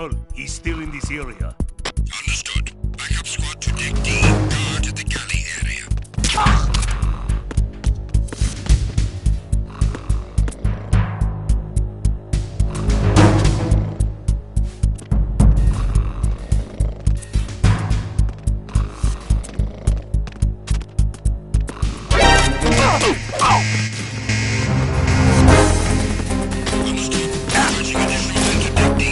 Colonel, he's still in this area. Understood. Backup squad to deck D. Guard the galley area. Understood. Switching additional men to deck D.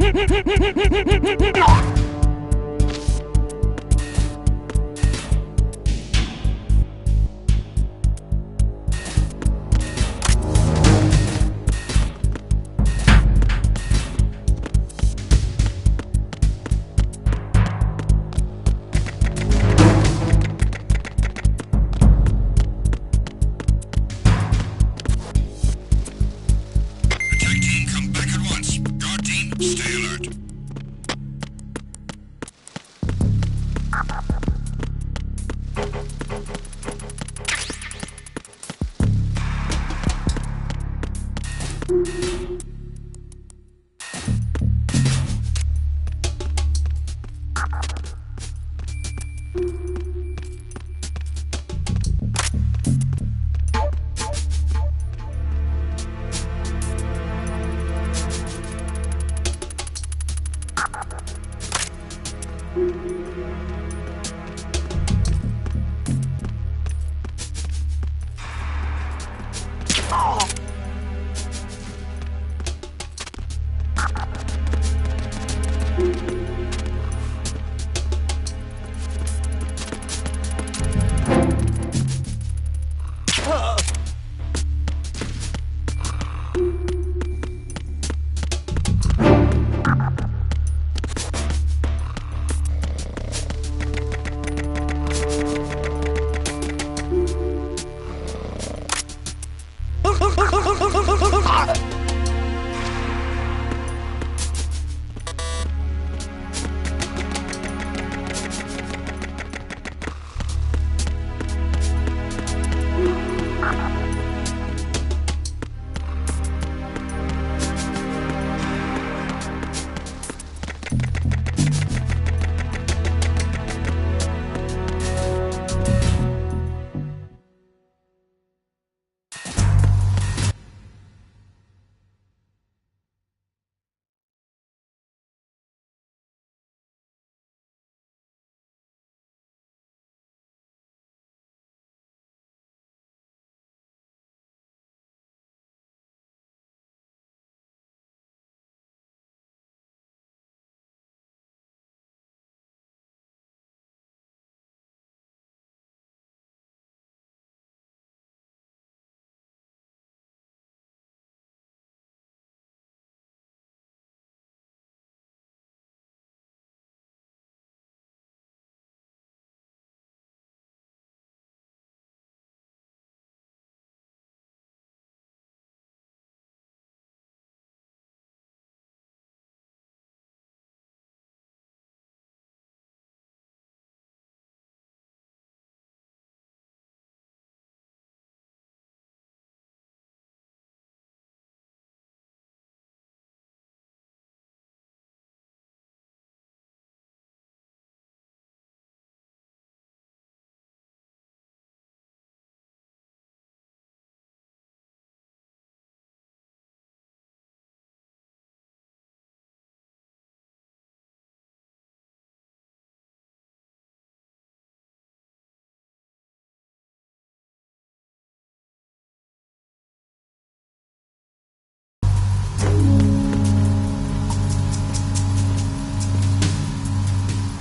Attack team, come back at once. Guard team, stay alert.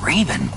Raven.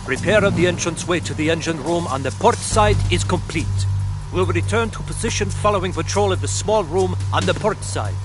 Repair of the entranceway to the engine room on the port side is complete. We'll return to position following patrol of the small room on the port side.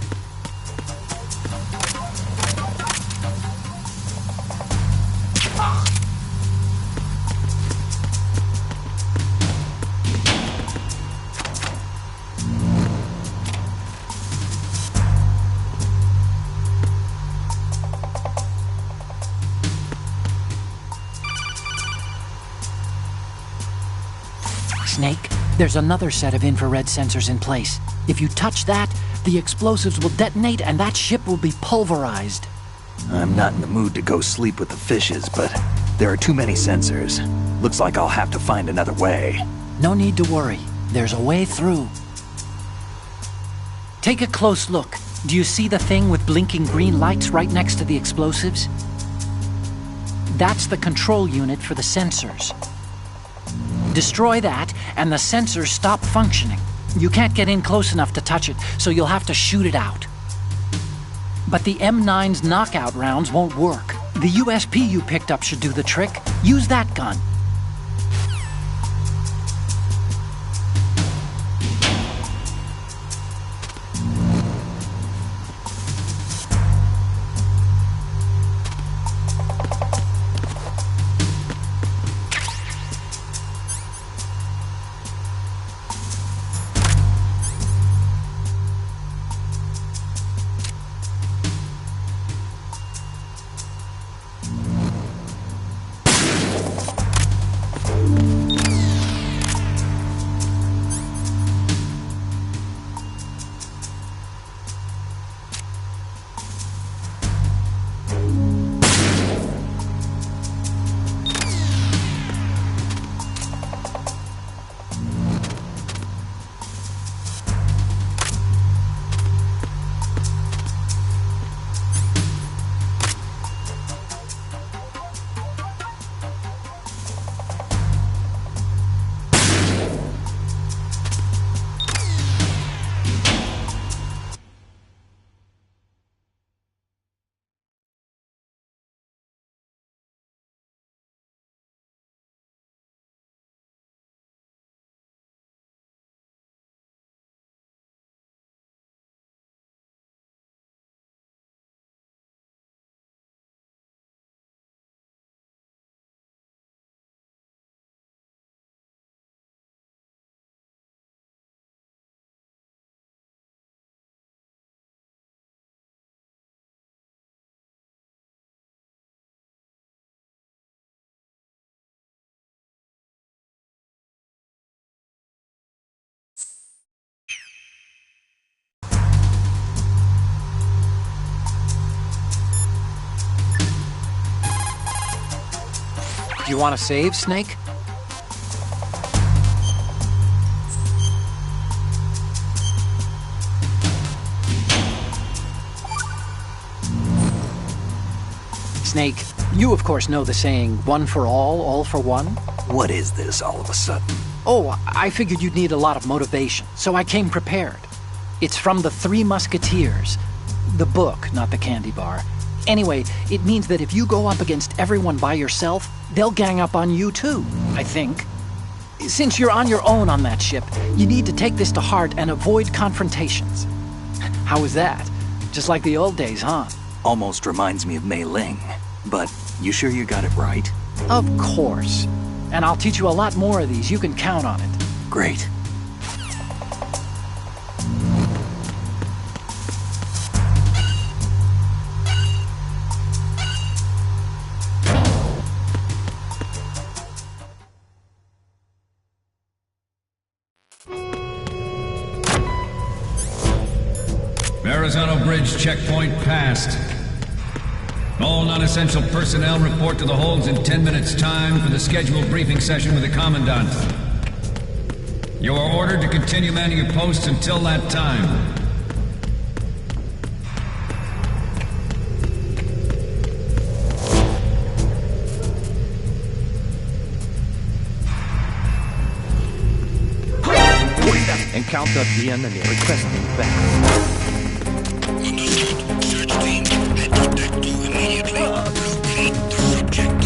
Snake, there's another set of infrared sensors in place. If you touch that, the explosives will detonate and that ship will be pulverized. I'm not in the mood to go sleep with the fishes, but there are too many sensors. Looks like I'll have to find another way. No need to worry. There's a way through. Take a close look. Do you see the thing with blinking green lights right next to the explosives? That's the control unit for the sensors. Destroy that, and the sensors stop functioning. You can't get in close enough to touch it, so you'll have to shoot it out. But the M9's knockout rounds won't work. The USP you picked up should do the trick. Use that gun. Do you want to save, Snake? Snake, you of course know the saying, one for all for one? What is this all of a sudden? Oh, I figured you'd need a lot of motivation, so I came prepared. It's from the Three Musketeers. The book, not the candy bar. Anyway, it means that if you go up against everyone by yourself, they'll gang up on you too, I think. Since you're on your own on that ship, you need to take this to heart and avoid confrontations. How was that? Just like the old days, huh? Almost reminds me of Mei Ling. But you sure you got it right? Of course. And I'll teach you a lot more of these. You can count on it. Great. Verrazano Bridge checkpoint passed. All non-essential personnel report to the holds in 10 minutes' time for the scheduled briefing session with the Commandant. You are ordered to continue manning your posts until that time. Encounter the enemy requesting back. Understood. Search team, head to Deck 2 immediately. Locate the subject.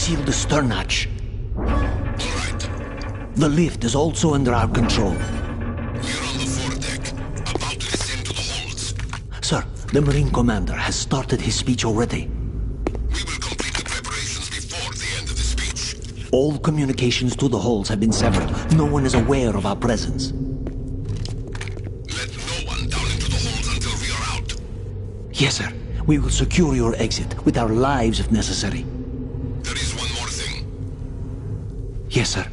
seal the stern hatch. All right. The lift is also under our control. We're on the foredeck, about to descend to the holds. Sir, the Marine Commander has started his speech already. We will complete the preparations before the end of the speech. All communications to the holds have been severed. No one is aware of our presence. Let no one down into the holds until we are out. Yes, sir. We will secure your exit with our lives if necessary. There is one more thing. Yes, sir.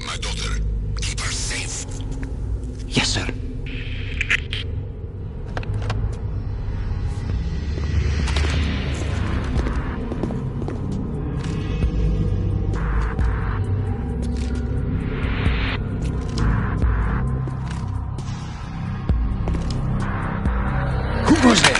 My daughter, keep her safe. Yes, sir. Who goes there?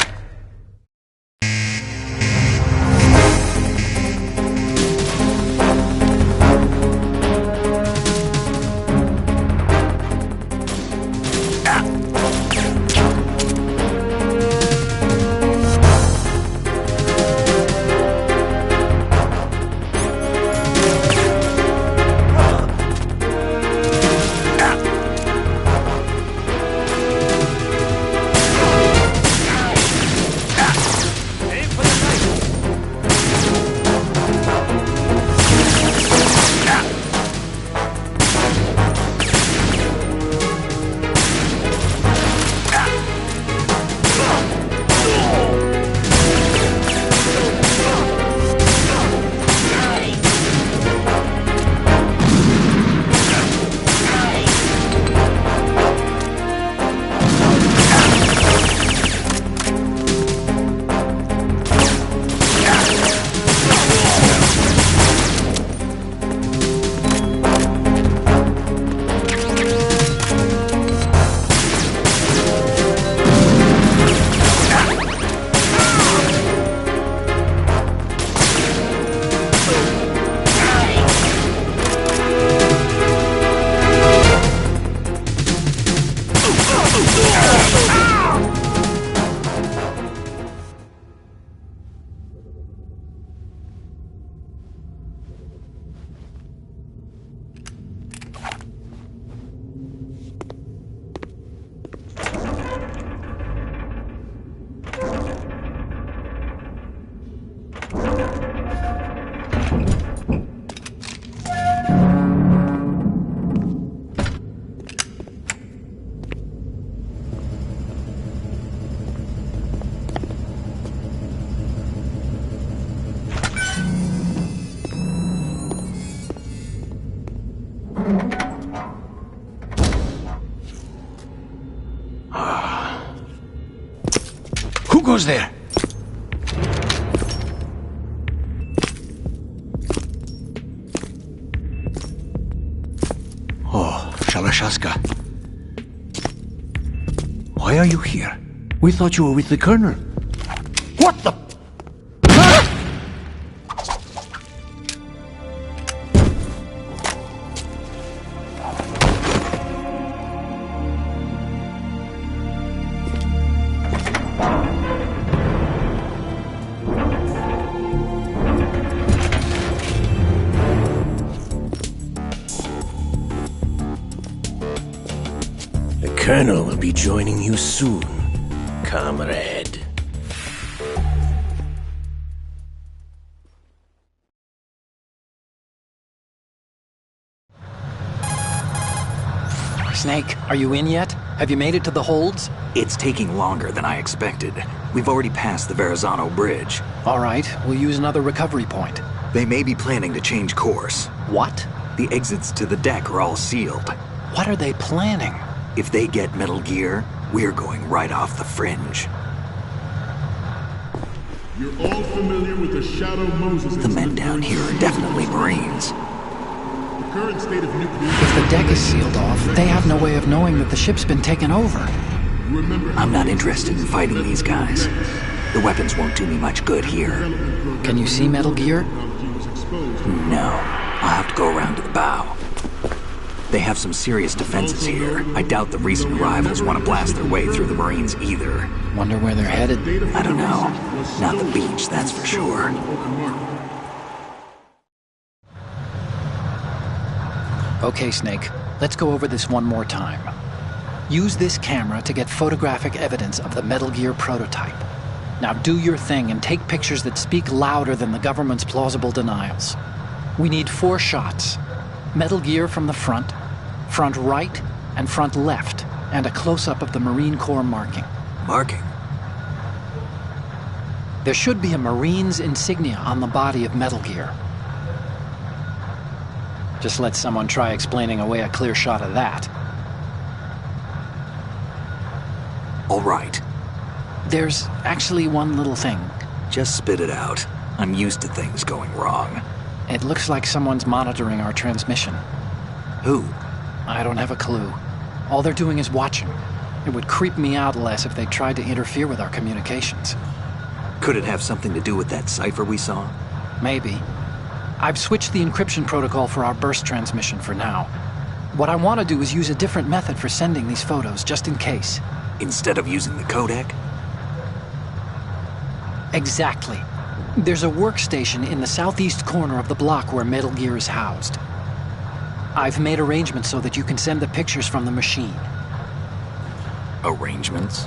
Who goes there? Oh, Shalashaska. Why are you here? We thought you were with the Colonel. What the... The Colonel will be joining you soon, comrade. Snake, are you in yet? Have you made it to the holds? It's taking longer than I expected. We've already passed the Verrazano Bridge. All right, we'll use another recovery point. They may be planning to change course. What? The exits to the deck are all sealed. What are they planning? If they get Metal Gear, we're going right off the fringe. You're all familiar with the Shadow Moses The men down here are definitely Marines. The current state of nuclear... If the deck is sealed off, they have no way of knowing that the ship's been taken over. I'm not interested in fighting these guys. The weapons won't do me much good here. Can you see Metal Gear? No. I'll have to go around to the bow. They have some serious defenses here. I doubt the recent arrivals want to blast their way through the Marines either. Wonder where they're headed? I don't know. Not the beach, that's for sure. Okay, Snake. Let's go over this one more time. Use this camera to get photographic evidence of the Metal Gear prototype. Now do your thing and take pictures that speak louder than the government's plausible denials. We need 4 shots. Metal Gear from the front right, and front left, and a close-up of the Marine Corps marking. Marking? There should be a Marine's insignia on the body of Metal Gear. Just let someone try explaining away a clear shot of that. All right. There's actually one little thing. Just spit it out. I'm used to things going wrong. It looks like someone's monitoring our transmission. Who? I don't have a clue. All they're doing is watching. It would creep me out less if they tried to interfere with our communications. Could it have something to do with that cipher we saw? Maybe. I've switched the encryption protocol for our burst transmission for now. What I want to do is use a different method for sending these photos, just in case. Instead of using the codec? Exactly. There's a workstation in the southeast corner of the block where Metal Gear is housed. I've made arrangements so that you can send the pictures from the machine. Arrangements?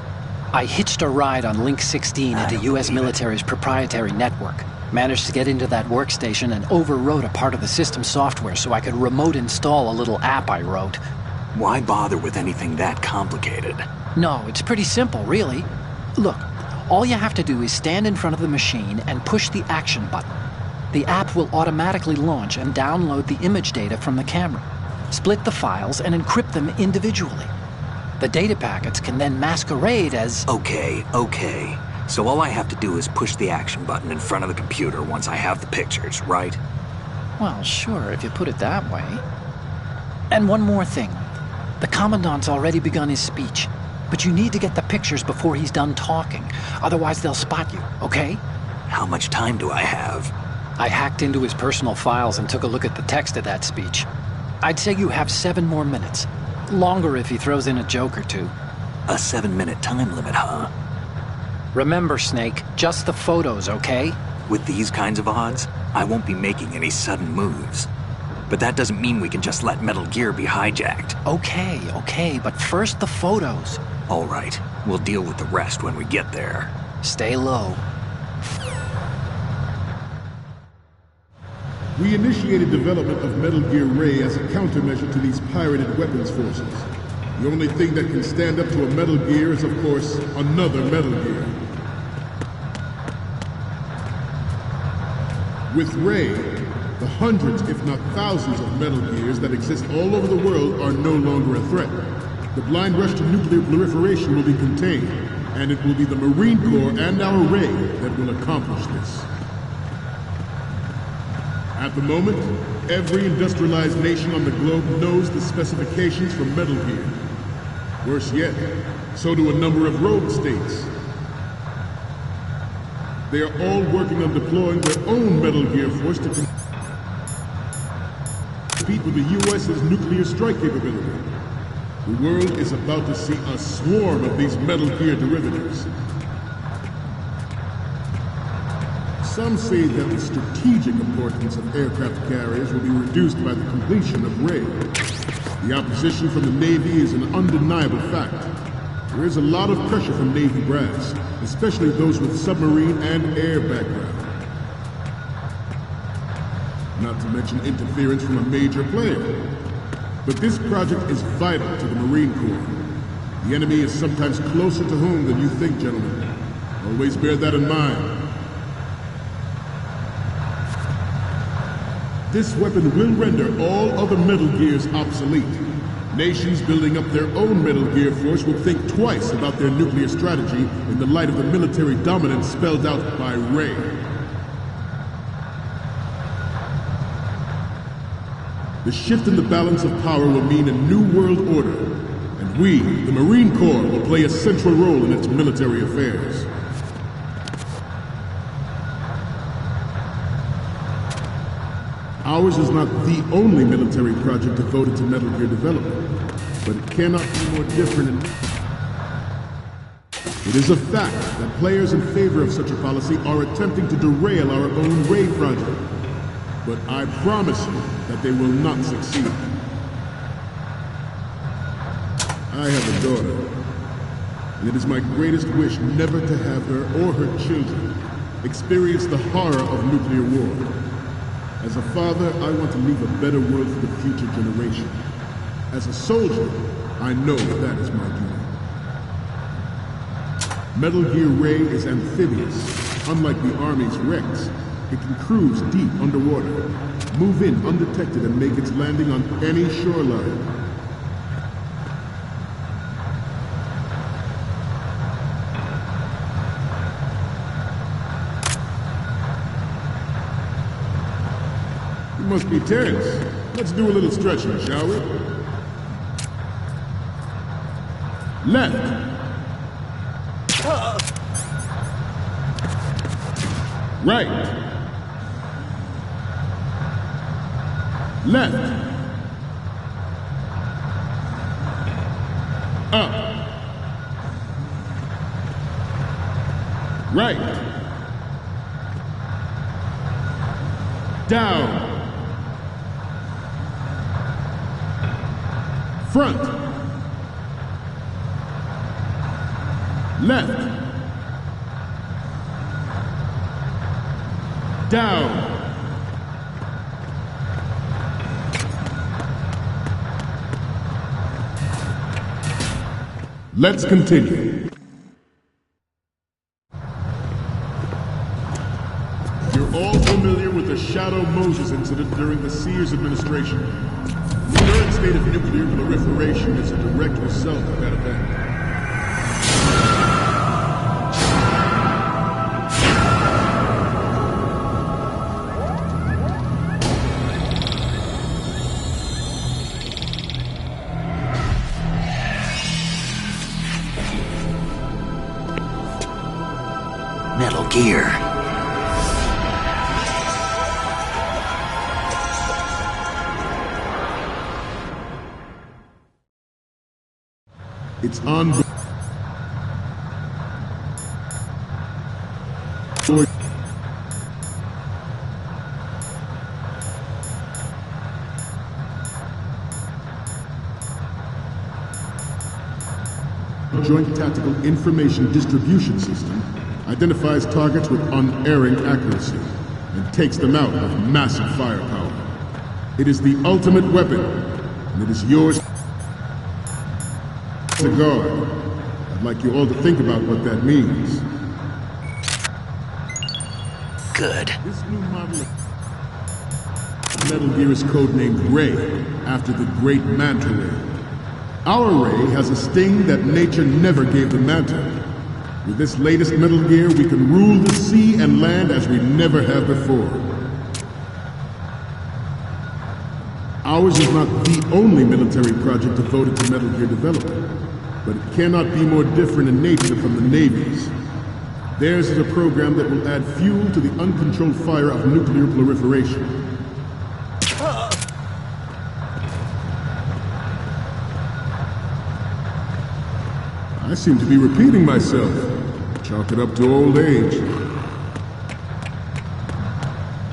I hitched a ride on Link 16 into U.S. military's proprietary network. Managed to get into that workstation and overwrote a part of the system software so I could remote install a little app I wrote. Why bother with anything that complicated? No, it's pretty simple, really. Look, all you have to do is stand in front of the machine and push the action button. The app will automatically launch and download the image data from the camera, split the files, and encrypt them individually. The data packets can then masquerade as... Okay. So all I have to do is push the action button in front of the computer once I have the pictures, right? Well, sure, if you put it that way. And one more thing. The Commandant's already begun his speech, but you need to get the pictures before he's done talking. Otherwise, they'll spot you, okay? How much time do I have? I hacked into his personal files and took a look at the text of that speech. I'd say you have 7 more minutes. Longer if he throws in a joke or two. A 7-minute time limit, huh? Remember, Snake, just the photos, okay? With these kinds of odds, I won't be making any sudden moves. But that doesn't mean we can just let Metal Gear be hijacked. Okay, but first the photos. All right, we'll deal with the rest when we get there. Stay low. We initiated development of Metal Gear Ray as a countermeasure to these pirated weapons forces. The only thing that can stand up to a Metal Gear is, of course, another Metal Gear. With Ray, the hundreds, if not thousands, of Metal Gears that exist all over the world are no longer a threat. The blind rush to nuclear proliferation will be contained, and it will be the Marine Corps and our Ray that will accomplish this. At the moment, every industrialized nation on the globe knows the specifications for Metal Gear. Worse yet, so do a number of rogue states. They are all working on deploying their own Metal Gear force to compete with the U.S.'s nuclear strike capability. The world is about to see a swarm of these Metal Gear derivatives. Some say that the strategic importance of aircraft carriers will be reduced by the completion of Ray. The opposition from the Navy is an undeniable fact. There is a lot of pressure from Navy brass, especially those with submarine and air background. Not to mention interference from a major player. But this project is vital to the Marine Corps. The enemy is sometimes closer to home than you think, gentlemen. Always bear that in mind. This weapon will render all other Metal Gears obsolete. Nations building up their own Metal Gear force will think twice about their nuclear strategy in the light of the military dominance spelled out by Ray. The shift in the balance of power will mean a new world order, and we, the Marine Corps, will play a central role in its military affairs. Ours is not the only military project devoted to Metal Gear development, but it cannot be more different in... It is a fact that players in favor of such a policy are attempting to derail our own Ray project. But I promise you that they will not succeed. I have a daughter, and it is my greatest wish never to have her or her children experience the horror of nuclear war. As a father, I want to leave a better world for the future generation. As a soldier, I know that is my duty. Metal Gear Ray is amphibious. Unlike the Army's Rex, it can cruise deep underwater, move in undetected and make its landing on any shoreline. You must be tense. Let's do a little stretching, shall we? Left. Right. Left. Up. Right. Down. Front. Left. Down. Let's continue. You're all familiar with the Shadow Moses incident during the Sears administration. The current state of nuclear proliferation is a direct result of that event. Metal Gear. It's on. Joint Tactical Information Distribution System identifies targets with unerring accuracy and takes them out with massive firepower. It is the ultimate weapon, and it is yours to guard. I'd like you all to think about what that means. Good. This new model of Metal Gear is codenamed Ray, after the great Manta Ray. Our Ray has a sting that nature never gave the Manta. With this latest Metal Gear, we can rule the sea and land as we never have before. Ours is not the only military project devoted to Metal Gear development, but it cannot be more different in nature from the Navy's. Theirs is a program that will add fuel to the uncontrolled fire of nuclear proliferation. I seem to be repeating myself. Chalk it up to old age.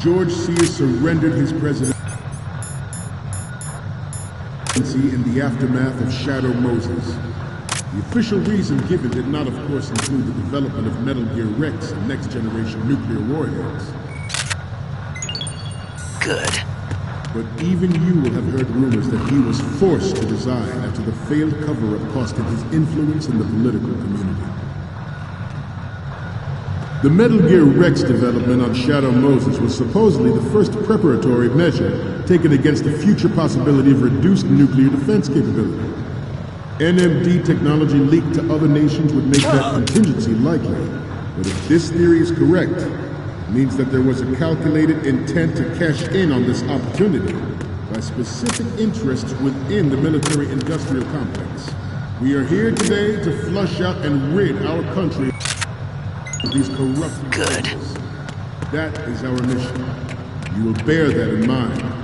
George Sears surrendered his presidency in the aftermath of Shadow Moses. The official reason given did not, of course, include the development of Metal Gear Rex and next-generation nuclear warheads. Good. But even you will have heard rumors that he was forced to resign after the failed cover-up costed his influence in the political community. The Metal Gear Rex development on Shadow Moses was supposedly the first preparatory measure taken against the future possibility of reduced nuclear defense capability. NMD technology leaked to other nations would make that contingency likely. But if this theory is correct, it means that there was a calculated intent to cash in on this opportunity by specific interests within the military-industrial complex. We are here today to flush out and rid our country of these corrupt... Good. That is our mission. You will bear that in mind.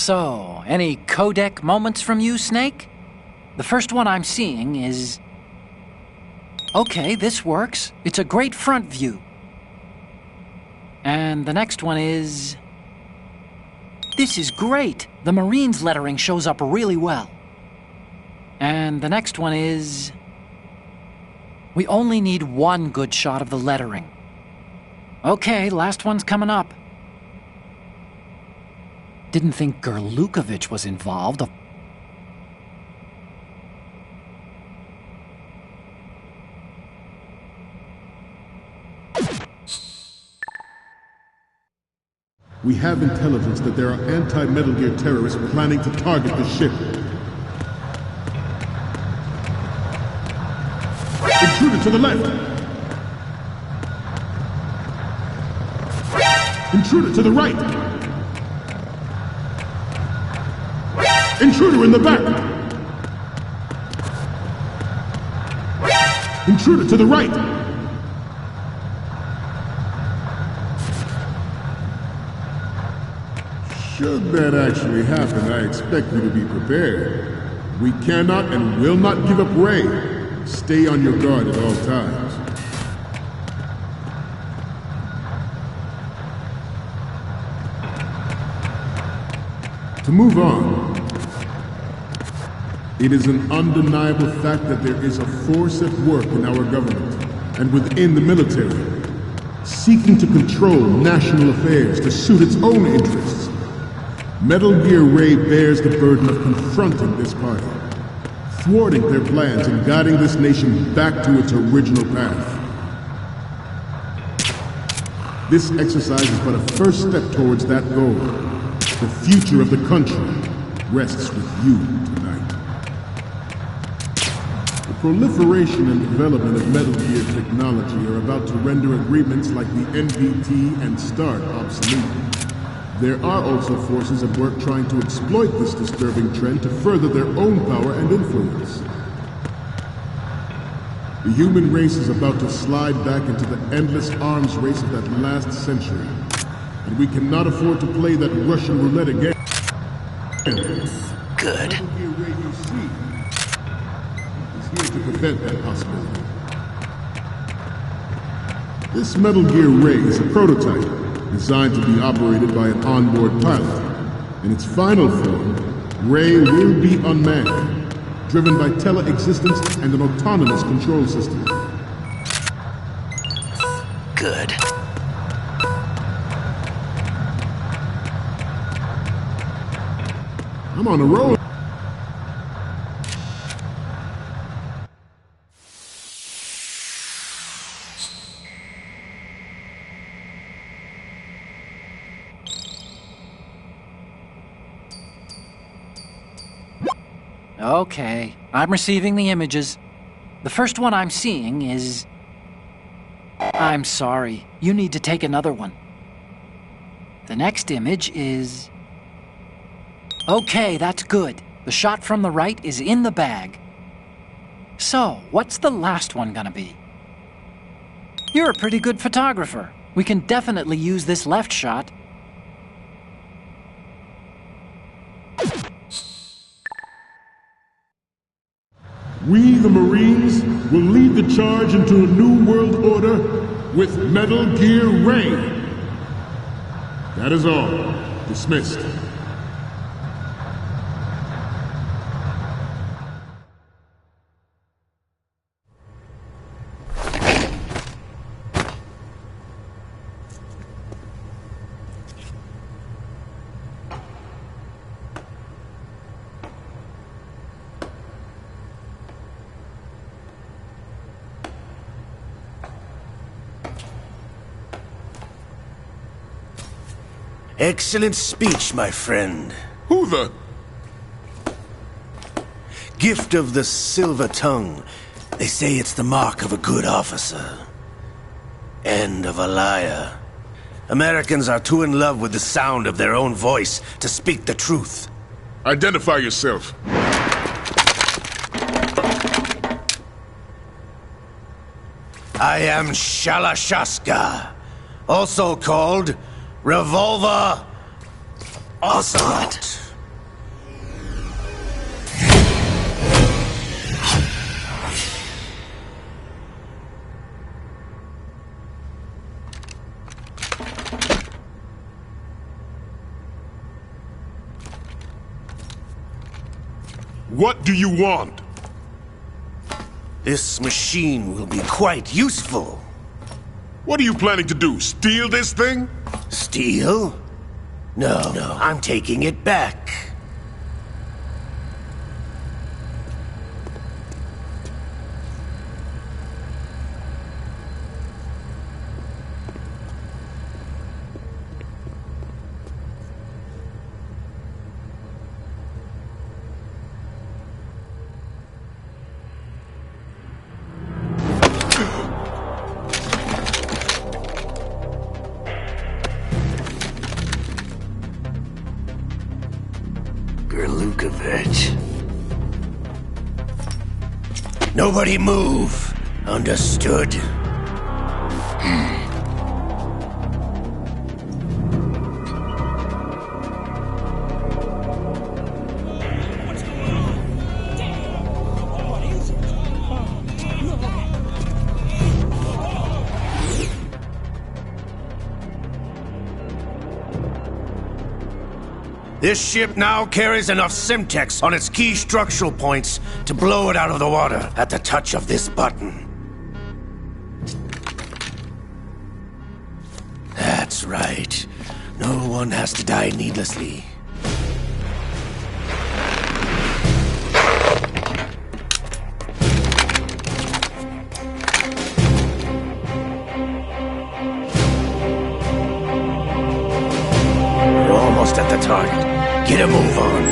So, any codec moments from you, Snake? The first one I'm seeing is... Okay, this works. It's a great front view. And the next one is... This is great! The Marines lettering shows up really well. And the next one is... We only need one good shot of the lettering. Okay, last one's coming up. Didn't think Gerlukovich was involved. We have intelligence that there are anti-Metal Gear terrorists planning to target the ship. Intruder to the left! Intruder to the right! Intruder in the back! Intruder to the right! Should that actually happen, I expect you to be prepared. We cannot and will not give up Ray. Stay on your guard at all times. To move on, it is an undeniable fact that there is a force at work in our government and within the military, seeking to control national affairs to suit its own interests. Metal Gear Ray bears the burden of confronting this party, thwarting their plans and guiding this nation back to its original path. This exercise is but a first step towards that goal. The future of the country rests with you tonight. The proliferation and development of Metal Gear technology are about to render agreements like the NVT and START obsolete. There are also forces at work trying to exploit this disturbing trend to further their own power and influence. The human race is about to slide back into the endless arms race of that last century, and we cannot afford to play that Russian roulette again. Good. Is here to prevent that possibility. This Metal Gear Ray is a prototype, designed to be operated by an onboard pilot. In its final form, Ray will be unmanned, driven by tele-existence and an autonomous control system. Good. I'm on a roll. Okay, I'm receiving the images. The first one I'm seeing is... I'm sorry, you need to take another one. The next image is... Okay, that's good. The shot from the right is in the bag. So, what's the last one gonna be? You're a pretty good photographer. We can definitely use this left shot. We, the Marines, will lead the charge into a new world order with Metal Gear Ray. That is all. Dismissed. Excellent speech, my friend. Who the... Gift of the silver tongue. They say it's the mark of a good officer. And of a liar. Americans are too in love with the sound of their own voice to speak the truth. Identify yourself. I am Shalashaska, also called Revolver Ocelot. What do you want? This machine will be quite useful. What are you planning to do? Steal this thing? Steal? No, I'm taking it back. Nobody move. Understood? This ship now carries enough Simtex on its key structural points to blow it out of the water at the touch of this button. That's right. No one has to die needlessly. We're almost at the target. Get a move on.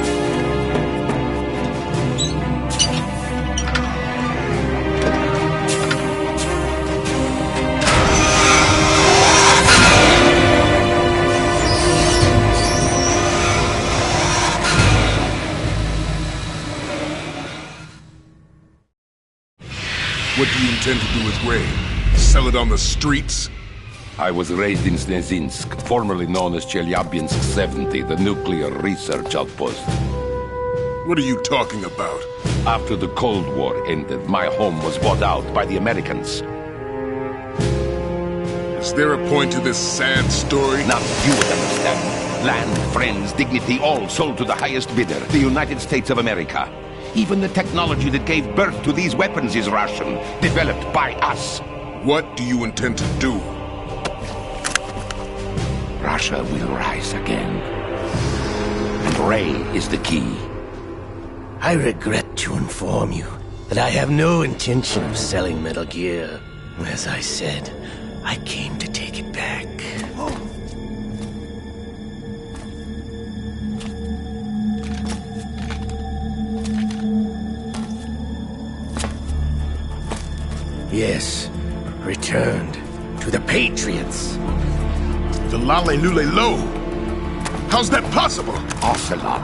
What do you intend to do with Ray? Sell it on the streets? I was raised in Snezinsk, formerly known as Chelyabinsk 70, the nuclear research outpost. What are you talking about? After the Cold War ended, my home was bought out by the Americans. Is there a point to this sad story? Now you would understand. Land, friends, dignity, all sold to the highest bidder, the United States of America. Even the technology that gave birth to these weapons is Russian, developed by us. What do you intend to do? Russia will rise again. And Ray is the key. I regret to inform you that I have no intention of selling Metal Gear. As I said, I came to take it back. Yes, returned to the Patriots. The Lale Lule Lo? How's that possible? Ocelot,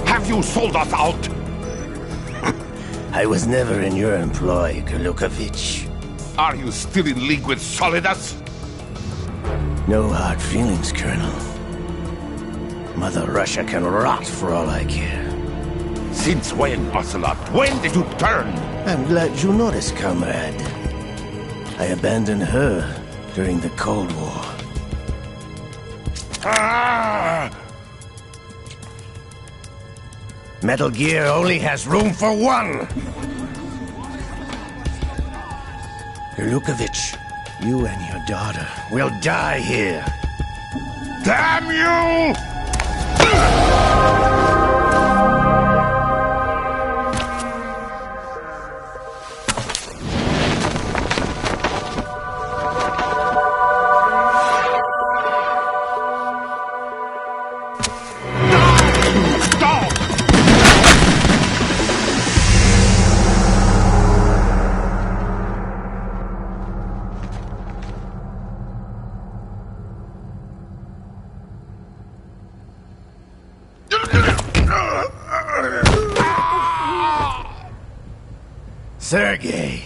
have you sold us out? I was never in your employ, Kurlukovich. Are you still in league with Solidus? No hard feelings, Colonel. Mother Russia can rot for all I care. Since when, Ocelot? When did you turn? I'm glad you noticed, comrade. I abandoned her during the Cold War. Metal Gear only has room for one! Kurlukovich, you and your daughter will die here. Damn you! Sergei,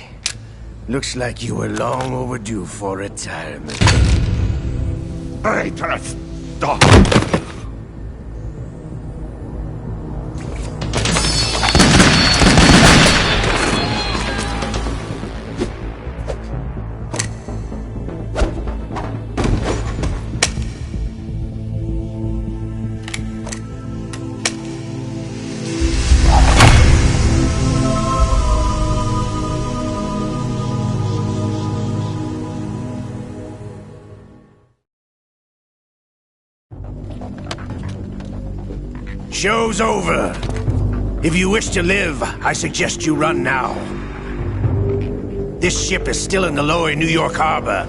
looks like you were long overdue for retirement. Traitorous dog! Show's over. If you wish to live, I suggest you run now. This ship is still in the lower New York harbor.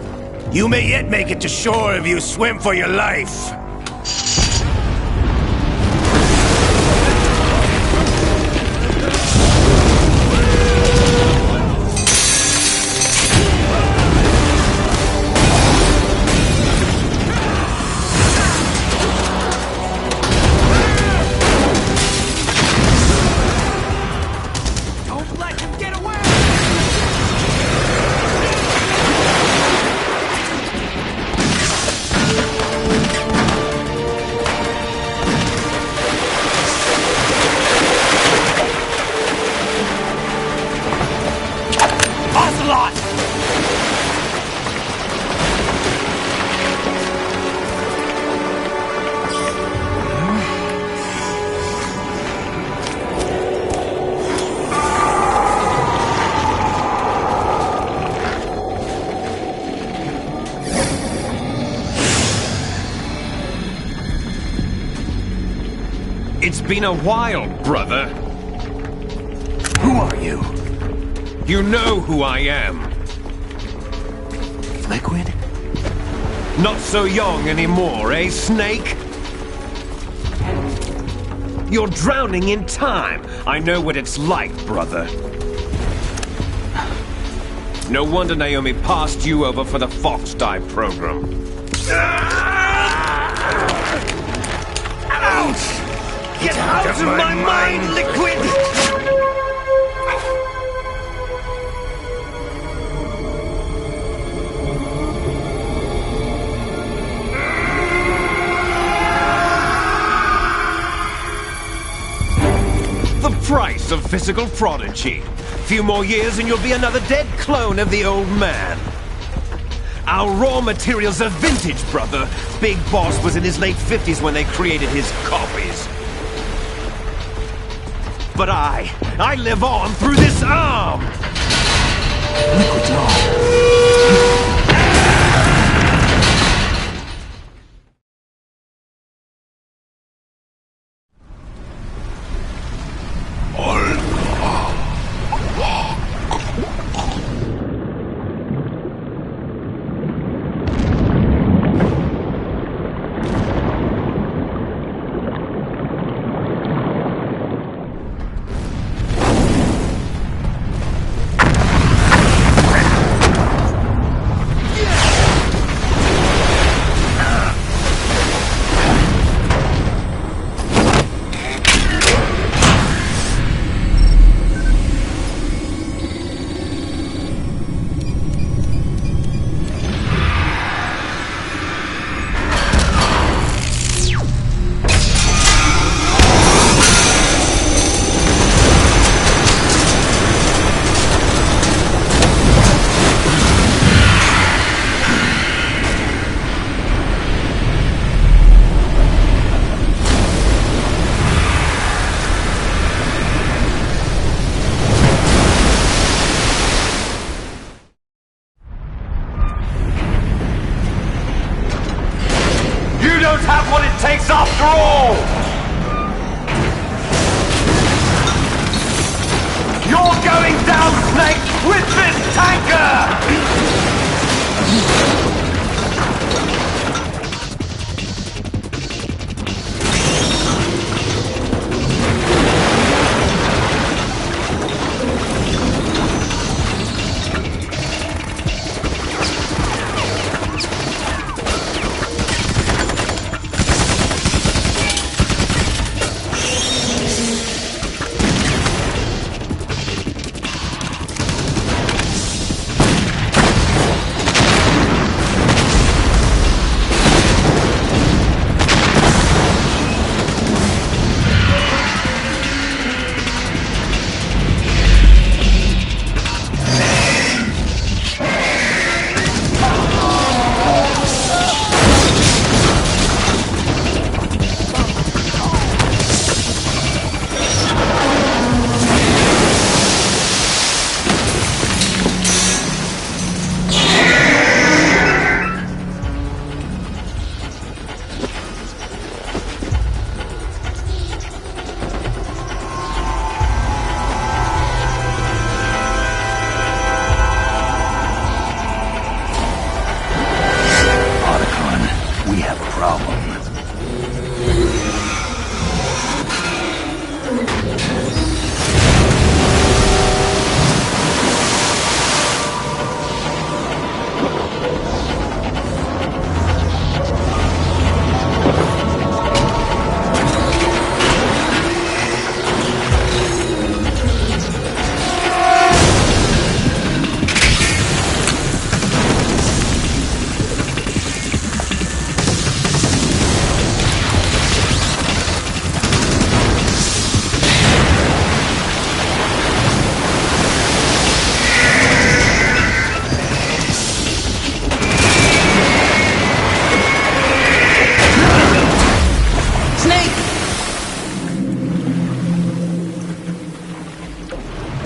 You may yet make it to shore if you swim for your life. It's been a while, brother. Who are you? You know who I am. Liquid? Not so young anymore, eh, Snake? You're drowning in time. I know what it's like, brother. No wonder Naomi passed you over for the Fox Dive program. Ouch! Get out of my mind, Liquid! The price of physical prodigy. Few more years and you'll be another dead clone of the old man. Our raw materials are vintage, brother. Big Boss was in his late 50s when they created his copies. But I live on through this arm! Liquid's arm. Have what it takes after all! You're going down, Snake, with this tanker!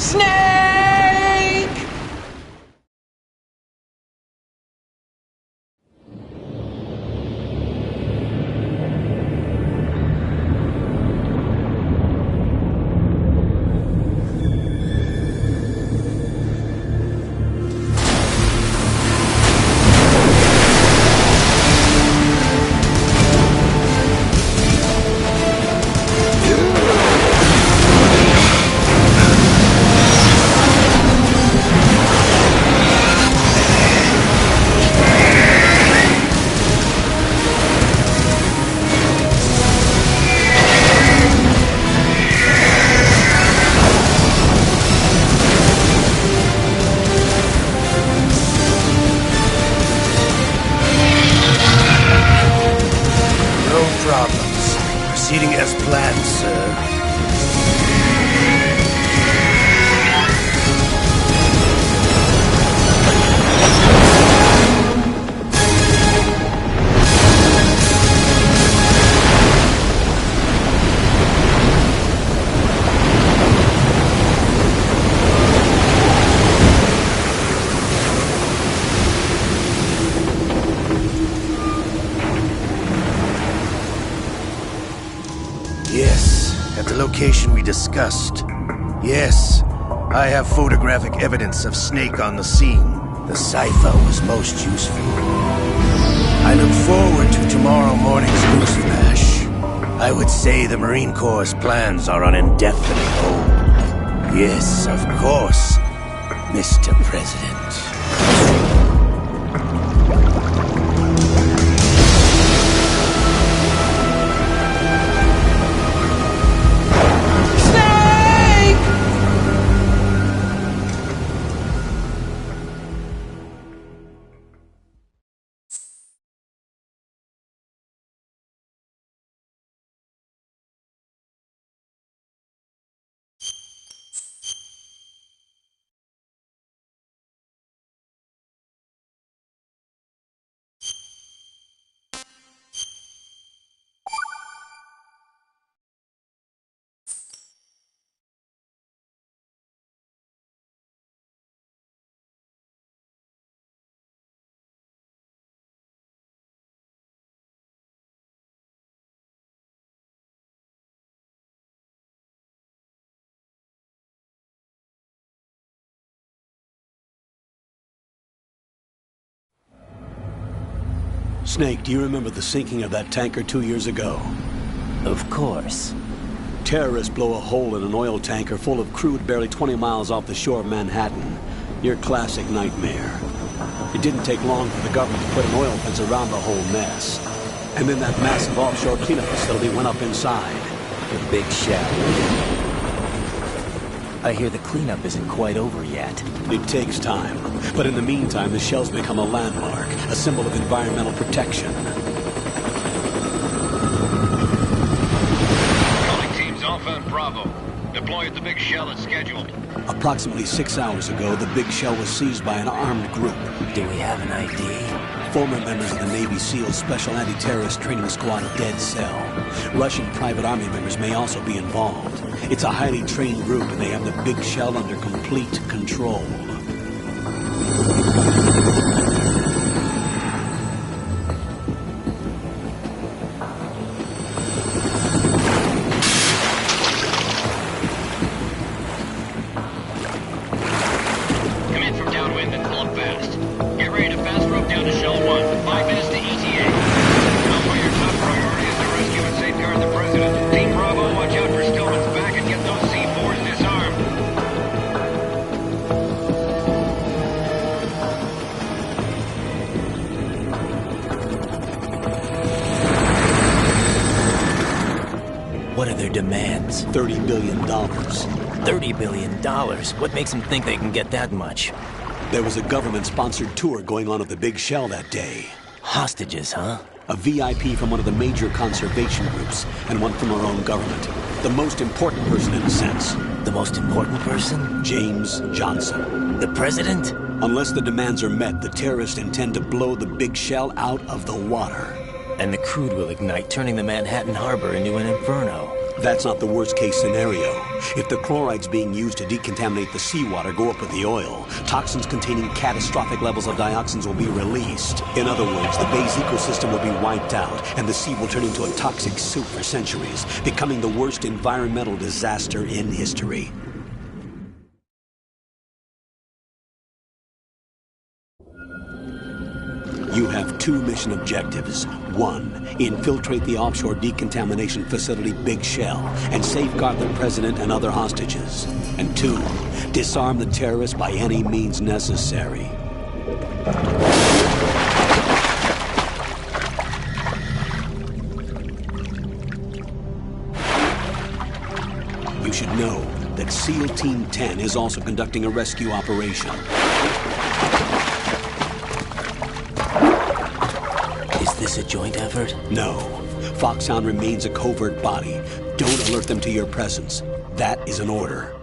Snake! Proceeding as planned, sir. Yes, at the location we discussed. Yes, I have photographic evidence of Snake on the scene. The cipher was most useful. I look forward to tomorrow morning's news flash. I would say the Marine Corps' plans are on indefinite hold. Yes, of course, Mr. President. Snake, do you remember the sinking of that tanker 2 years ago? Of course. Terrorists blow a hole in an oil tanker full of crude barely 20 miles off the shore of Manhattan. Your classic nightmare. It didn't take long for the government to put an oil fence around the whole mess. And then that massive offshore cleanup facility went up inside. The big shell. I hear the cleanup isn't quite over yet. It takes time. But in the meantime, the shell's become a landmark, a symbol of environmental protection. Calling teams Alpha and Bravo. Deploy at the big shell as scheduled. Approximately 6 hours ago, the big shell was seized by an armed group. Do we have an ID? Former members of the Navy SEALs Special Anti-Terrorist Training Squad Dead Cell. Russian private army members may also be involved. It's a highly trained group, and they have the big shell under complete control. Come in from downwind and pull up fast. Get ready to fast rope down to Shell 1. 5 minutes to ETA. Alpha, your top priority is to rescue and safeguard the President. Team Bravo, watch out for Stillman's back and get those C4s disarmed. What are their demands? $30 billion. $30 billion? What makes them think they can get that much? There was a government-sponsored tour going on of the big shell that day. Hostages, huh? A VIP from one of the major conservation groups, and one from our own government. The most important person in a sense. The most important person? James Johnson. The President? Unless the demands are met, the terrorists intend to blow the big shell out of the water. And the crude will ignite, turning the Manhattan Harbor into an inferno. That's not the worst-case scenario. If the chlorides being used to decontaminate the seawater go up with the oil, toxins containing catastrophic levels of dioxins will be released. In other words, the bay's ecosystem will be wiped out, and the sea will turn into a toxic soup for centuries, becoming the worst environmental disaster in history. You have 2 mission objectives. 1, infiltrate the offshore decontamination facility Big Shell and safeguard the president and other hostages. And 2, disarm the terrorists by any means necessary. You should know that SEAL Team 10 is also conducting a rescue operation. Is this a joint effort? No. Foxhound remains a covert body. Don't alert them to your presence. That is an order.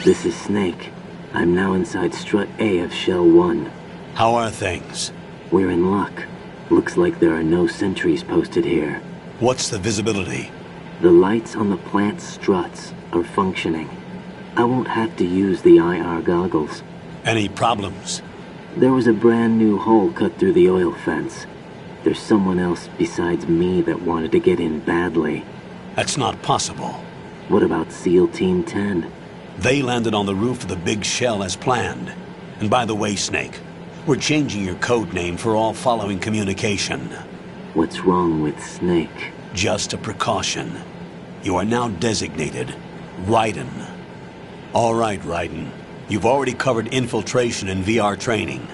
This is Snake. I'm now inside Strut A of Shell 1. How are things? We're in luck. Looks like there are no sentries posted here. What's the visibility? The lights on the plant struts are functioning. I won't have to use the IR goggles. Any problems? There was a brand new hole cut through the oil fence. There's someone else besides me that wanted to get in badly. That's not possible. What about SEAL Team 10? They landed on the roof of the Big Shell as planned. And by the way, Snake, we're changing your code name for all following communication. What's wrong with Snake? Just a precaution. You are now designated Raiden. All right, Raiden. You've already covered infiltration and VR training.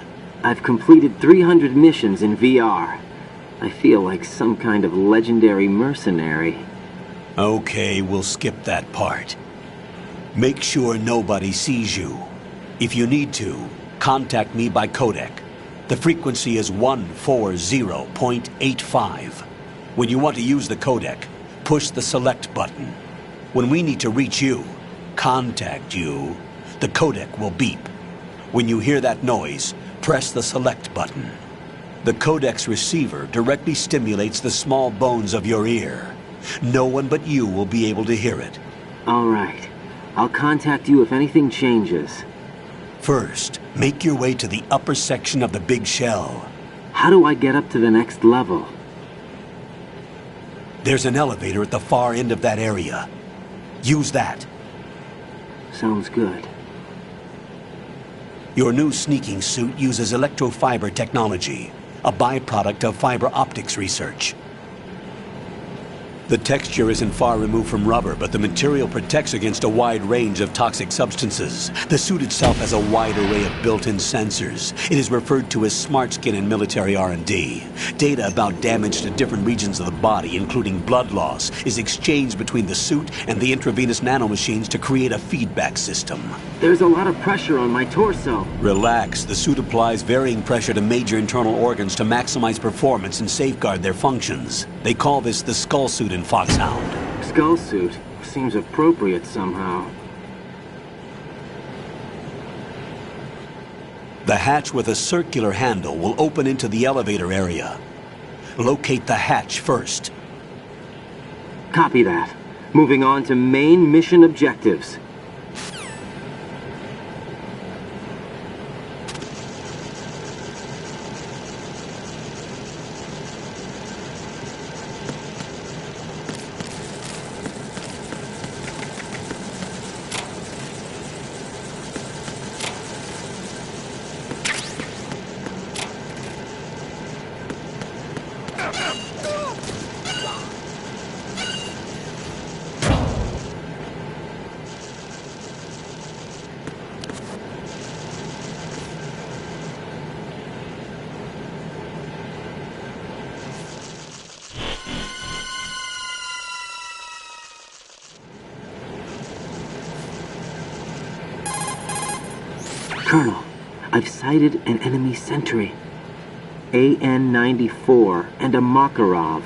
I've completed 300 missions in VR. I feel like some kind of legendary mercenary. Okay, we'll skip that part. Make sure nobody sees you. If you need to, contact me by codec. The frequency is 140.85. When you want to use the codec, push the select button. When we need to reach you, contact you, the codec will beep. When you hear that noise, press the select button. The codec's receiver directly stimulates the small bones of your ear. No one but you will be able to hear it. All right. I'll contact you if anything changes. First, make your way to the upper section of the Big Shell. How do I get up to the next level? There's an elevator at the far end of that area. Use that. Sounds good. Your new sneaking suit uses electrofiber technology, a byproduct of fiber optics research. The texture isn't far removed from rubber, but the material protects against a wide range of toxic substances. The suit itself has a wide array of built-in sensors. It is referred to as smart skin in military R&D. Data about damage to different regions of the body, including blood loss, is exchanged between the suit and the intravenous nanomachines to create a feedback system. There's a lot of pressure on my torso. Relax. The suit applies varying pressure to major internal organs to maximize performance and safeguard their functions. They call this the skull suit in Foxhound. Skull suit seems appropriate somehow. The hatch with a circular handle will open into the elevator area. Locate the hatch first. Copy that. Moving on to main mission objectives. Colonel, I've sighted an enemy sentry. AN-94 and a Makarov.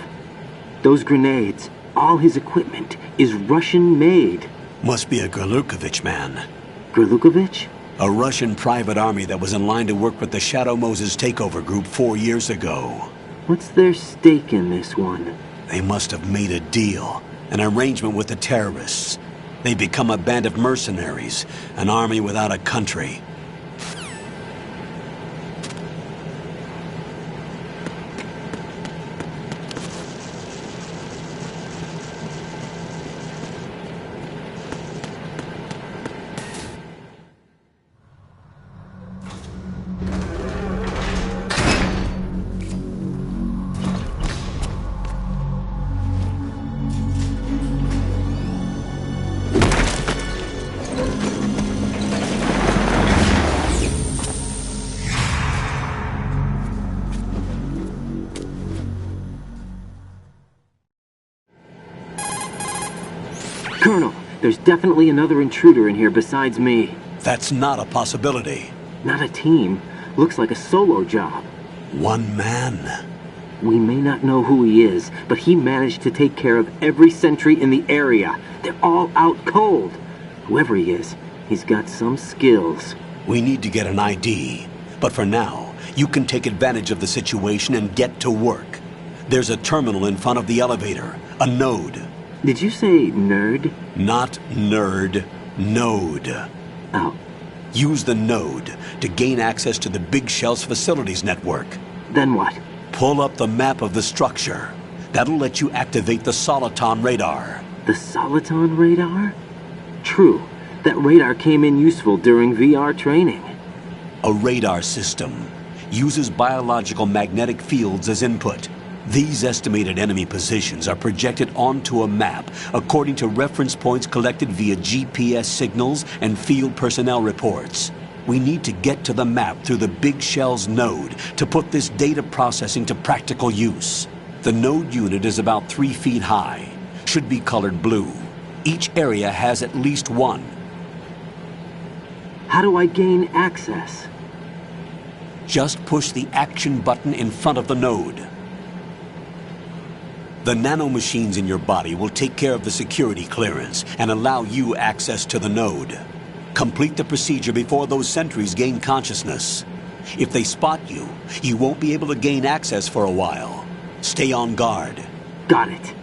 Those grenades, all his equipment, is Russian-made. Must be a Gerlukovich man. Gerlukovich? A Russian private army that was in line to work with the Shadow Moses takeover group 4 years ago. What's their stake in this one? They must have made a deal, an arrangement with the terrorists. They've become a band of mercenaries, an army without a country. Colonel, there's definitely another intruder in here besides me. That's not a possibility. Not a team. Looks like a solo job. One man. We may not know who he is, but he managed to take care of every sentry in the area. They're all out cold. Whoever he is, he's got some skills. We need to get an ID. But for now, you can take advantage of the situation and get to work. There's a terminal in front of the elevator. A node. Did you say nerd? Not nerd. Node. Oh. Use the node to gain access to the Big Shell's facilities network. Then what? Pull up the map of the structure. That'll let you activate the Soliton radar. The Soliton radar? True. That radar came in useful during VR training. A radar system uses biological magnetic fields as input. These estimated enemy positions are projected onto a map according to reference points collected via GPS signals and field personnel reports. We need to get to the map through the Big Shell's node to put this data processing to practical use. The node unit is about 3 feet high, should be colored blue. Each area has at least one. How do I gain access? Just push the action button in front of the node. The nanomachines in your body will take care of the security clearance and allow you access to the node. Complete the procedure before those sentries gain consciousness. If they spot you, you won't be able to gain access for a while. Stay on guard. Got it.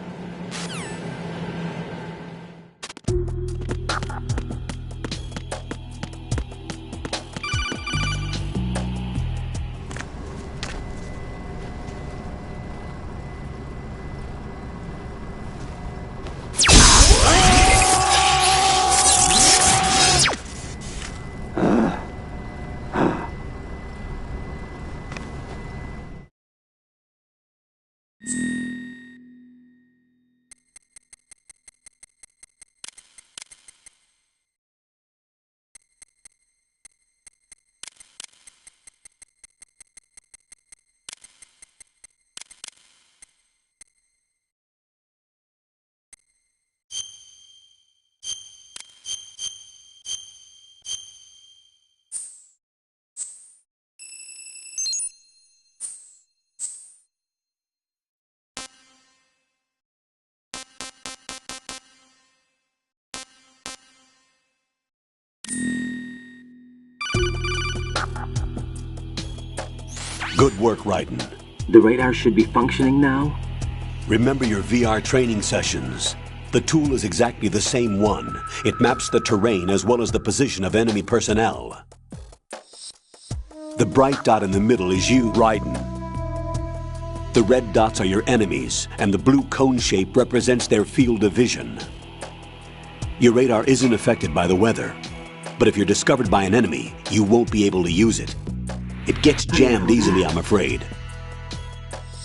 Good work, Raiden. The radar should be functioning now? Remember your VR training sessions. The tool is exactly the same one. It maps the terrain as well as the position of enemy personnel. The bright dot in the middle is you, Raiden. The red dots are your enemies, and the blue cone shape represents their field of vision. Your radar isn't affected by the weather, but if you're discovered by an enemy, you won't be able to use it. It gets jammed easily, I'm afraid.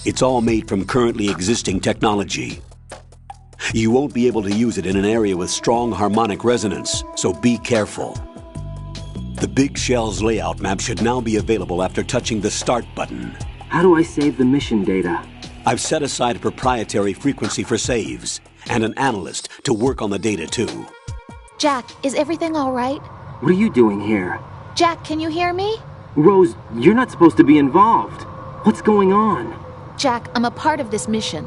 It's all made from currently existing technology. You won't be able to use it in an area with strong harmonic resonance, so be careful. The Big Shell's layout map should now be available after touching the Start button. How do I save the mission data? I've set aside a proprietary frequency for saves, and an analyst to work on the data too. Jack, is everything all right? What are you doing here? Jack, can you hear me? Rose, you're not supposed to be involved. What's going on? Jack, I'm a part of this mission.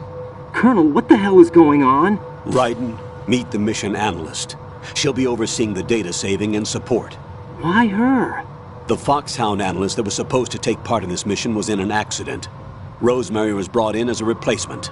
Colonel, what the hell is going on? Raiden, meet the mission analyst. She'll be overseeing the data saving and support. Why her? The Foxhound analyst that was supposed to take part in this mission was in an accident. Rosemary was brought in as a replacement.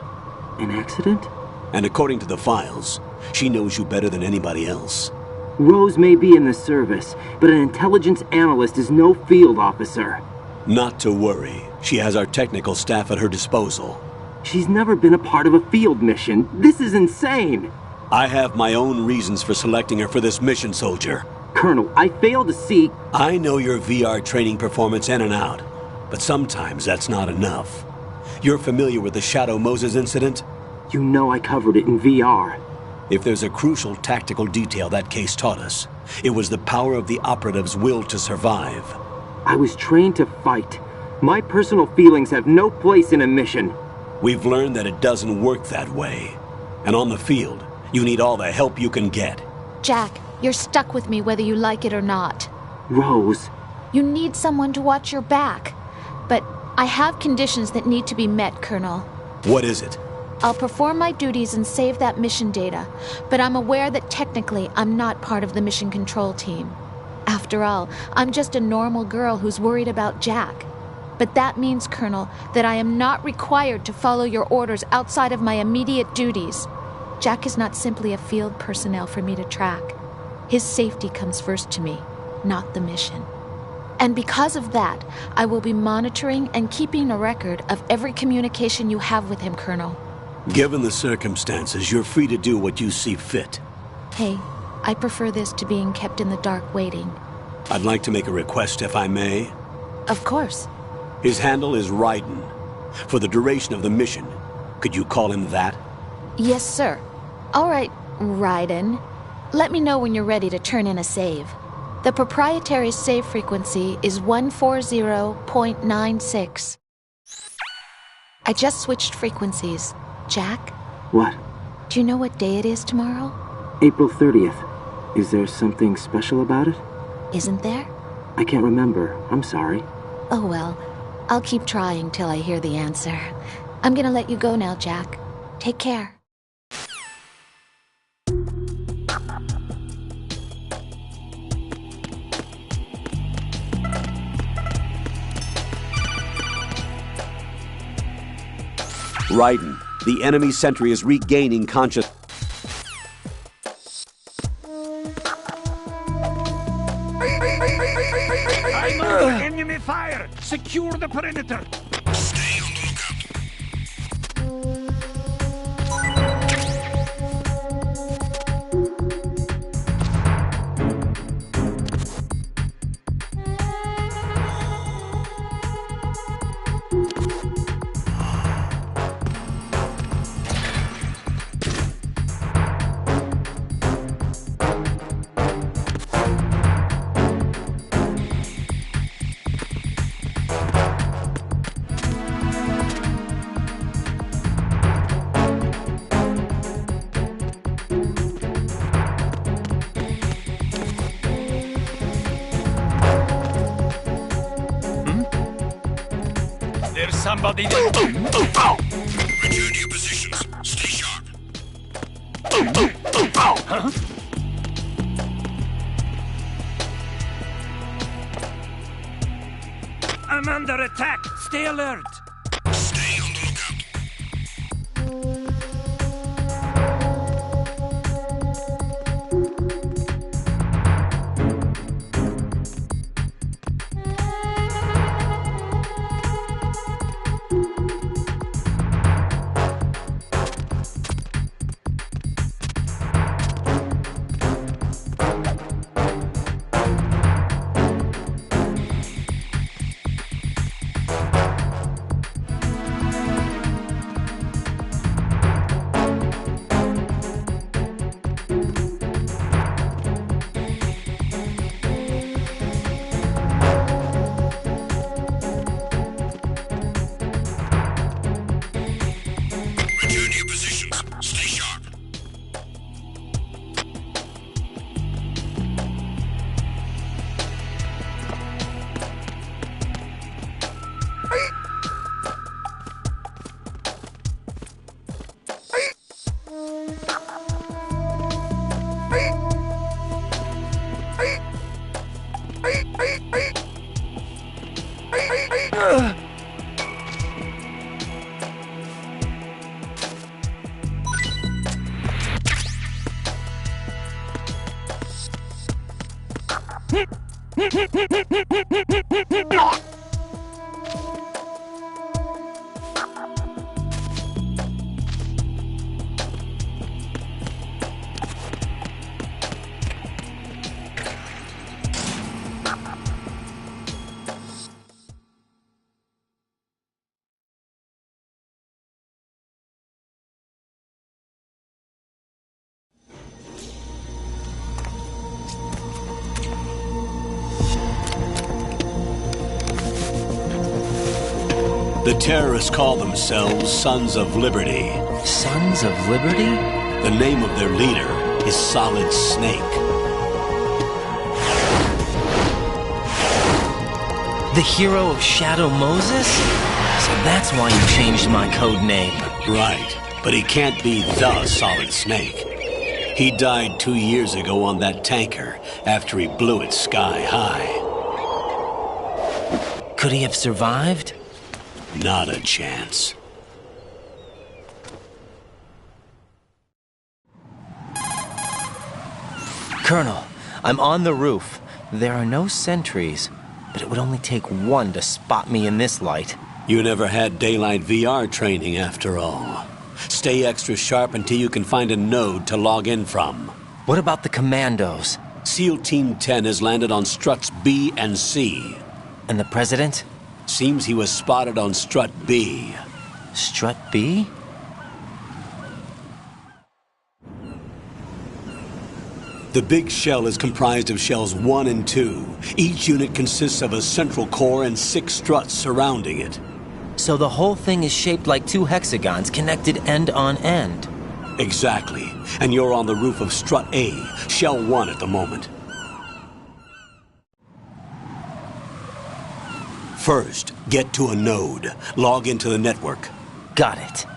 An accident? And according to the files, she knows you better than anybody else. Rose may be in the service, but an intelligence analyst is no field officer. Not to worry. She has our technical staff at her disposal. She's never been a part of a field mission. This is insane! I have my own reasons for selecting her for this mission, soldier. Colonel, I fail to see... I know your VR training performance in and out, but sometimes that's not enough. You're familiar with the Shadow Moses incident? You know I covered it in VR. If there's a crucial tactical detail that case taught us, it was the power of the operative's will to survive. I was trained to fight. My personal feelings have no place in a mission. We've learned that it doesn't work that way. And on the field, you need all the help you can get. Jack, you're stuck with me whether you like it or not. Rose. You need someone to watch your back. But I have conditions that need to be met, Colonel. What is it? I'll perform my duties and save that mission data, but I'm aware that technically I'm not part of the mission control team. After all, I'm just a normal girl who's worried about Jack. But that means, Colonel, that I am not required to follow your orders outside of my immediate duties. Jack is not simply a field personnel for me to track. His safety comes first to me, not the mission. And because of that, I will be monitoring and keeping a record of every communication you have with him, Colonel. Given the circumstances, you're free to do what you see fit. Hey, I prefer this to being kept in the dark waiting. I'd like to make a request, if I may. Of course. His handle is Raiden. For the duration of the mission, could you call him that? Yes, sir. All right, Raiden. Let me know when you're ready to turn in a save. The proprietary save frequency is 140.96. I just switched frequencies. Jack? What? Do you know what day it is tomorrow? April 30th. Is there something special about it? Isn't there? I can't remember. I'm sorry. Oh well, I'll keep trying till I hear the answer. I'm gonna let you go now, Jack. Take care. Raiden, the enemy sentry is regaining conscious... I'm under enemy fire! Secure the perimeter! Stay on the lookout. There's somebody there. Return to your positions. Stay sharp. Huh? I'm under attack. Stay alert. Stay on the lookout. The terrorists call themselves Sons of Liberty. Sons of Liberty? The name of their leader is Solid Snake. The hero of Shadow Moses? So that's why you changed my code name. Right, but he can't be the Solid Snake. He died 2 years ago on that tanker after he blew it sky high. Could he have survived? Not a chance. Colonel, I'm on the roof. There are no sentries, but it would only take one to spot me in this light. You never had daylight VR training after all. Stay extra sharp until you can find a node to log in from. What about the commandos? SEAL Team 10 has landed on struts B and C. And the president? Seems he was spotted on strut B. Strut B? The big shell is comprised of shells 1 and 2. Each unit consists of a central core and 6 struts surrounding it. So the whole thing is shaped like 2 hexagons connected end on end. Exactly. And you're on the roof of strut A, shell 1 at the moment. First, get to a node. Log into the network. Got it.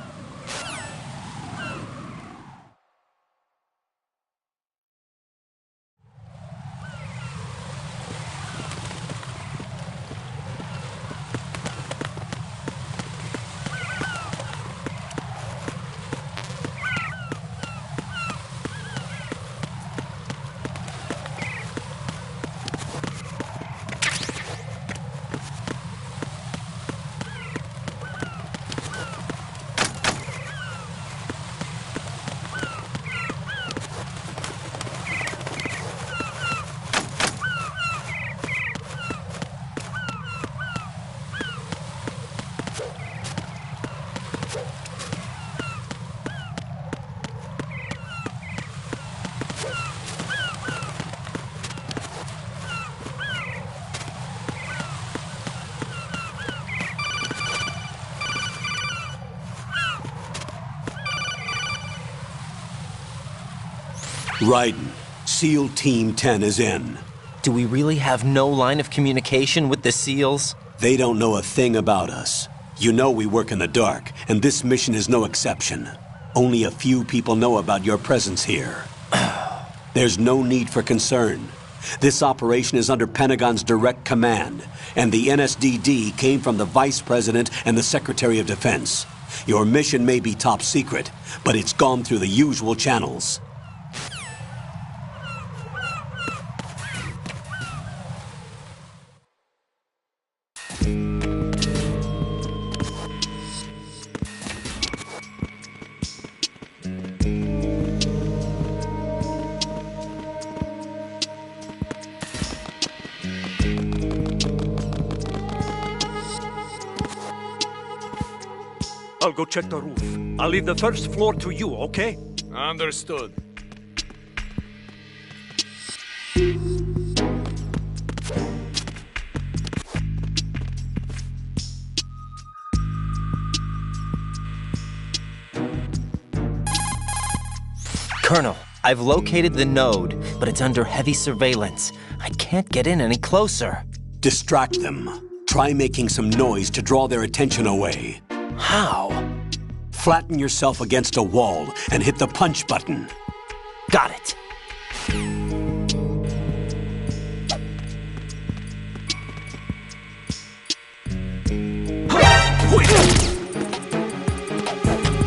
Raiden, SEAL Team 10 is in. Do we really have no line of communication with the SEALs? They don't know a thing about us. You know we work in the dark, and this mission is no exception. Only a few people know about your presence here. There's no need for concern. This operation is under Pentagon's direct command, and the NSDD came from the Vice President and the Secretary of Defense. Your mission may be top secret, but it's gone through the usual channels. I'll go check the roof. I'll leave the first floor to you, okay? Understood. Colonel, I've located the node, but it's under heavy surveillance. I can't get in any closer. Distract them. Try making some noise to draw their attention away. How? Flatten yourself against a wall and hit the punch button. Got it.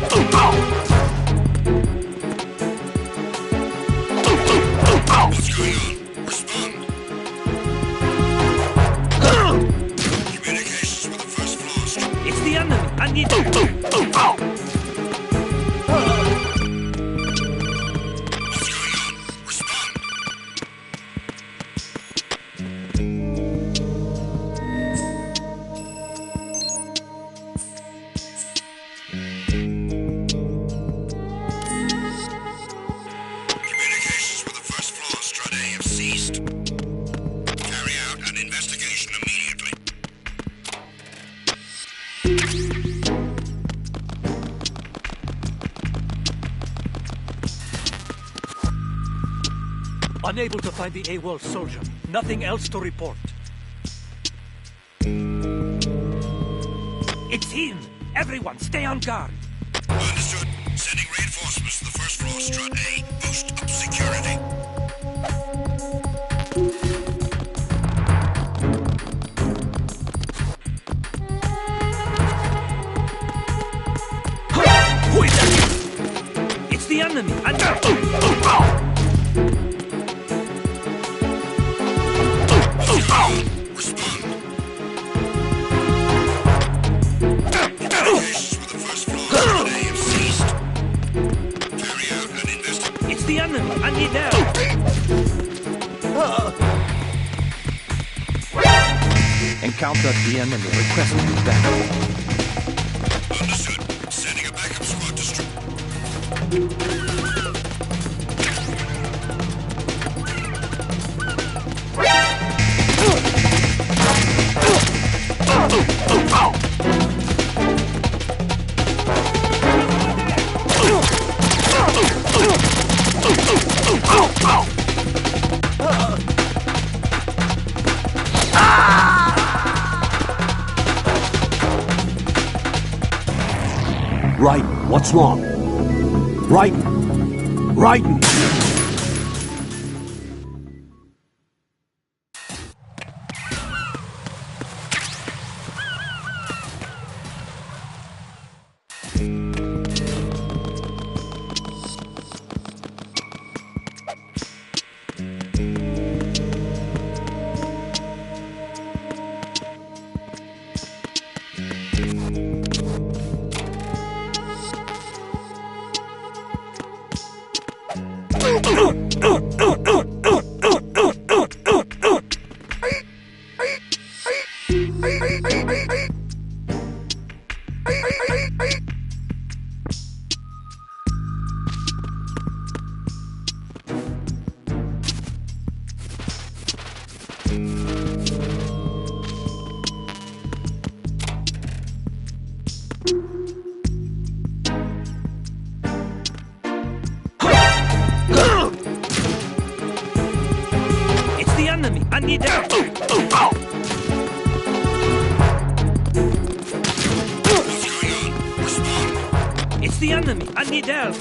What's going on? Respond. Unable to find the AWOL soldier. Nothing else to report. It's him! Everyone, stay on guard! Understood. Sending reinforcements to the first floor, strut A. Boost up security. Who is that? It's the enemy! And Respond. Communications with the first floor, strut A have ceased. Carry out an investigation. it's the enemy! I need help! Encounter the enemy. Requesting backup. Understood. Sending a backup squad to Raiden, what's wrong? Raiden! Raiden! It's the enemy! I need help! It's the enemy! I need help!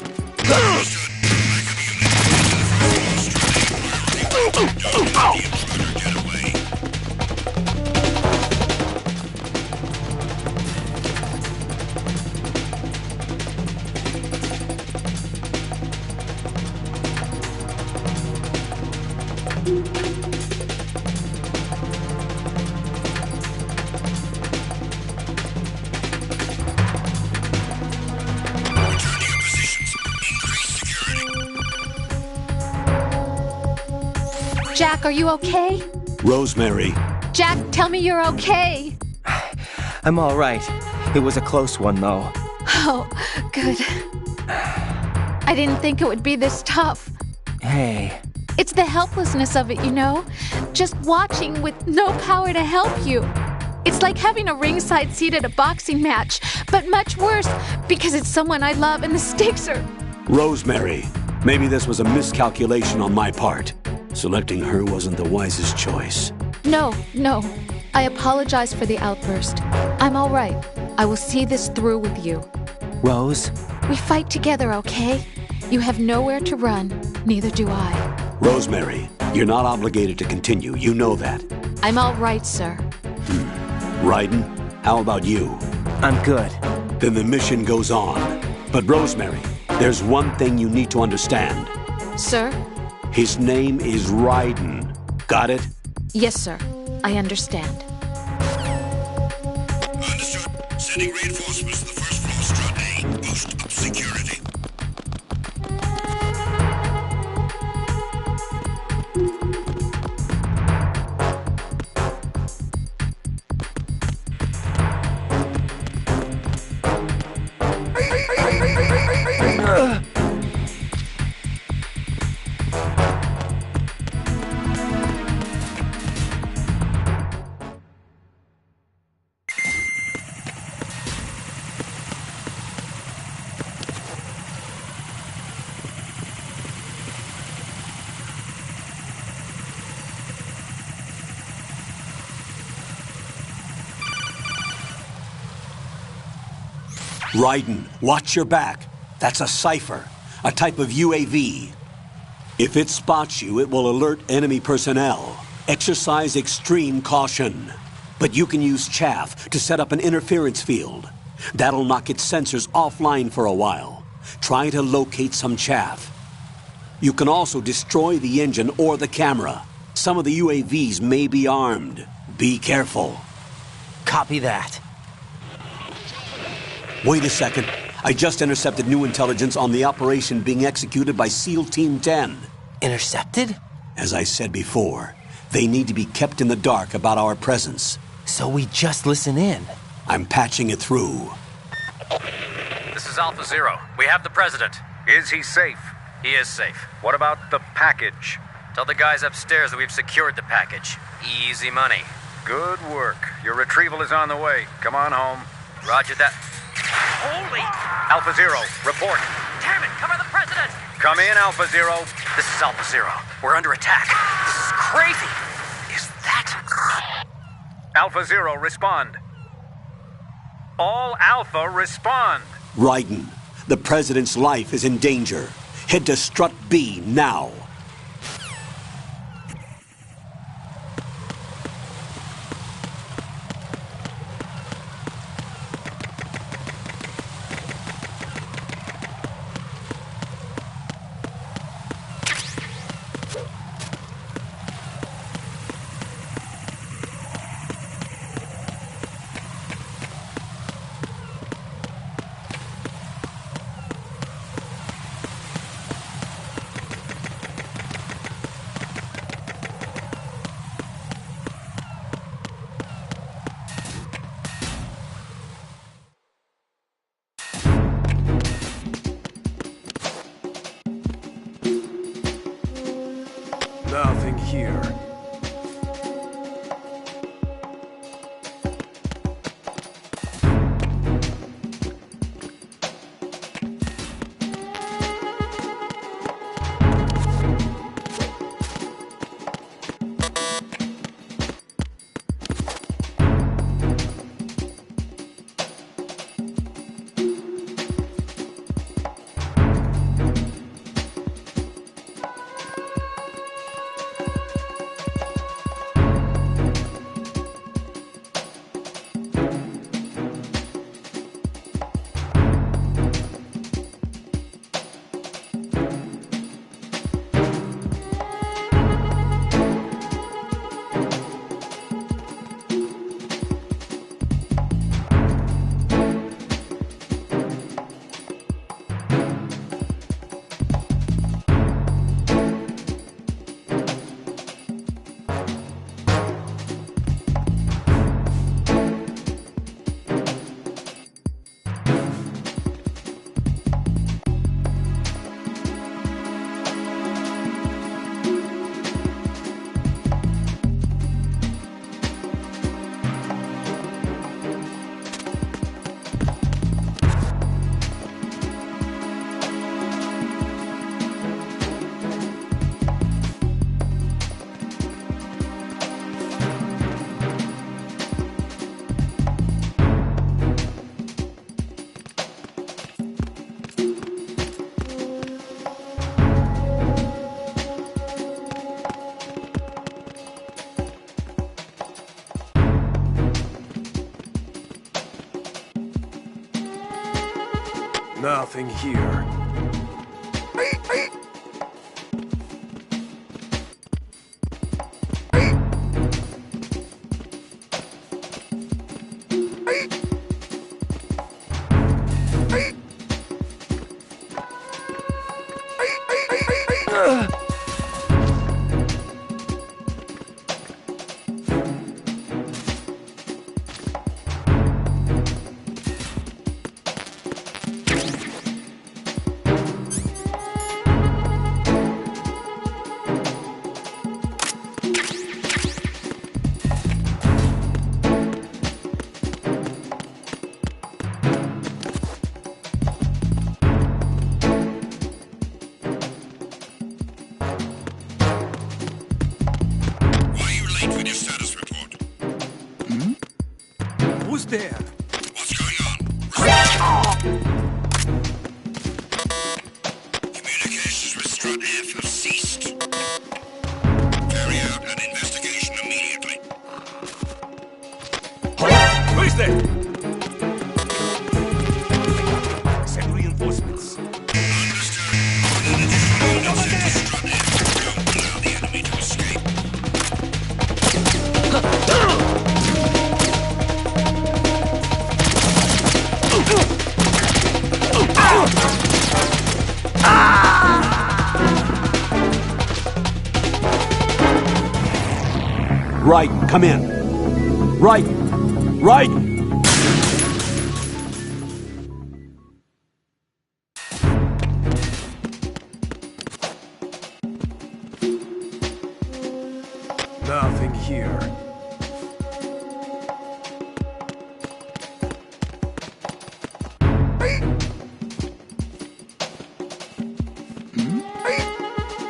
Jack, are you okay? Rosemary. Jack, tell me you're okay. I'm all right. It was a close one, though. Oh, good. I didn't think it would be this tough. Hey. It's the helplessness of it, you know? Just watching with no power to help you. It's like having a ringside seat at a boxing match, but much worse because it's someone I love and the stakes are... Rosemary, maybe this was a miscalculation on my part. Selecting her wasn't the wisest choice. No. I apologize for the outburst. I'm all right. I will see this through with you. Rose? We fight together, okay? You have nowhere to run, neither do I. Rosemary, you're not obligated to continue. You know that. I'm all right, sir. Raiden, how about you? I'm good. Then the mission goes on. But Rosemary, there's one thing you need to understand. Sir? His name is Raiden. Got it? Yes, sir. I understand. Understood. Sending reinforcements to the first floor, strut A. Boost up security. Raiden, watch your back. That's a cipher, a type of UAV. If it spots you, it will alert enemy personnel. Exercise extreme caution. But you can use chaff to set up an interference field. That'll knock its sensors offline for a while. Try to locate some chaff. You can also destroy the engine or the camera. Some of the UAVs may be armed. Be careful. Copy that. Wait a second. I just intercepted new intelligence on the operation being executed by SEAL Team 10. Intercepted? As I said before, they need to be kept in the dark about our presence. So we just listen in. I'm patching it through. This is Alpha Zero. We have the president. Is he safe? He is safe. What about the package? Tell the guys upstairs that we've secured the package. Easy money. Good work. Your retrieval is on the way. Come on home. Roger that. Holy! Alpha Zero, report. Damn it! Cover the president! Come in, Alpha Zero. This is Alpha Zero. We're under attack. This is crazy. Is that... Alpha Zero, respond. All Alpha, respond. Raiden, the president's life is in danger. Head to Strut B now. Nothing here. Nothing here. Who's there? What's going on? Strut F have ceased. Carry out an investigation immediately. Who is there? Send reinforcements. Right, come in. Right! Right! Nothing here.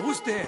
Who's there?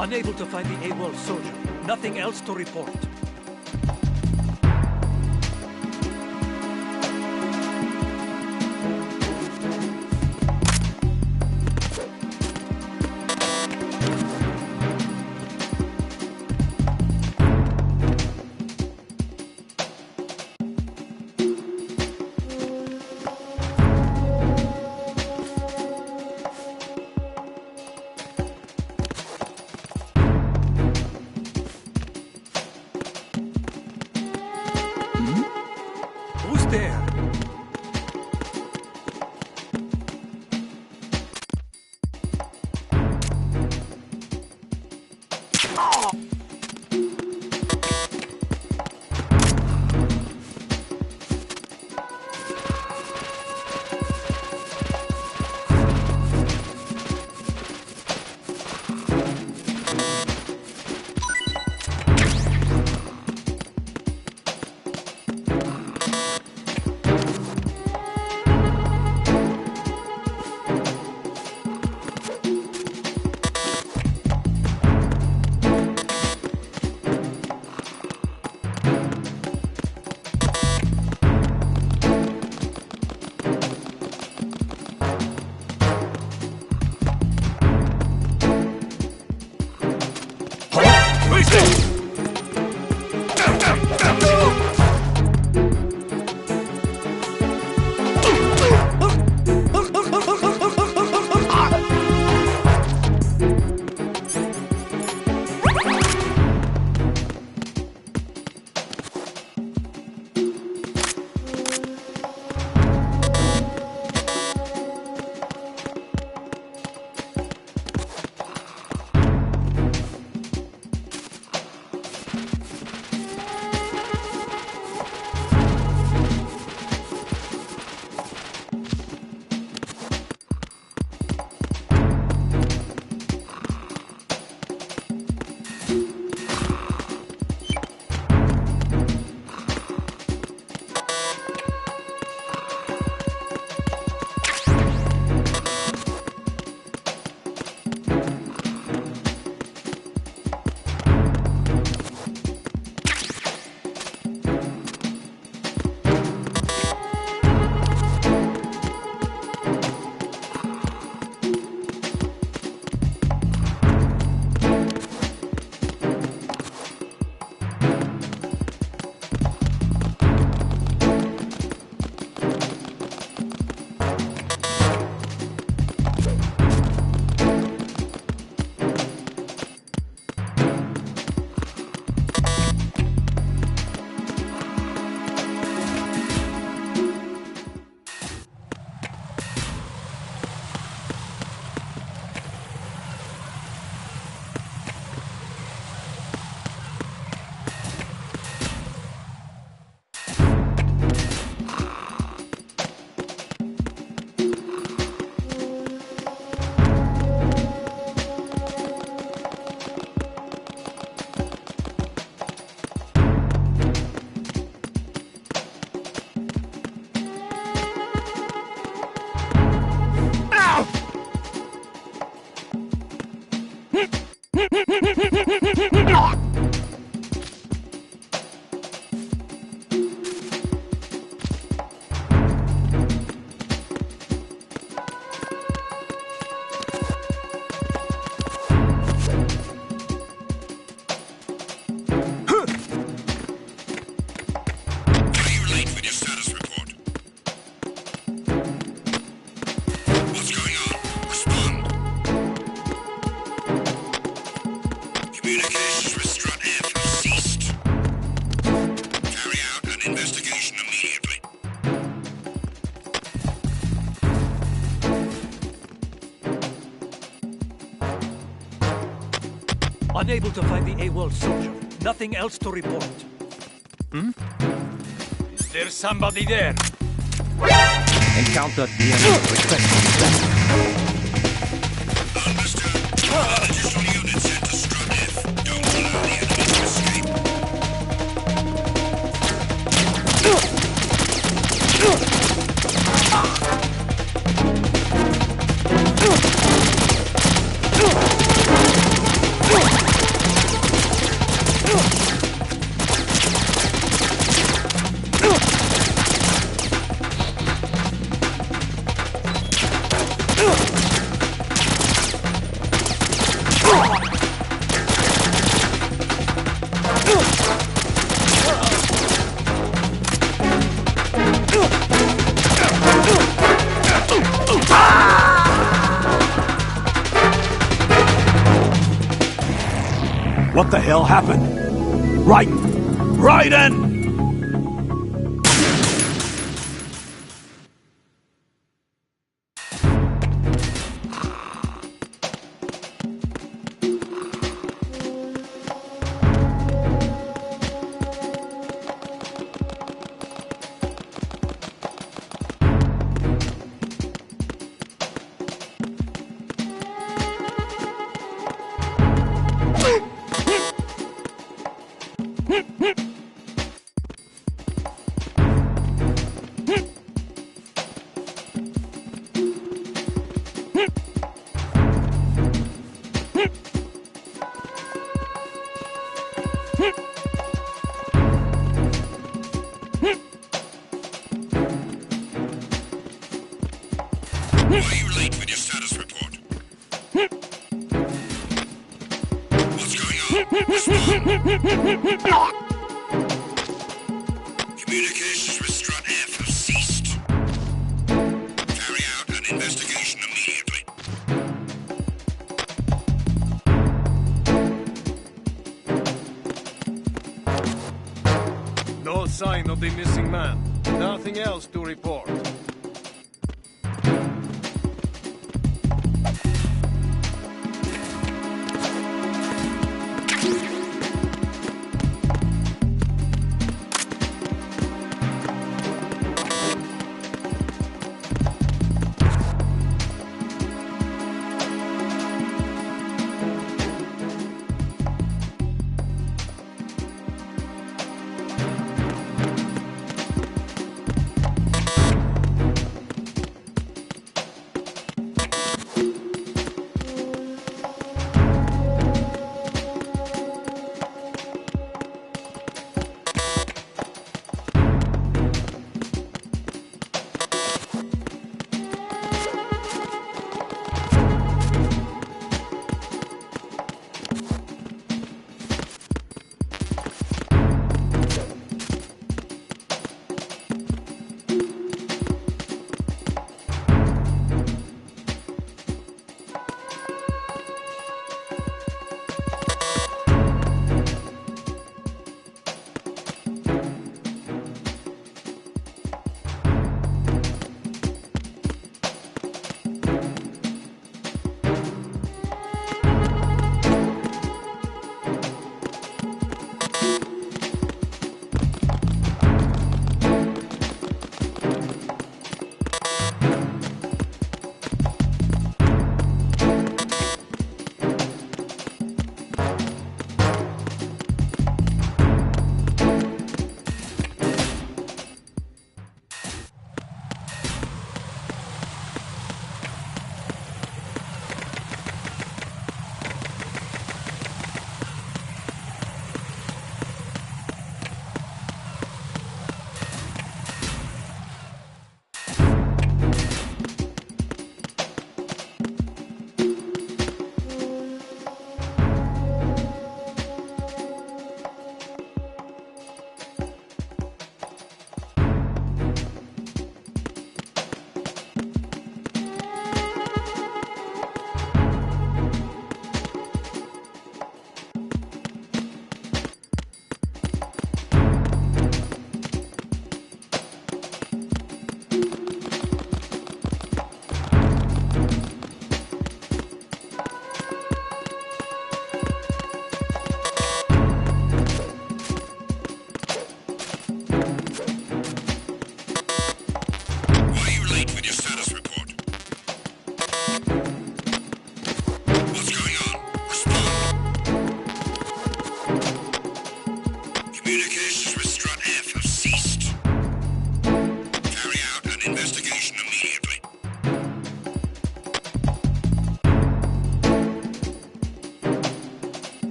Unable to find the AWOL soldier. Nothing else to report. Who's there? investigation immediately. Unable to find the AWOL soldier. Nothing else to report. Is there somebody there? Encounter the enemy. Requesting backup. Understood. An additional unit sent to Strut F. Don't allow the enemy to escape. What the hell happened? Raiden! Why are you late with your status report? What's going on? Respond. Communications with Strut F have ceased. Carry out an investigation immediately. No sign of the missing man. Nothing else to report.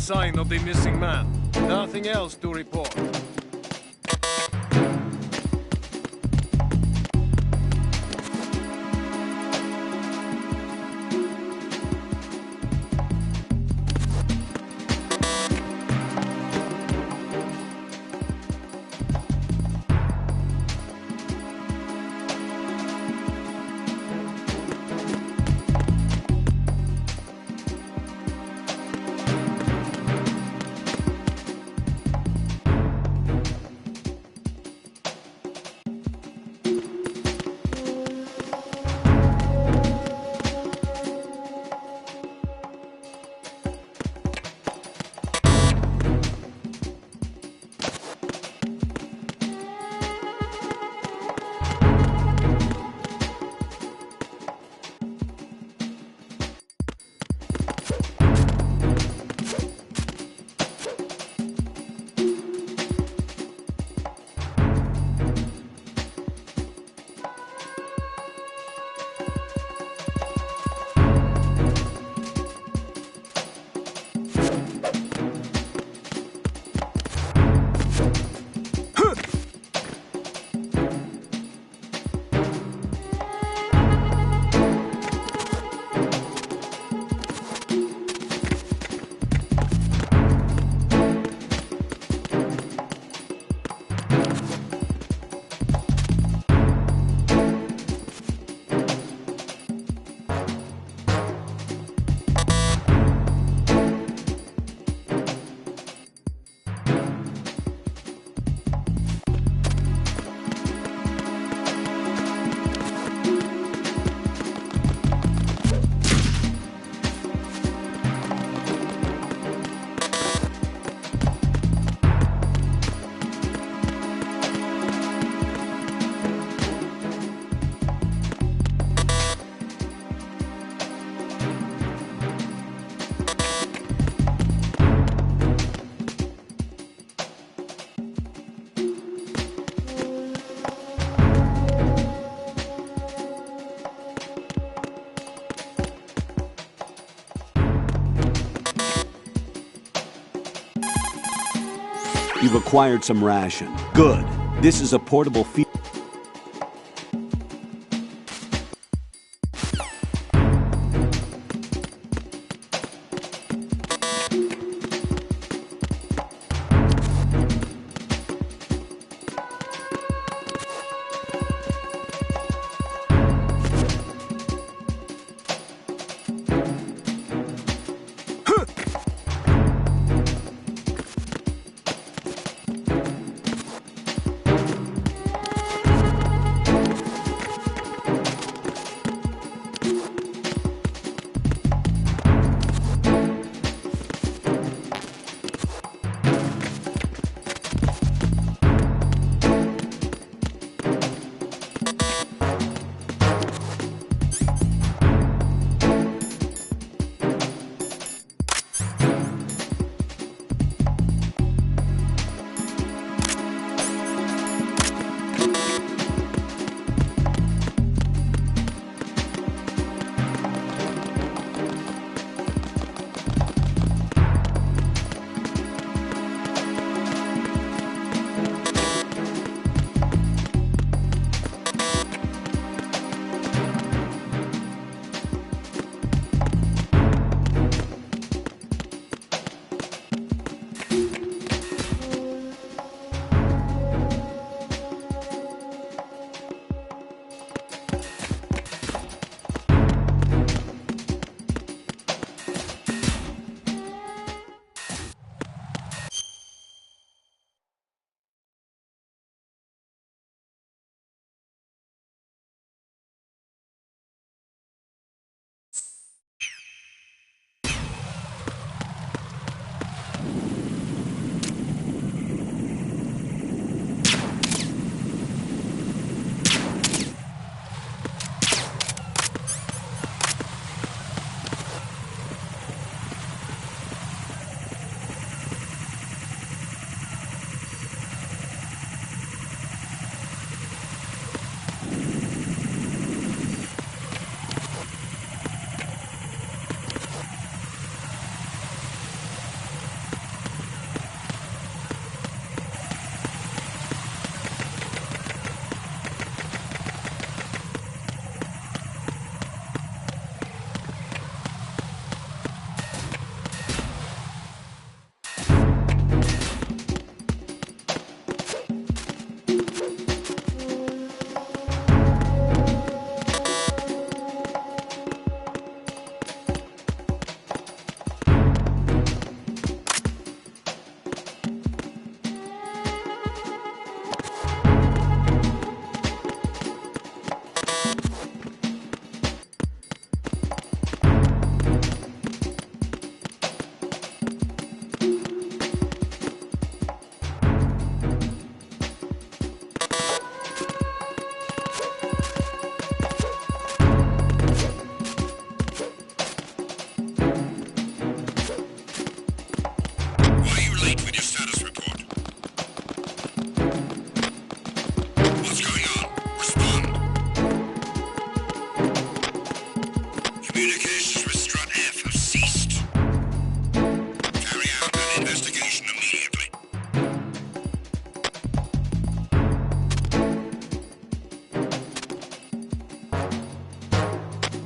sign of the missing man. Nothing else to report. You've acquired some ration. Good. This is a portable feed.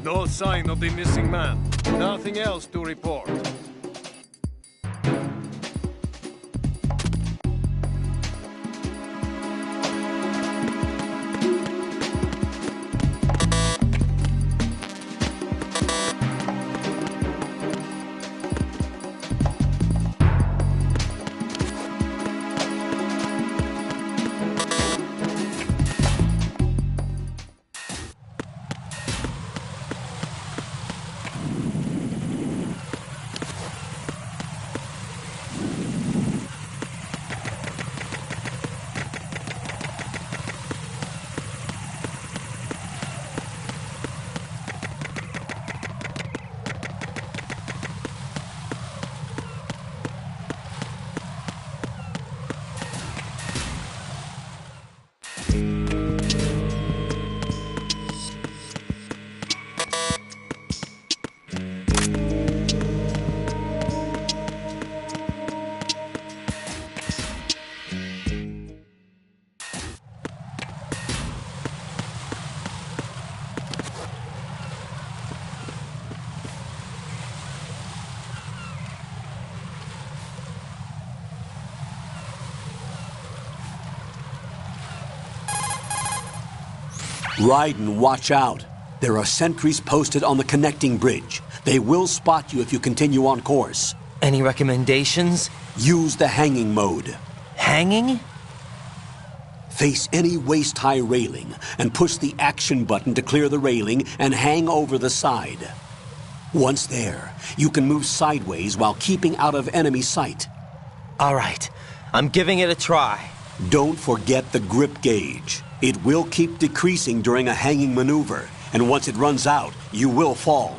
No sign of the missing man. Nothing else to report. Raiden, watch out. There are sentries posted on the connecting bridge. They will spot you if you continue on course. Any recommendations? Use the hanging mode. Hanging? Face any waist-high railing and push the action button to clear the railing and hang over the side. Once there, you can move sideways while keeping out of enemy sight. All right, I'm giving it a try. Don't forget the grip gauge. It will keep decreasing during a hanging maneuver, and once it runs out, you will fall.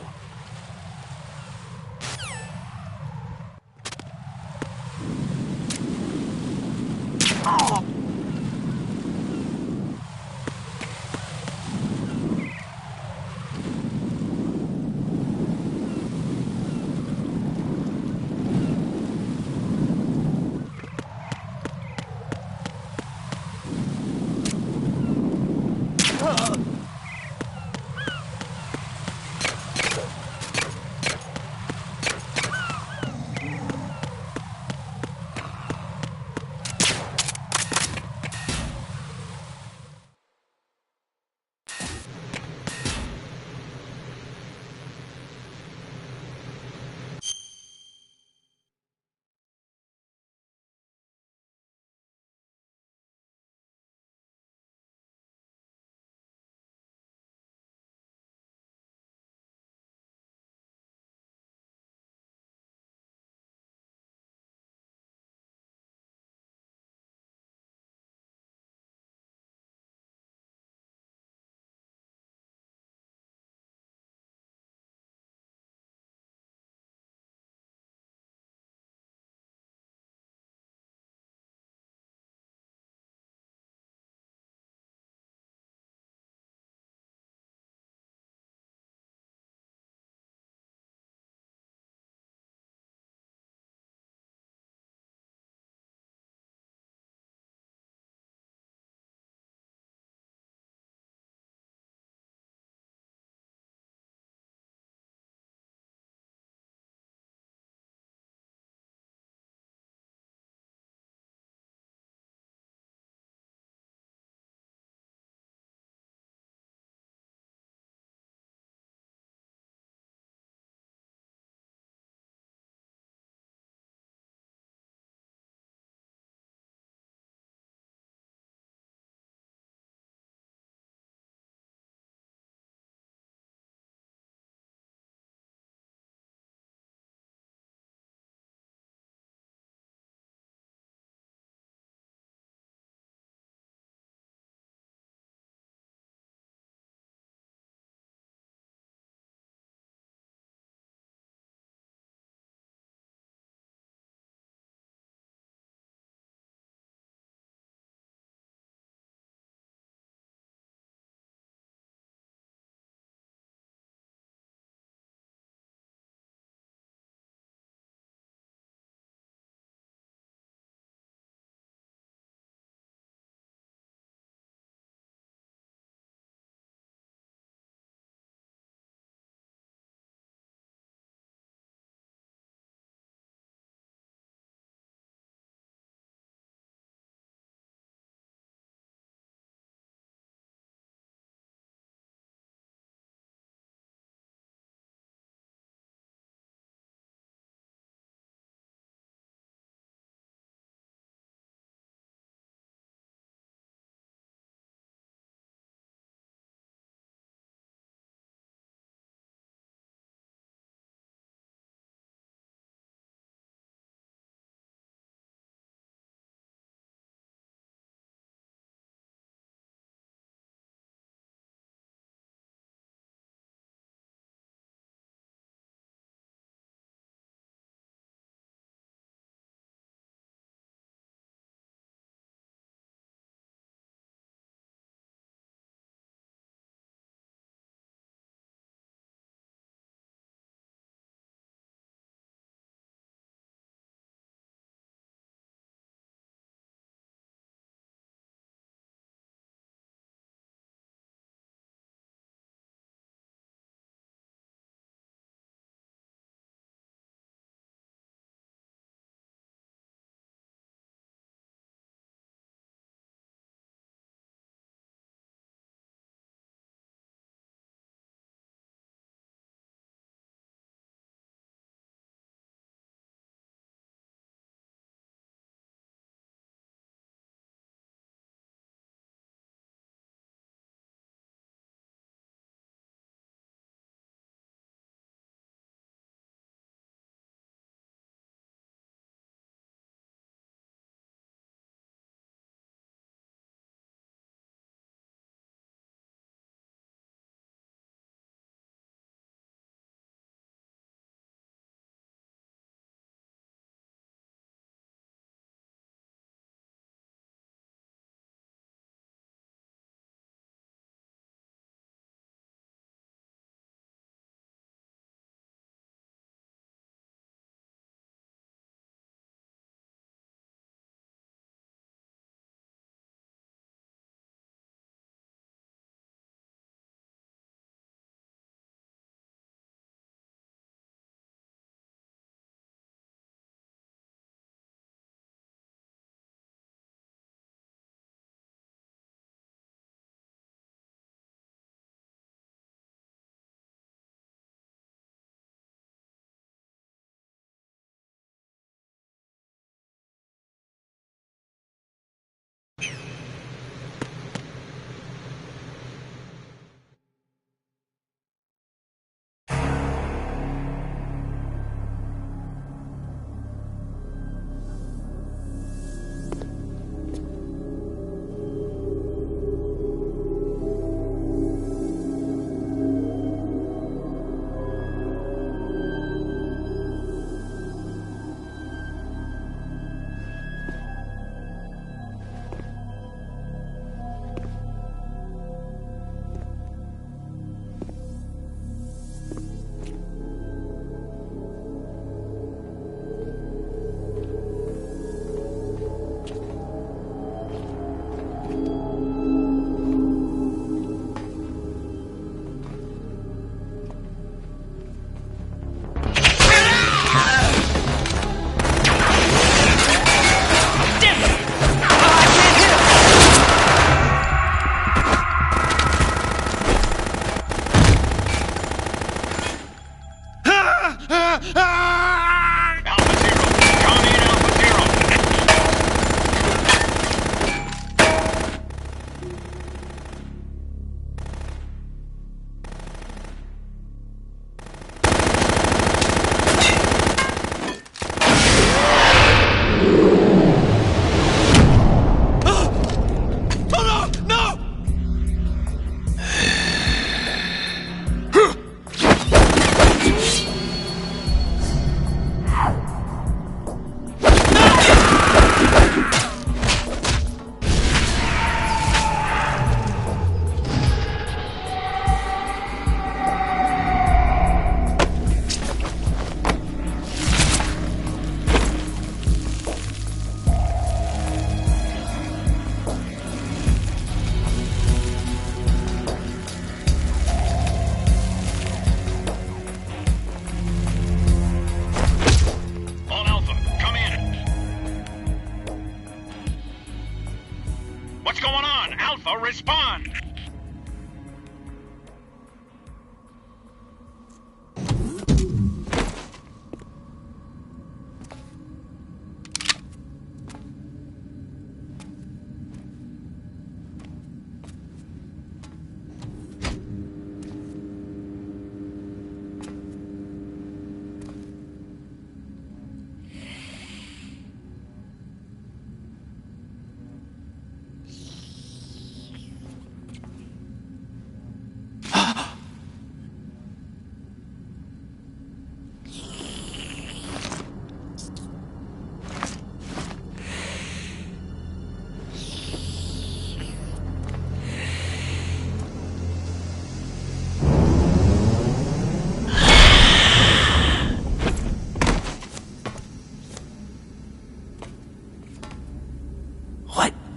What's going on? Alpha, respond!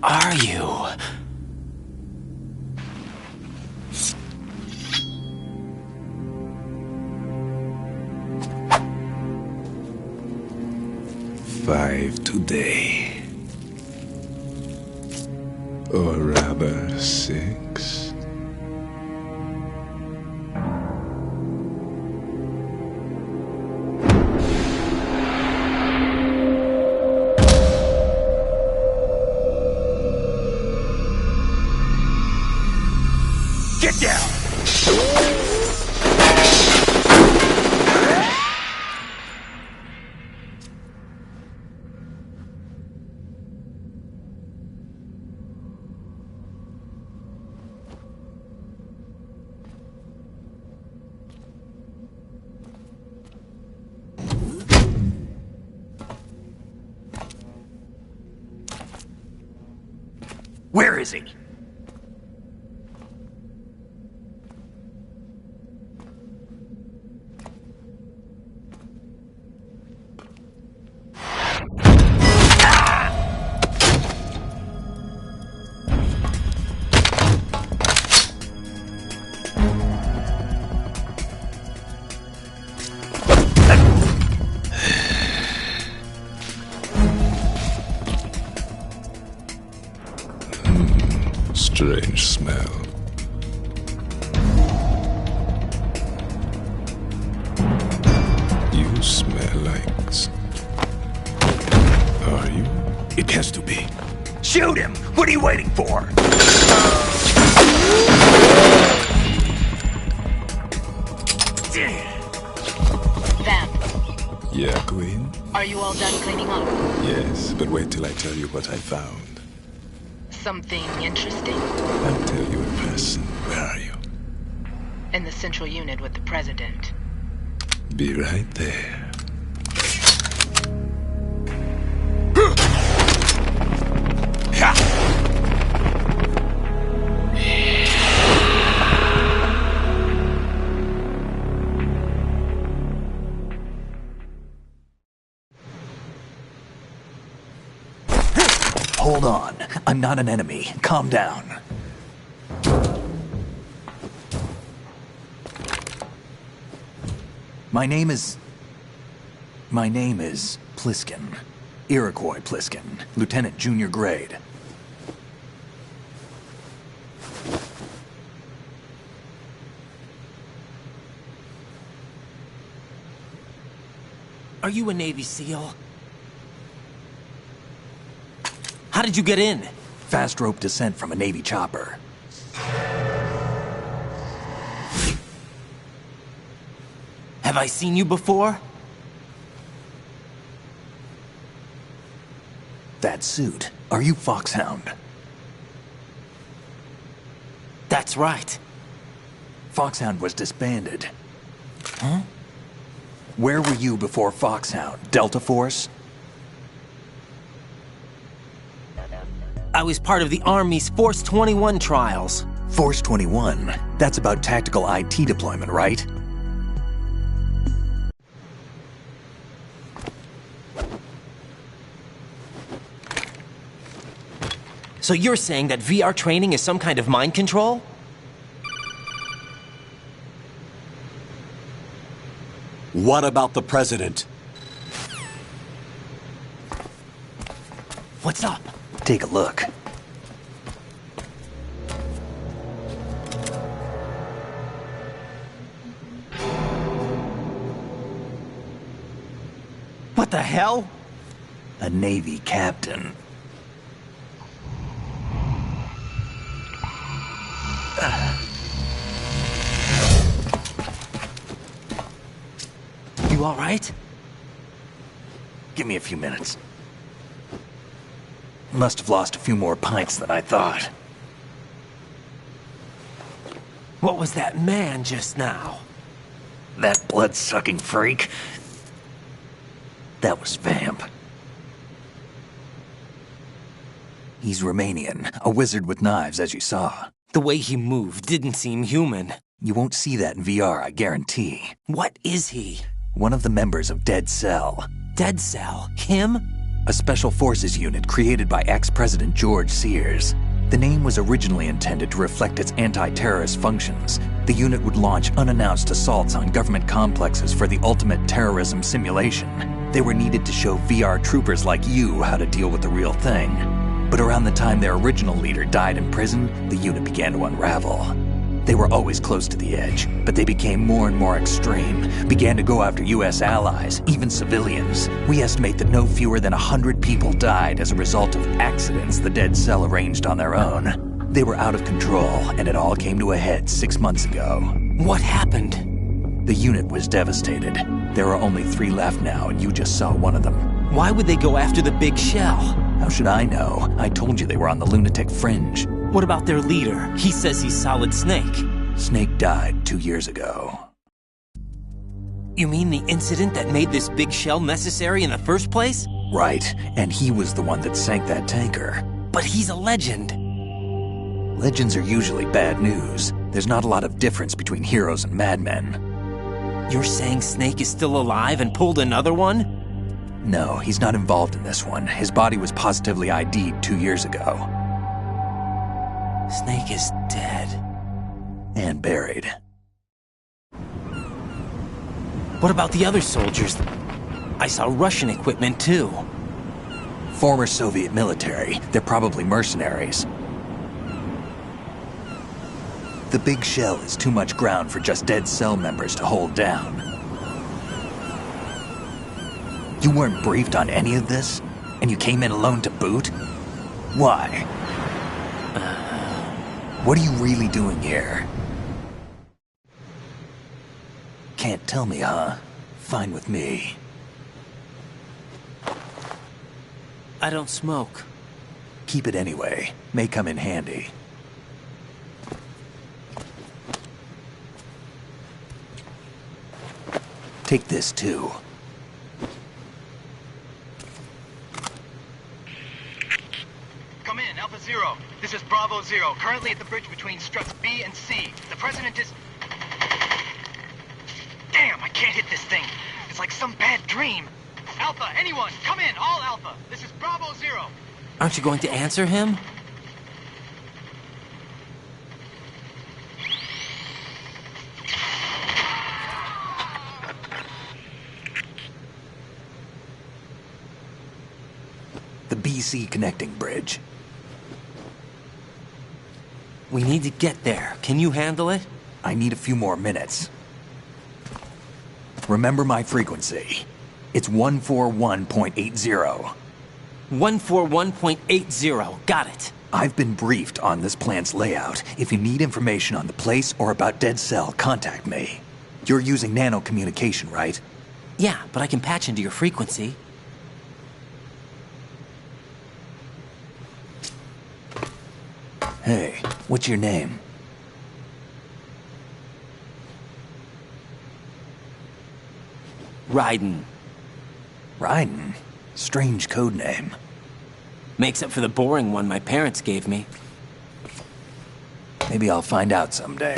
Are you? Five today. Or rather, 6. Get down! Where is he? Strange smell. You smell like... Are you? It has to be. Shoot him! What are you waiting for? Vamp, Yeah, Queen? are you all done cleaning up? Yes, but wait till I tell you what I found. Something interesting? I'll tell you in person. Where are you? In the central unit with the president. Be right there. Hold on. I'm not an enemy. Calm down. My name is Pliskin. Iroquois Pliskin. Lieutenant Junior Grade. Are you a Navy SEAL? How did you get in? Fast rope descent from a Navy chopper. Have I seen you before? That suit. Are you Foxhound? That's right. Foxhound was disbanded. Huh? Where were you before Foxhound? Delta Force? I was part of the Army's Force 21 trials. Force 21? That's about tactical IT deployment, right? So you're saying that VR training is some kind of mind control? What about the president? What's up? Take a look. What the hell? A Navy captain. You all right? Give me a few minutes. Must have lost a few more pints than I thought. What was that man just now? That blood-sucking freak? That was Vamp. He's Romanian, a wizard with knives, as you saw. The way he moved didn't seem human. You won't see that in VR, I guarantee. What is he? One of the members of Dead Cell. Dead Cell? Him? A special forces unit created by ex-President George Sears. The name was originally intended to reflect its anti-terrorist functions. The unit would launch unannounced assaults on government complexes for the ultimate terrorism simulation. They were needed to show VR troopers like you how to deal with the real thing. But around the time their original leader died in prison, the unit began to unravel. They were always close to the edge, but they became more and more extreme, began to go after U.S. allies, even civilians. We estimate that no fewer than 100 people died as a result of accidents the Dead Cell arranged on their own. They were out of control, and it all came to a head 6 months ago. What happened? The unit was devastated. There are only 3 left now, and you just saw one of them. Why would they go after the big shell? How should I know? I told you they were on the lunatic fringe. What about their leader? He says he's Solid Snake. Snake died 2 years ago. You mean the incident that made this big shell necessary in the first place? Right, and he was the one that sank that tanker. But he's a legend. Legends are usually bad news. There's not a lot of difference between heroes and madmen. You're saying Snake is still alive and pulled another one? No, he's not involved in this one. His body was positively ID'd 2 years ago. Snake is dead. And buried. What about the other soldiers? I saw Russian equipment too. Former Soviet military. They're probably mercenaries. The big shell is too much ground for just Dead Cell members to hold down. You weren't briefed on any of this? And you came in alone to boot? Why? What are you really doing here? Can't tell me, huh? Fine with me. I don't smoke. Keep it anyway. May come in handy. Take this, too. Come in, Alpha Zero. This is Bravo Zero, currently at the bridge between struts B and C. The President is... Damn, I can't hit this thing. It's like some bad dream. Alpha, anyone, come in, all Alpha. This is Bravo Zero. Aren't you going to answer him? The BC connecting bridge. We need to get there. Can you handle it? I need a few more minutes. Remember my frequency. It's 141.80. 141.80. Got it. I've been briefed on this plant's layout. If you need information on the place or about Dead Cell, contact me. You're using nano communication, right? Yeah, but I can patch into your frequency. Hey, what's your name? Raiden. Raiden? Strange code name. Makes up for the boring one my parents gave me. Maybe I'll find out someday.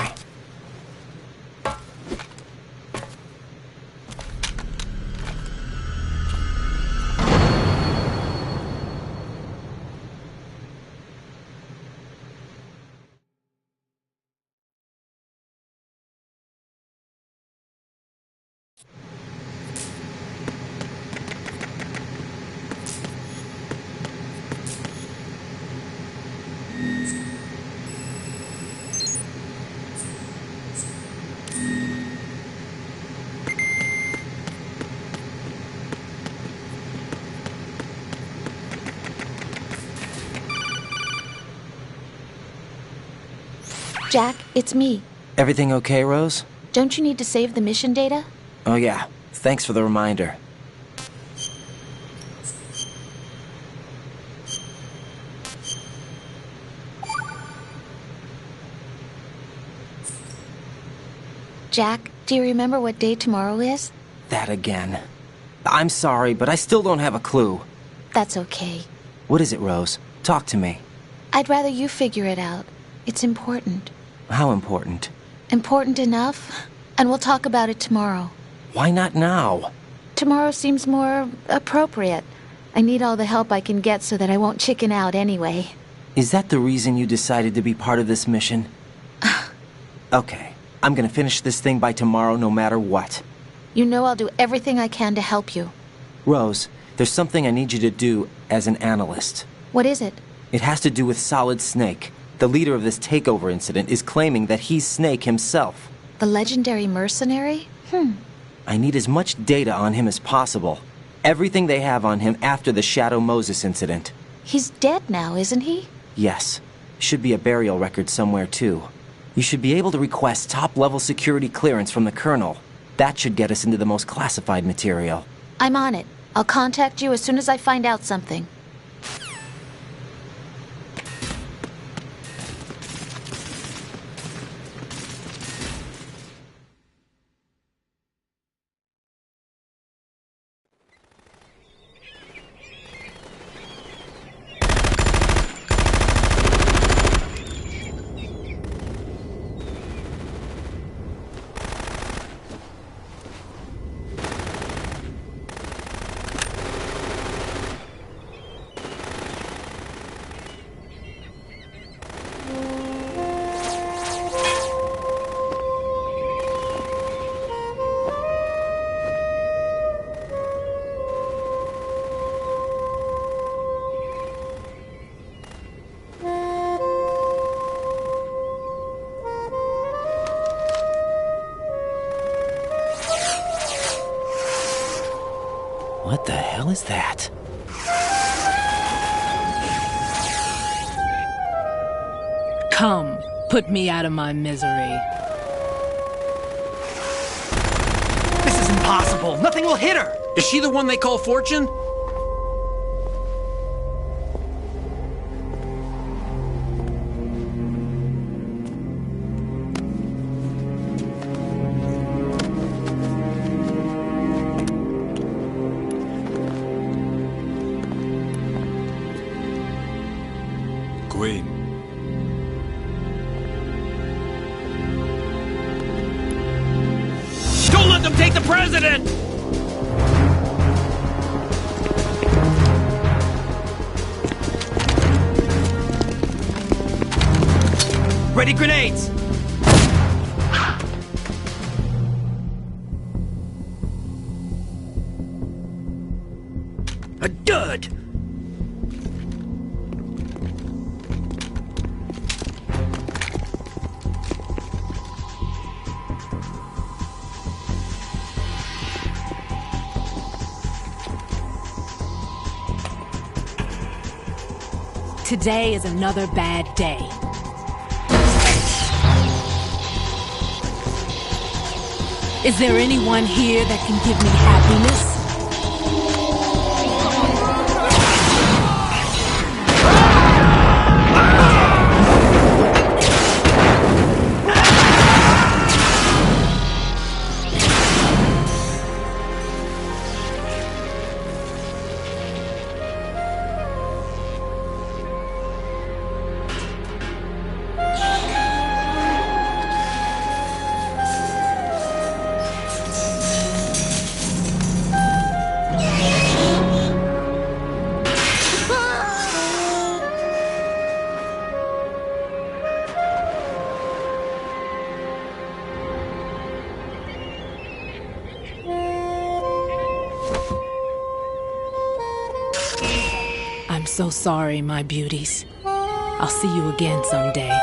Jack, it's me. Everything okay, Rose? Don't you need to save the mission data? Oh yeah, thanks for the reminder. Jack, do you remember what day tomorrow is? That again. I'm sorry, but I still don't have a clue. That's okay. What is it, Rose? Talk to me. I'd rather you figure it out. It's important. How important? Important enough? And we'll talk about it tomorrow. Why not now? Tomorrow seems more appropriate. I need all the help I can get so that I won't chicken out anyway. Is that the reason you decided to be part of this mission? Okay, I'm gonna finish this thing by tomorrow no matter what. You know I'll do everything I can to help you. Rose, there's something I need you to do as an analyst. What is it? It has to do with Solid Snake. The leader of this takeover incident is claiming that he's Snake himself. The legendary mercenary? I need as much data on him as possible. Everything they have on him after the Shadow Moses incident. He's dead now, isn't he? Yes. Should be a burial record somewhere, too. You should be able to request top-level security clearance from the Colonel. That should get us into the most classified material. I'm on it. I'll contact you as soon as I find out something. What the hell is that? Come, put me out of my misery. This is impossible. Nothing will hit her. Is she the one they call Fortune? Queen. Don't let them take the president! Ready grenades! A dud! Today is another bad day. Is there anyone here that can give me happiness? I'm so sorry, my beauties. I'll see you again someday.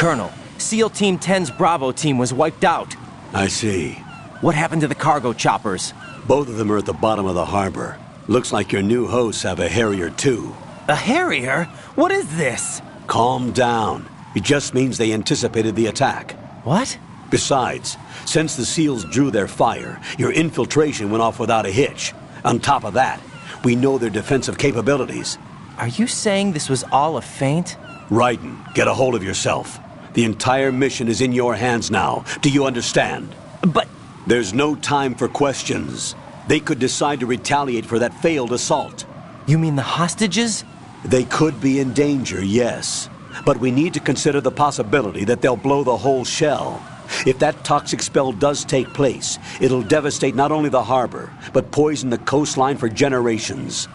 Colonel, SEAL Team 10's Bravo team was wiped out. I see. What happened to the cargo choppers? Both of them are at the bottom of the harbor. Looks like your new hosts have a Harrier too. A Harrier? What is this? Calm down. It just means they anticipated the attack. What? Besides, since the SEALs drew their fire, your infiltration went off without a hitch. On top of that, we know their defensive capabilities. Are you saying this was all a feint? Raiden, get a hold of yourself. The entire mission is in your hands now. Do you understand? But... There's no time for questions. They could decide to retaliate for that failed assault. You mean the hostages? They could be in danger, yes. But we need to consider the possibility that they'll blow the whole shell. If that toxic spell does take place, it'll devastate not only the harbor, but poison the coastline for generations.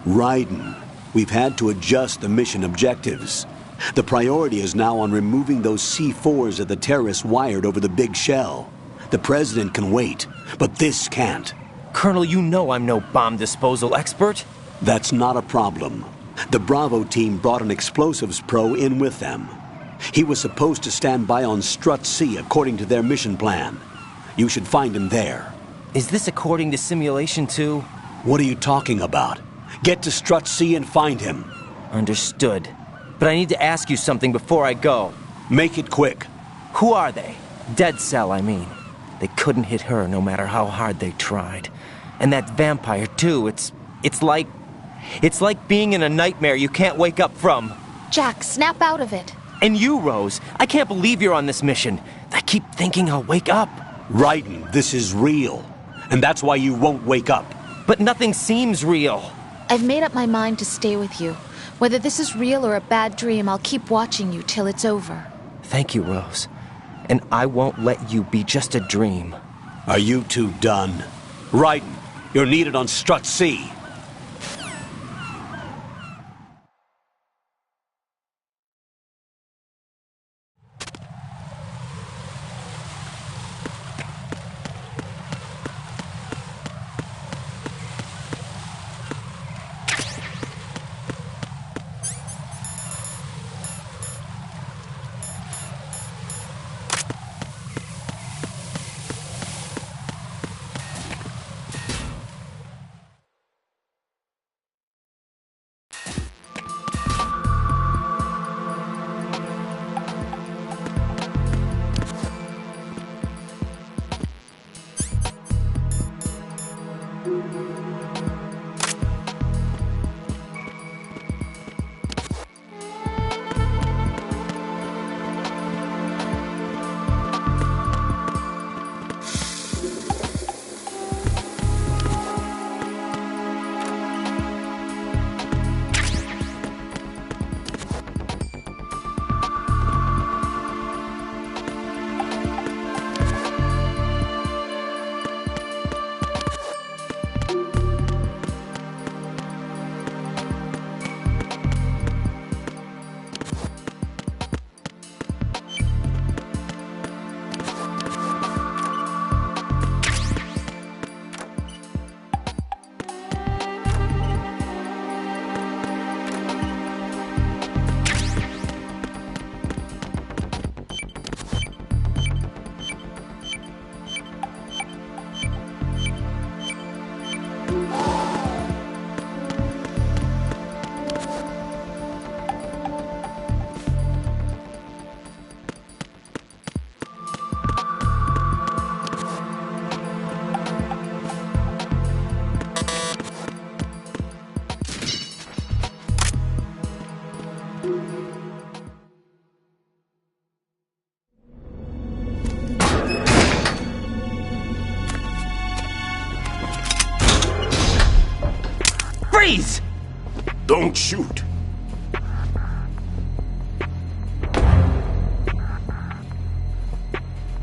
Raiden, we've had to adjust the mission objectives. The priority is now on removing those C4s that the terrorists wired over the big shell. The President can wait, but this can't. Colonel, you know I'm no bomb disposal expert. That's not a problem. The Bravo team brought an explosives pro in with them. He was supposed to stand by on Strut C according to their mission plan. You should find him there. Is this according to Simulation 2? What are you talking about? Get to Strut C and find him. Understood. But I need to ask you something before I go. Make it quick. Who are they? Dead Cell, I mean. They couldn't hit her no matter how hard they tried. And that vampire, too, it's like being in a nightmare you can't wake up from. Jack, snap out of it. And you, Rose, I can't believe you're on this mission. I keep thinking I'll wake up. Raiden, this is real. And that's why you won't wake up. But nothing seems real. I've made up my mind to stay with you. Whether this is real or a bad dream, I'll keep watching you till it's over. Thank you, Rose. And I won't let you be just a dream. Are you two done? Raiden, you're needed on Strut C. Freeze! Don't shoot.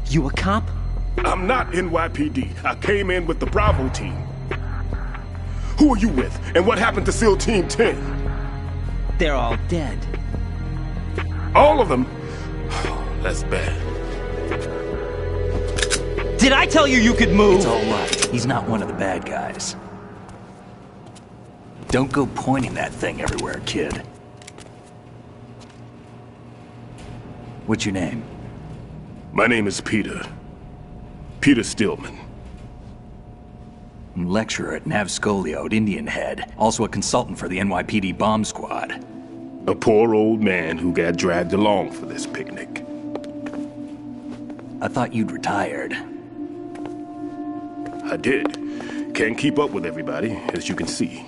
You a cop? I'm not NYPD. I came in with the Bravo team. Who are you with? And what happened to SEAL Team 10? They're all dead. All of them? Oh, that's bad. Did I tell you you could move? It's all right. He's not one of the bad guys. Don't go pointing that thing everywhere, kid. What's your name? My name is Peter. Peter Stillman. Lecturer at Navscolio at Indian Head. Also a consultant for the NYPD bomb squad. A poor old man who got dragged along for this picnic. I thought you'd retired. I did. Can't keep up with everybody, as you can see.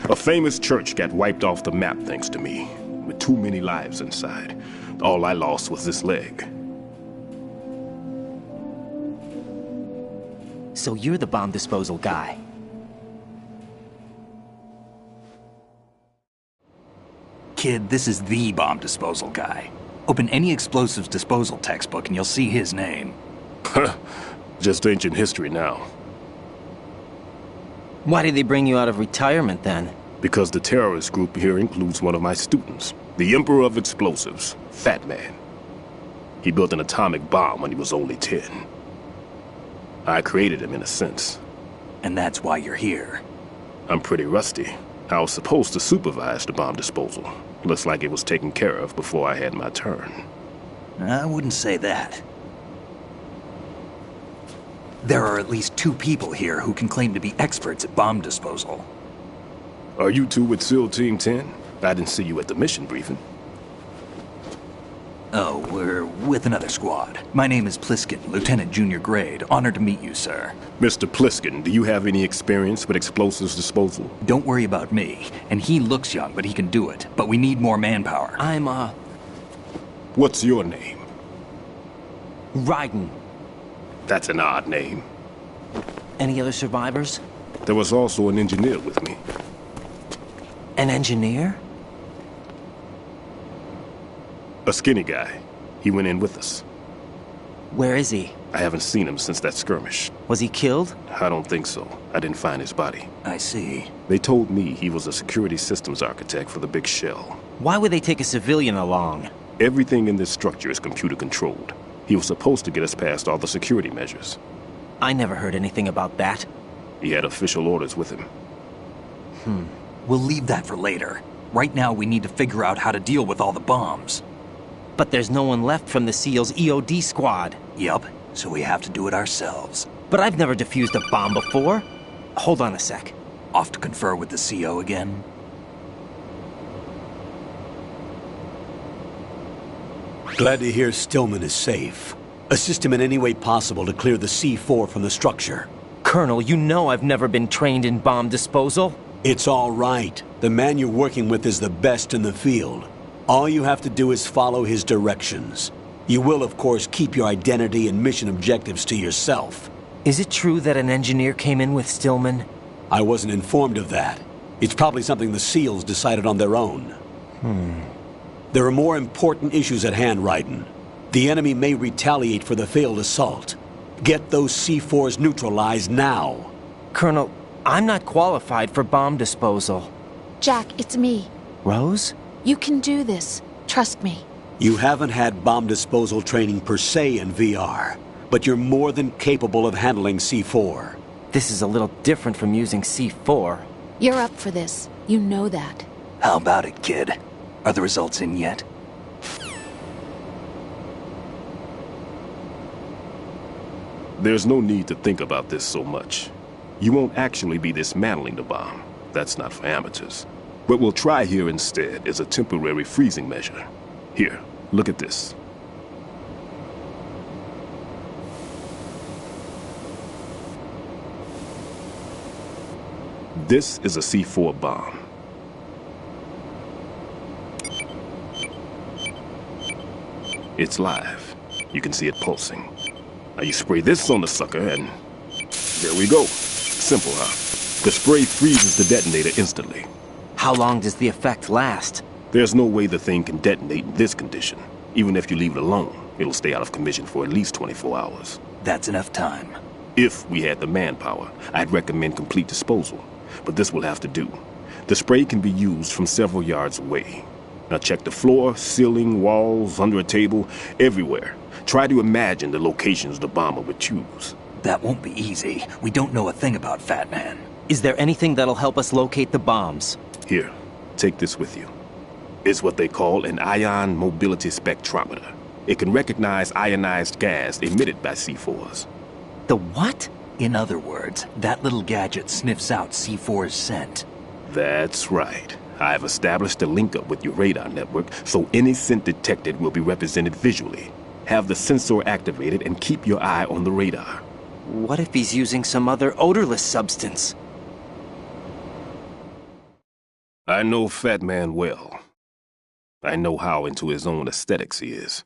A famous church got wiped off the map thanks to me, with too many lives inside. All I lost was this leg. So you're the bomb disposal guy. Kid, this is the bomb disposal guy. Open any explosives disposal textbook and you'll see his name. Just ancient history now. Why did they bring you out of retirement then? Because the terrorist group here includes one of my students, the Emperor of Explosives, Fat Man. He built an atomic bomb when he was only 10. I created him in a sense. And that's why you're here. I'm pretty rusty. I was supposed to supervise the bomb disposal. Looks like it was taken care of before I had my turn. I wouldn't say that. There are at least 2 people here who can claim to be experts at bomb disposal. Are you 2 with SEAL Team 10? I didn't see you at the mission briefing. Oh, we're with another squad. My name is Pliskin, Lieutenant Junior Grade. Honored to meet you, sir. Mr. Pliskin, do you have any experience with explosives disposal? Don't worry about me. And he looks young, but he can do it. But we need more manpower. What's your name? Raiden. That's an odd name. Any other survivors? There was also an engineer with me. An engineer? A skinny guy. He went in with us. Where is he? I haven't seen him since that skirmish. Was he killed? I don't think so. I didn't find his body. I see. They told me he was a security systems architect for the big shell. Why would they take a civilian along? Everything in this structure is computer controlled. He was supposed to get us past all the security measures. I never heard anything about that. He had official orders with him. We'll leave that for later. Right now we need to figure out how to deal with all the bombs. But there's no one left from the SEAL's EOD squad. Yup, so we have to do it ourselves. But I've never defused a bomb before. Hold on a sec. Off to confer with the CO again? Glad to hear Stillman is safe. Assist him in any way possible to clear the C4 from the structure. Colonel, you know I've never been trained in bomb disposal. It's all right. The man you're working with is the best in the field. All you have to do is follow his directions. You will, of course, keep your identity and mission objectives to yourself. Is it true that an engineer came in with Stillman? I wasn't informed of that. It's probably something the SEALs decided on their own. There are more important issues at hand, Raiden. The enemy may retaliate for the failed assault. Get those C4s neutralized now. Colonel, I'm not qualified for bomb disposal. Jack, it's me. Rose? You can do this. Trust me. You haven't had bomb disposal training per se in VR, but you're more than capable of handling C4. This is a little different from using C4. You're up for this. You know that. How about it, kid? Are the results in yet? There's no need to think about this so much. You won't actually be dismantling the bomb. That's not for amateurs. What we'll try here instead is a temporary freezing measure. Here, look at this. This is a C4 bomb. It's live. You can see it pulsing. Now you spray this on the sucker and there we go. Simple, huh? The spray freezes the detonator instantly. How long does the effect last? There's no way the thing can detonate in this condition. Even if you leave it alone, it'll stay out of commission for at least 24 hours. That's enough time. If we had the manpower, I'd recommend complete disposal. But this will have to do. The spray can be used from several yards away. Now check the floor, ceiling, walls, under a table, everywhere. Try to imagine the locations the bomber would choose. That won't be easy. We don't know a thing about Fat Man. Is there anything that'll help us locate the bombs? Here, take this with you. It's what they call an ion mobility spectrometer. It can recognize ionized gas emitted by C4s. The what? In other words, that little gadget sniffs out C4's scent. That's right. I've established a link-up with your radar network, so any scent detected will be represented visually. Have the sensor activated and keep your eye on the radar. What if he's using some other odorless substance? I know Fat Man well. I know how into his own aesthetics he is.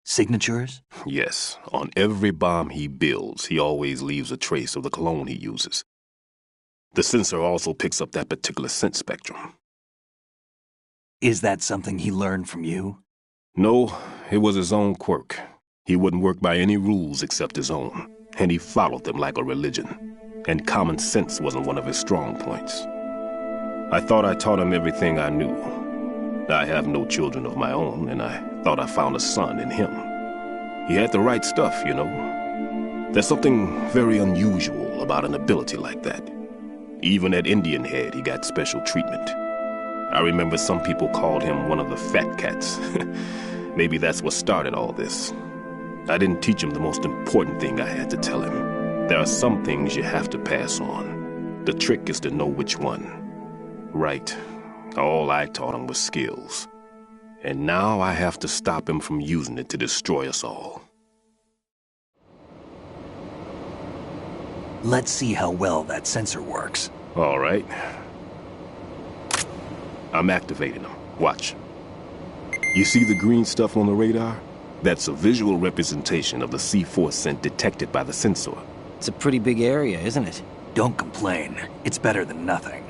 Signatures? Yes. On every bomb he builds, he always leaves a trace of the cologne he uses. The sensor also picks up that particular scent spectrum. Is that something he learned from you? No, it was his own quirk. He wouldn't work by any rules except his own, and he followed them like a religion. And common sense wasn't one of his strong points. I thought I taught him everything I knew. I have no children of my own, and I thought I found a son in him. He had the right stuff, you know. There's something very unusual about an ability like that. Even at Indian Head, he got special treatment. I remember some people called him one of the fat cats. Maybe that's what started all this. I didn't teach him the most important thing I had to tell him. There are some things you have to pass on. The trick is to know which one. Right. All I taught him was skills. And now I have to stop him from using it to destroy us all. Let's see how well that sensor works. All right. I'm activating them. Watch. You see the green stuff on the radar? That's a visual representation of the C4 scent detected by the sensor. It's a pretty big area, isn't it? Don't complain. It's better than nothing.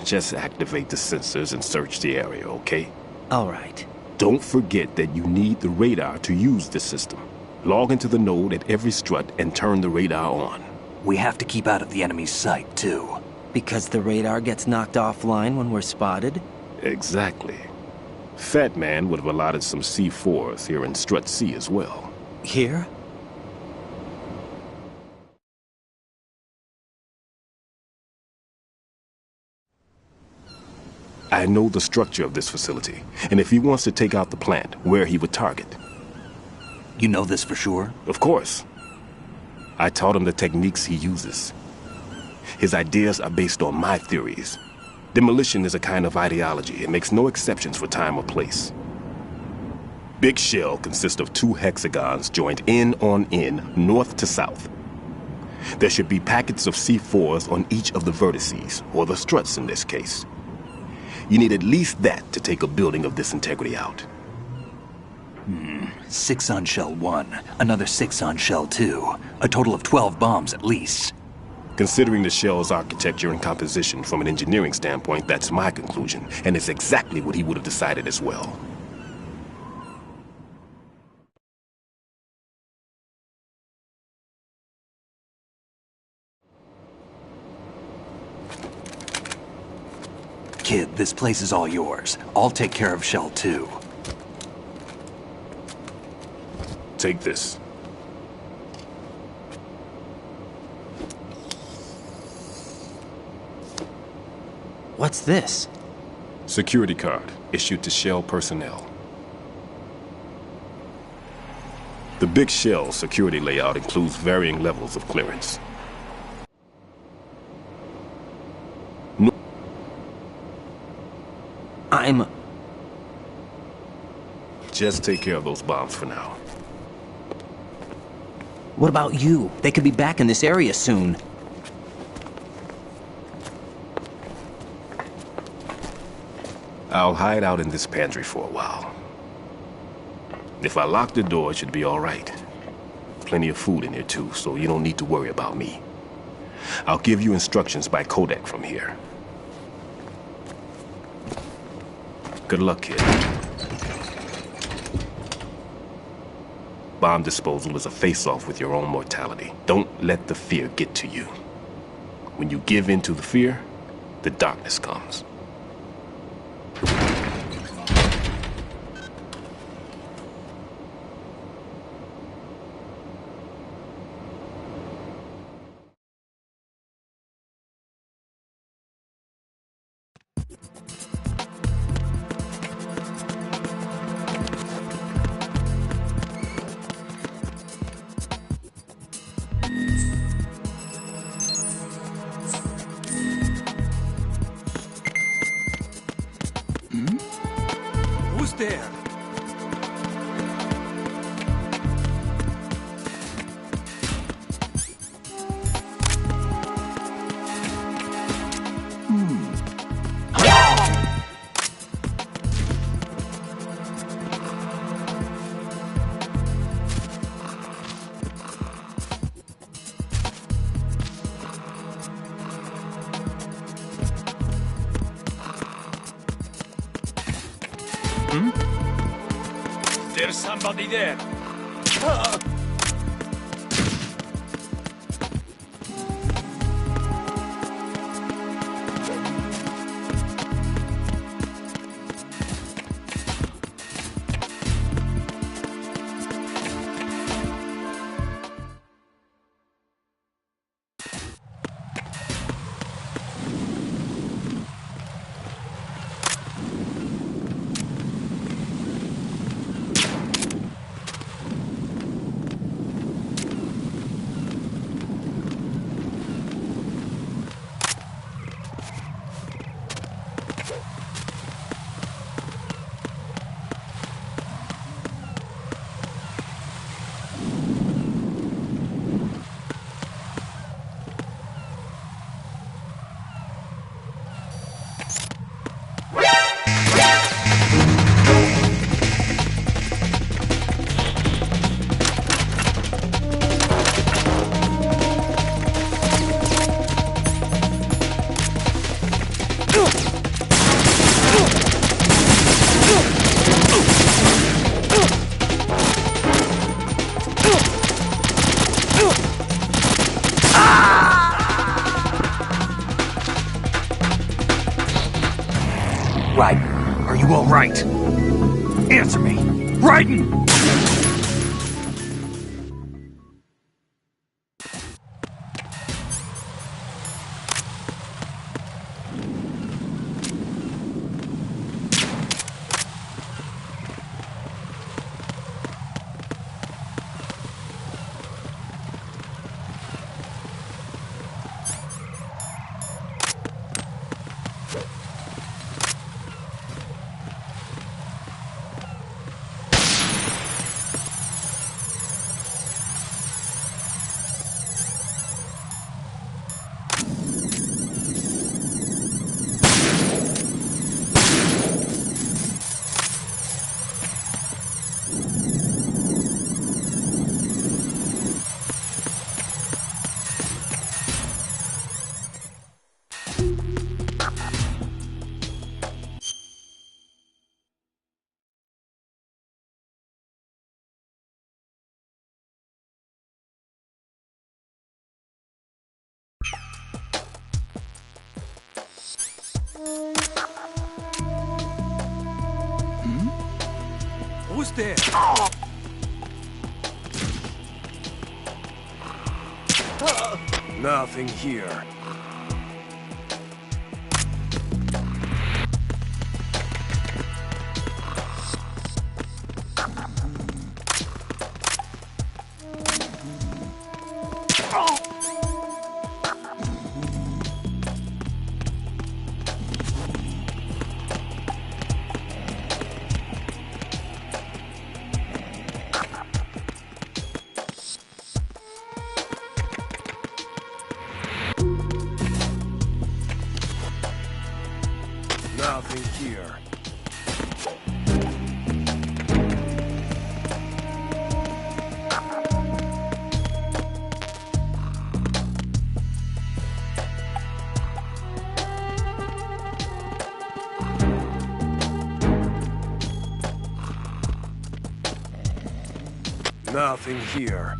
Just activate the sensors and search the area, okay? All right. Don't forget that you need the radar to use the system. Log into the node at every strut and turn the radar on. We have to keep out of the enemy's sight, too. Because the radar gets knocked offline when we're spotted? Exactly. Fat Man would have allotted some C4s here in Strut C as well. Here? I know the structure of this facility, and if he wants to take out the plant, where he would target. You know this for sure? Of course. I taught him the techniques he uses. His ideas are based on my theories. Demolition is a kind of ideology. It makes no exceptions for time or place. Big Shell consists of 2 hexagons joined end on end, north to south. There should be packets of C4s on each of the vertices, or the struts in this case. You need at least that to take a building of this integrity out. 6 on Shell 1, another 6 on Shell 2. A total of 12 bombs at least. Considering the shell's architecture and composition from an engineering standpoint, that's my conclusion, and it's exactly what he would have decided as well. Kid, this place is all yours. I'll take care of Shell 2. Take this. What's this? Security card, issued to Shell personnel. The Big Shell security layout includes varying levels of clearance. Just take care of those bombs for now. What about you? They could be back in this area soon. I'll hide out in this pantry for a while. If I lock the door, it should be all right. Plenty of food in here too, so you don't need to worry about me. I'll give you instructions by codec from here. Good luck, kid. Bomb disposal is a face-off with your own mortality. Don't let the fear get to you. When you give in to the fear, the darkness comes. there? There's somebody there. Raiden, are you all right? Answer me! Raiden! Who's there? Nothing here. Nothing here. Nothing here.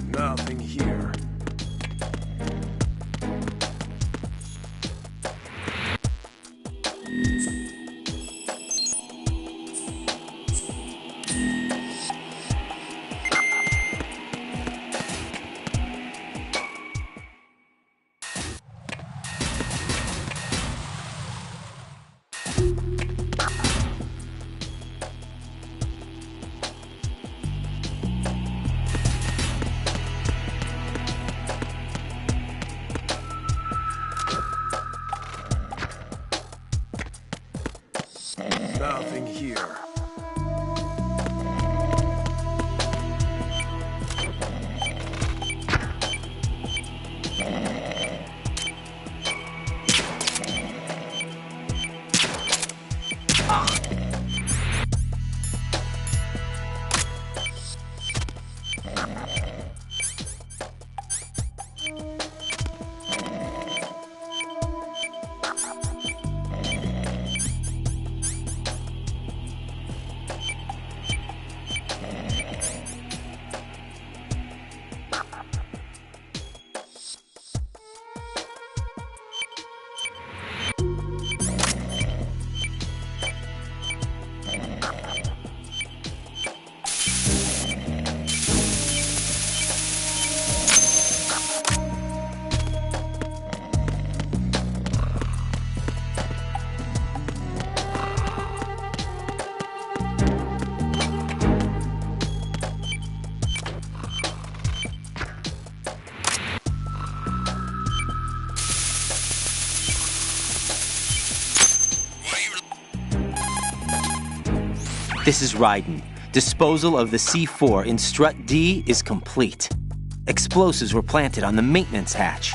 Nothing here. This is Raiden. Disposal of the C4 in Strut D is complete. Explosives were planted on the maintenance hatch.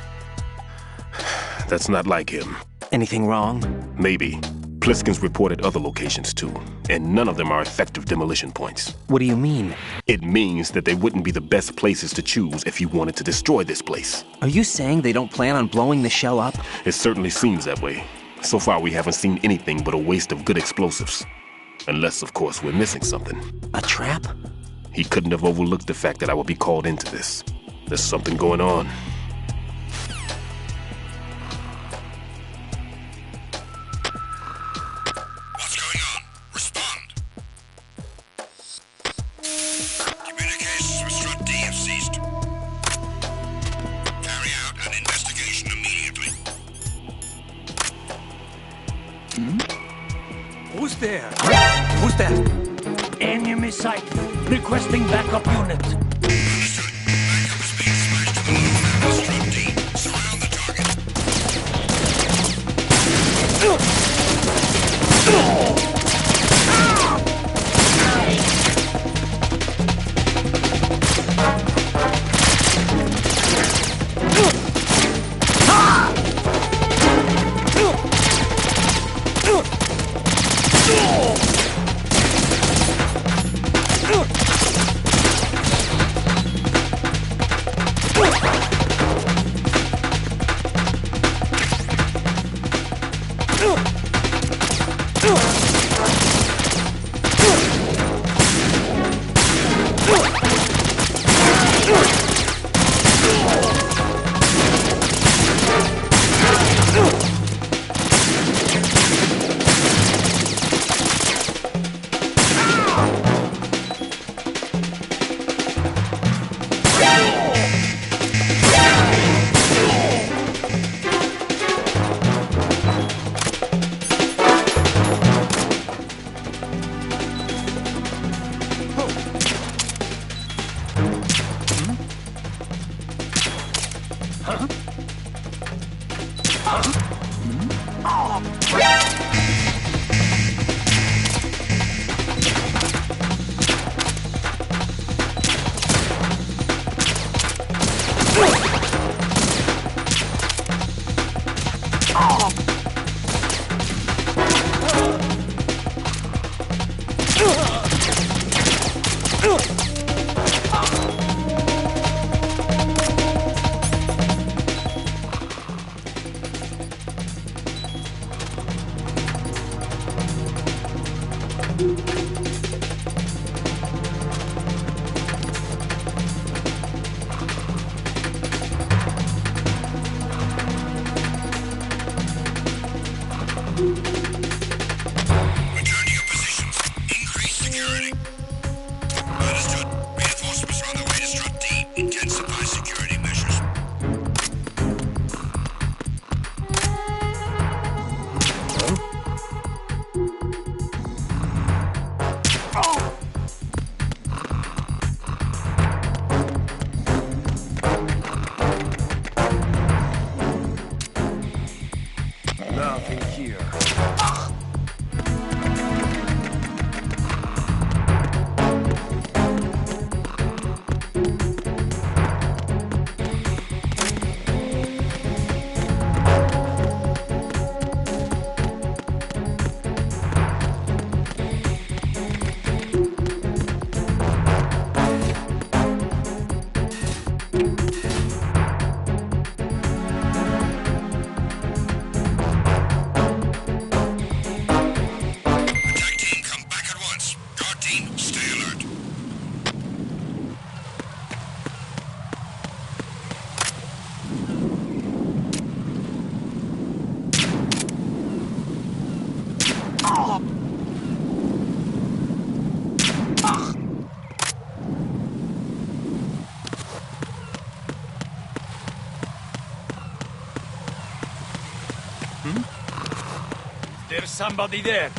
That's not like him. Anything wrong? Maybe. Pliskin's reported other locations too, and none of them are effective demolition points. What do you mean? It means that they wouldn't be the best places to choose if you wanted to destroy this place. Are you saying they don't plan on blowing the shell up? It certainly seems that way. So far, we haven't seen anything but a waste of good explosives. Unless, of course, we're missing something. A trap? He couldn't have overlooked the fact that I would be called into this. There's something going on. What's going on? Respond. Communications with Strut D have ceased. Carry out an investigation immediately. Who's there? Who's that? Enemy sight. Requesting backup unit. Return to your positions. Increase security. Understood. Reinforcements are on their way to Strut D. Intensify security measures. Nothing here. Attack team, come back at once. Guard team, stay alert. There's somebody there.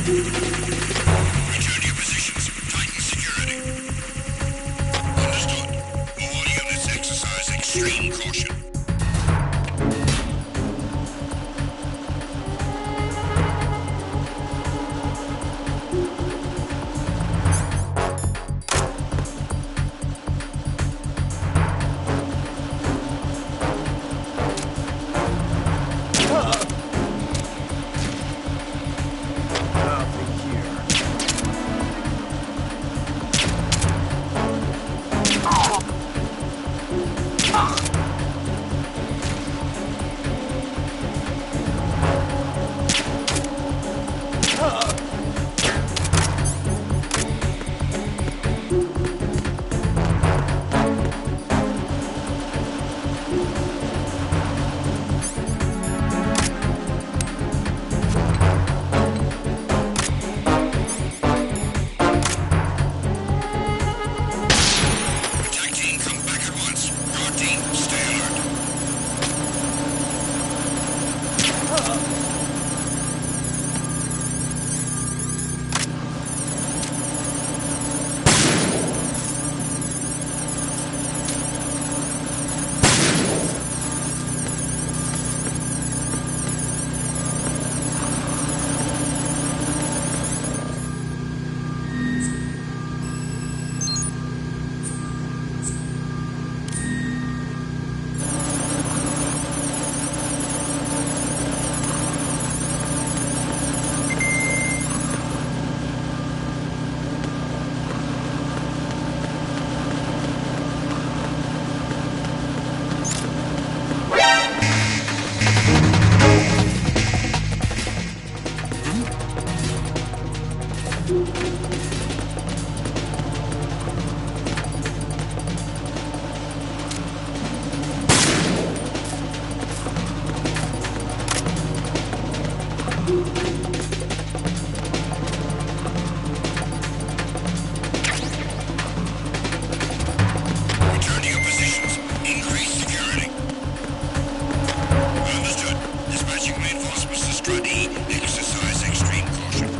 Return to your positions. Tighten security. Understood. All units exercise extreme caution. Return to your positions. Increase security. Understood. Dispatching reinforcements to Strut E. Exercise extreme caution.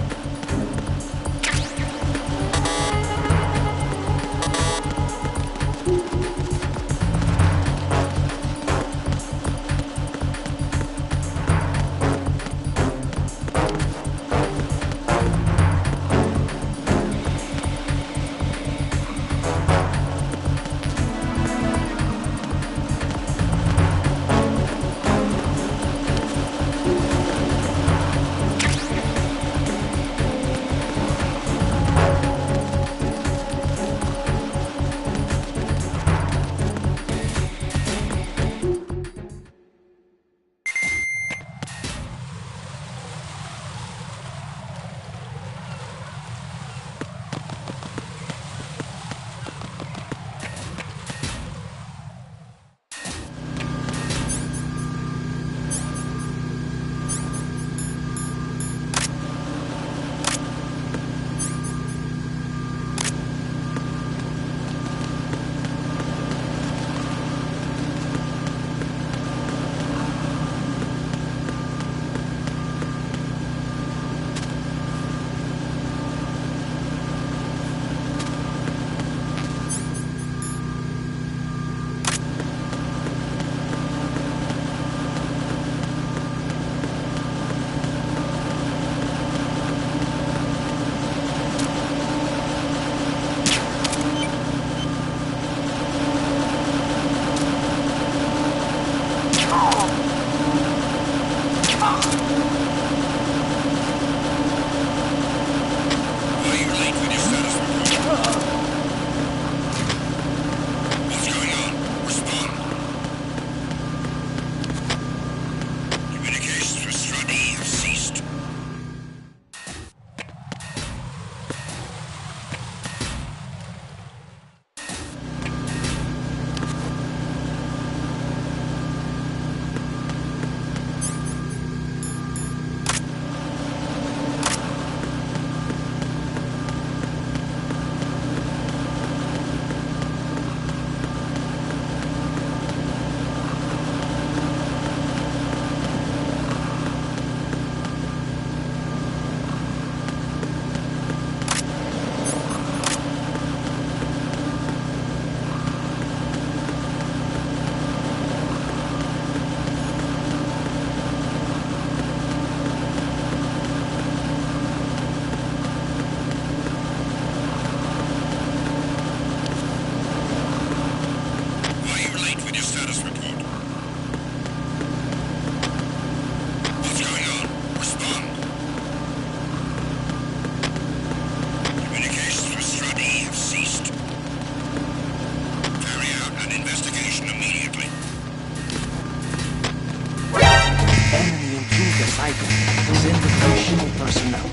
Send additional personnel.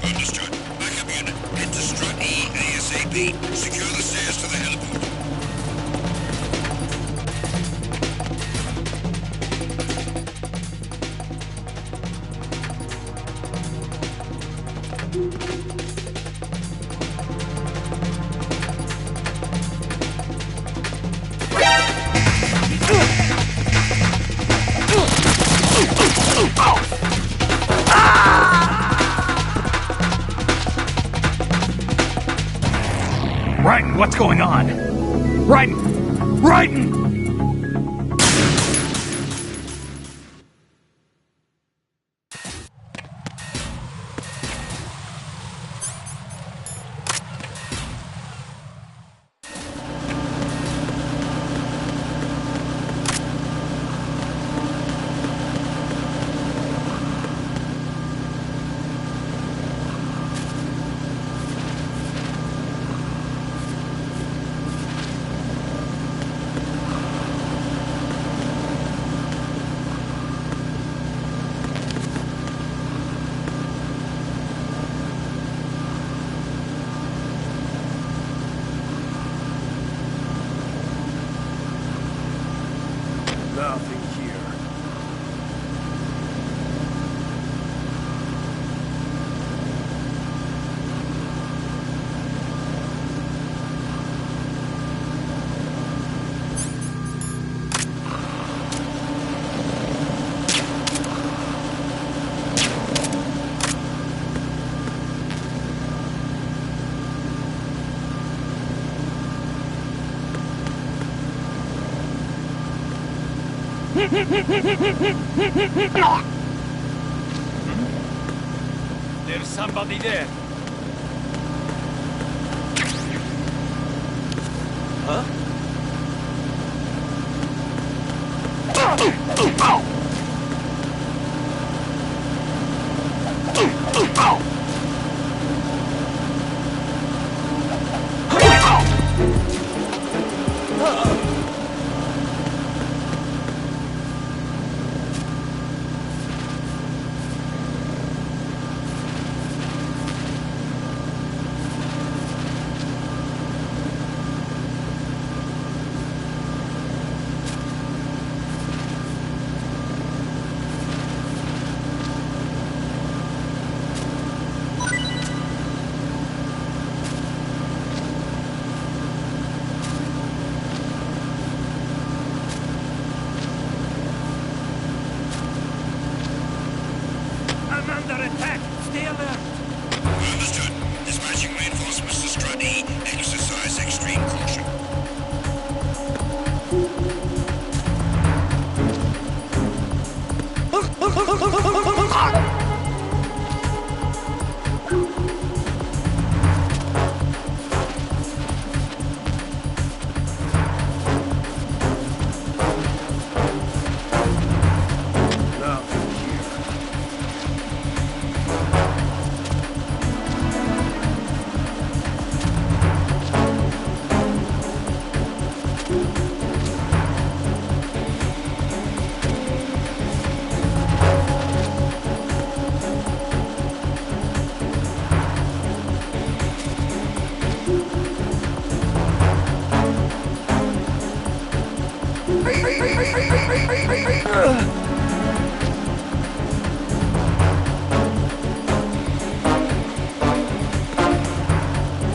Understood. Backup unit. Head to Strut E ASAP. Secure the stairs to the heliport. Raiden, what's going on? Raiden! Raiden! Nothing here. There's somebody there. Huh? I'm under attack. Stay alert. Understood. Dispatching reinforcements to Strut E. Exercise extreme caution.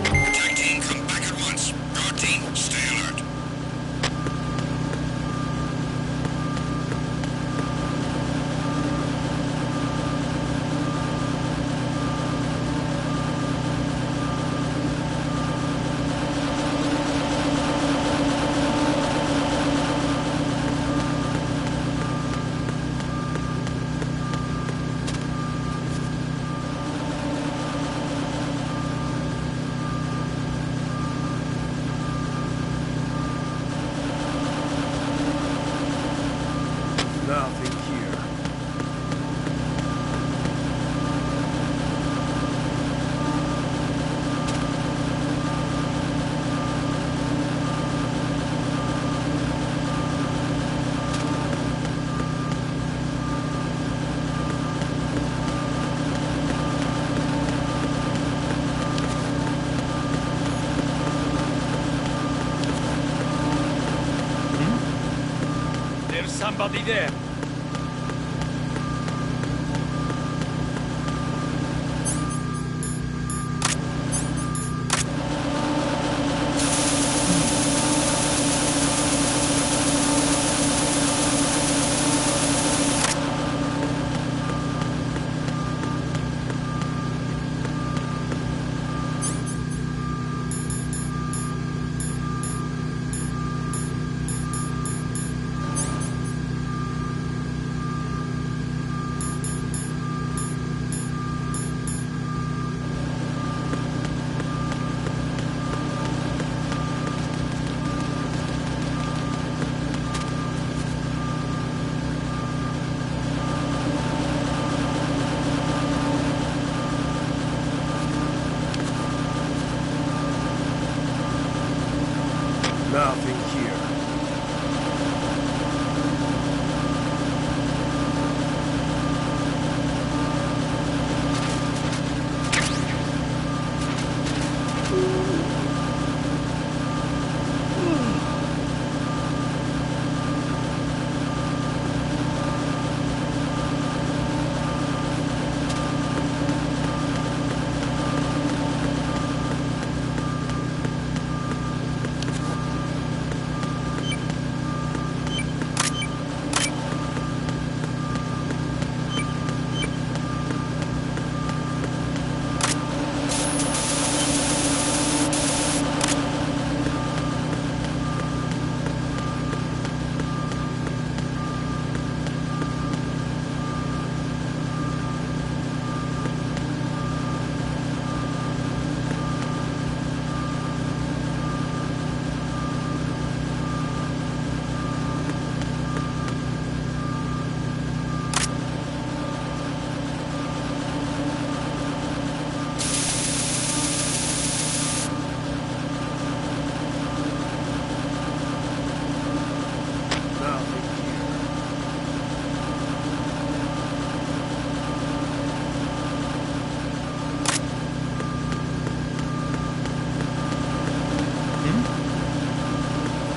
Attack team, come back at once. Guard team, stay alert. Nothing here. somebody there. Nothing here.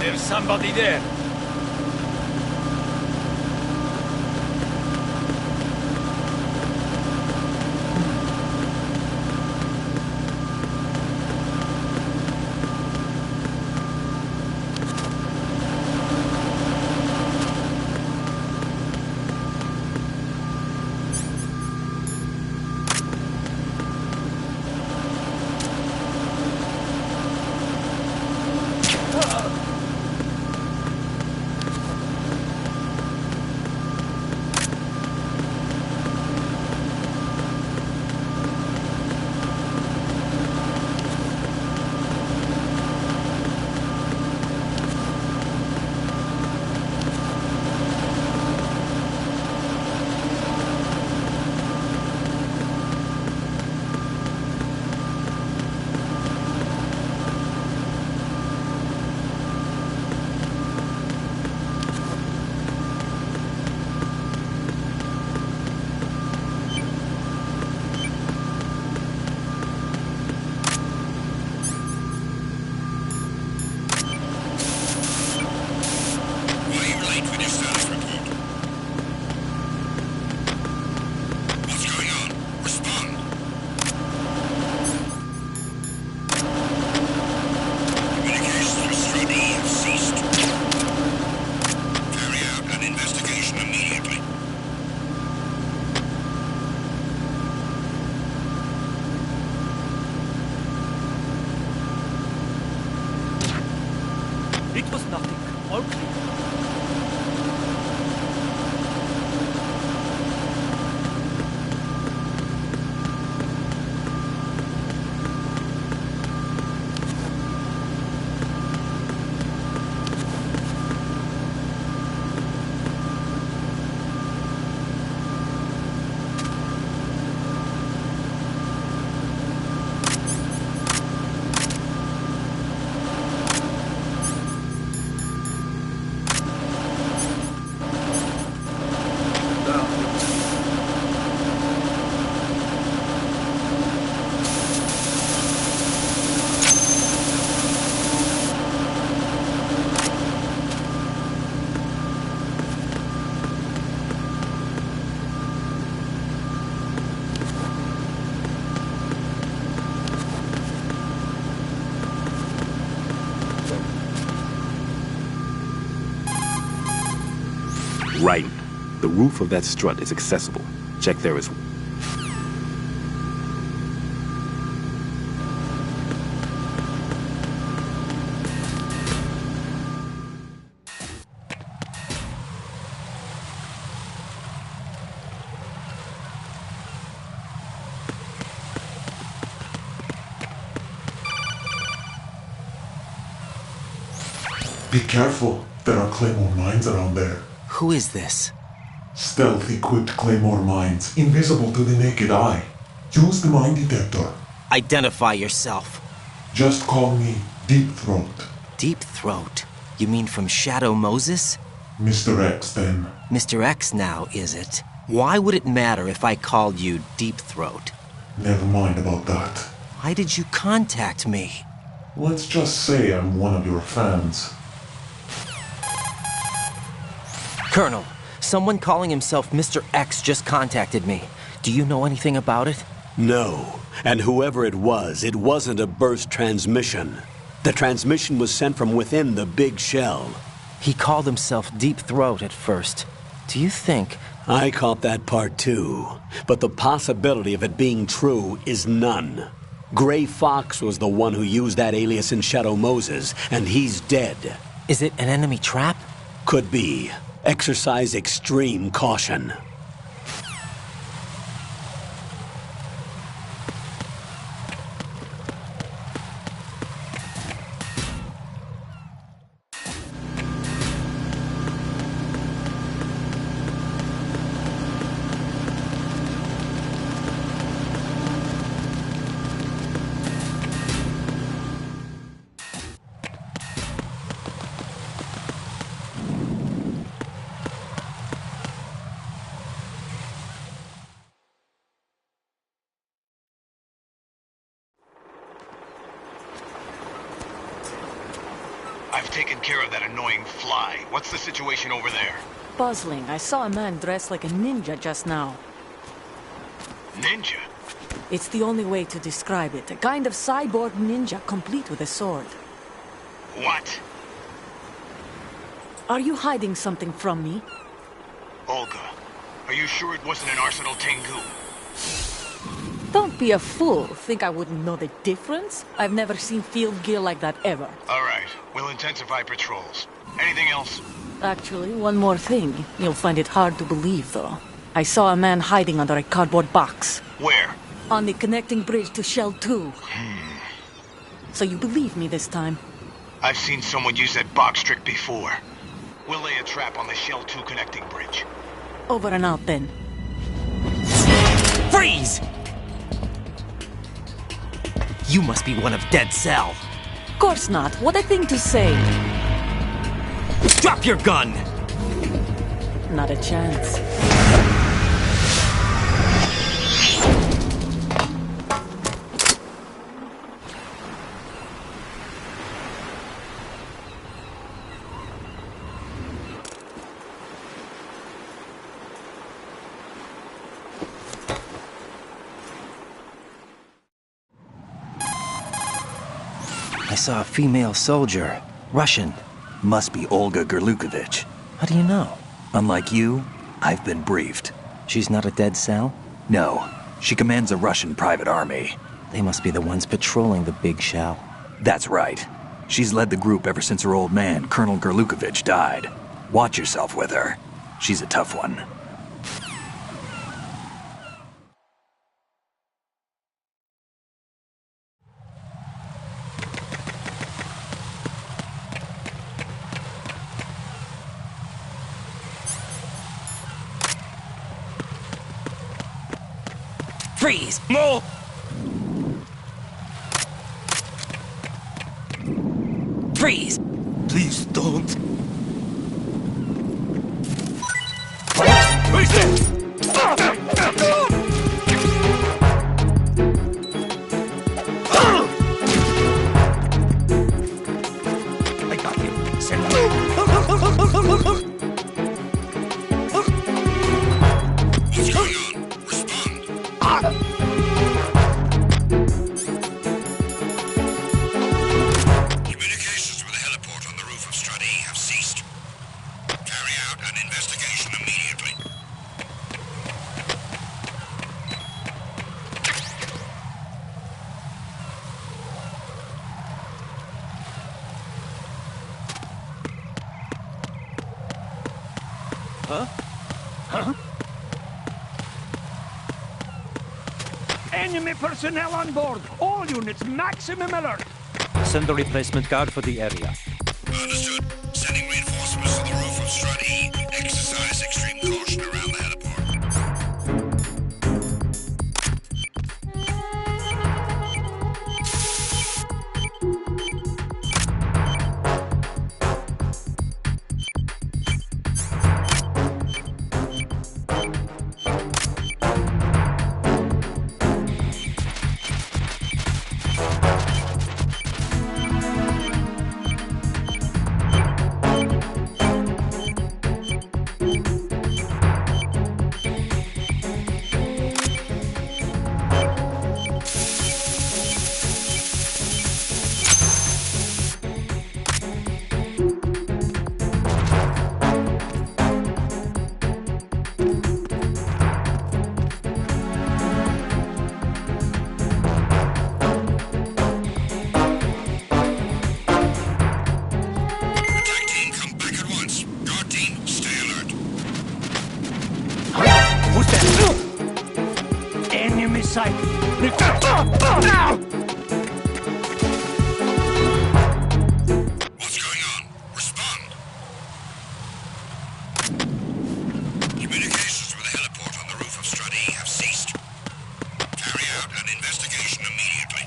There's somebody there. roof of that strut is accessible. Check there as well. Be careful. There are Claymore mines around there. Who is this? Stealth-equipped Claymore mines, invisible to the naked eye. Use the mine detector. Identify yourself. Just call me Deep Throat. Deep Throat? You mean from Shadow Moses? Mr. X, then. Mr. X now, is it? Why would it matter if I called you Deep Throat? Never mind about that. Why did you contact me? Let's just say I'm one of your fans. Colonel, someone calling himself Mr. X just contacted me. Do you know anything about it? No. And whoever it wasn't a burst transmission. The transmission was sent from within the big shell. He called himself Deep Throat at first. Do you think... I caught that part too. But the possibility of it being true is none. Gray Fox was the one who used that alias in Shadow Moses, and he's dead. Is it an enemy trap? Could be. Exercise extreme caution. I've taken care of that annoying fly. What's the situation over there? Puzzling. I saw a man dressed like a ninja just now. Ninja? It's the only way to describe it. A kind of cyborg ninja, complete with a sword. What? Are you hiding something from me? Olga, are you sure it wasn't an Arsenal Tengu? Don't be a fool. Think I wouldn't know the difference? I've never seen field gear like that ever. All right, we'll intensify patrols. Anything else? Actually, one more thing. You'll find it hard to believe, though. I saw a man hiding under a cardboard box. Where? On the connecting bridge to Shell 2. So you believe me this time? I've seen someone use that box trick before. We'll lay a trap on the Shell 2 connecting bridge. Over and out, then. Freeze! You must be one of Dead Cell. Course not. What a thing to say. Drop your gun! Not a chance. I saw a female soldier. Russian. Must be Olga Gerlukovich. How do you know? Unlike you, I've been briefed. She's not a Dead Cell? No. She commands a Russian private army. They must be the ones patrolling the big shell. That's right. She's led the group ever since her old man, Colonel Gerlukovich, died. Watch yourself with her. She's a tough one. Freeze! No! Freeze! Please don't. Who's this? I got him. Send What's going on? Respond. Communications with the heliport on the roof of Strut E have ceased. Carry out an investigation immediately. Huh? Enemy personnel on board! All units, maximum alert! Send a replacement guard for the area. Understood. Sending reinforcements to the roof of Strut E. Exercise extreme caution around the heliport. Enemy sight. What's going on? Respond. Communications with the heliport on the roof of Strut E have ceased. Carry out an investigation immediately.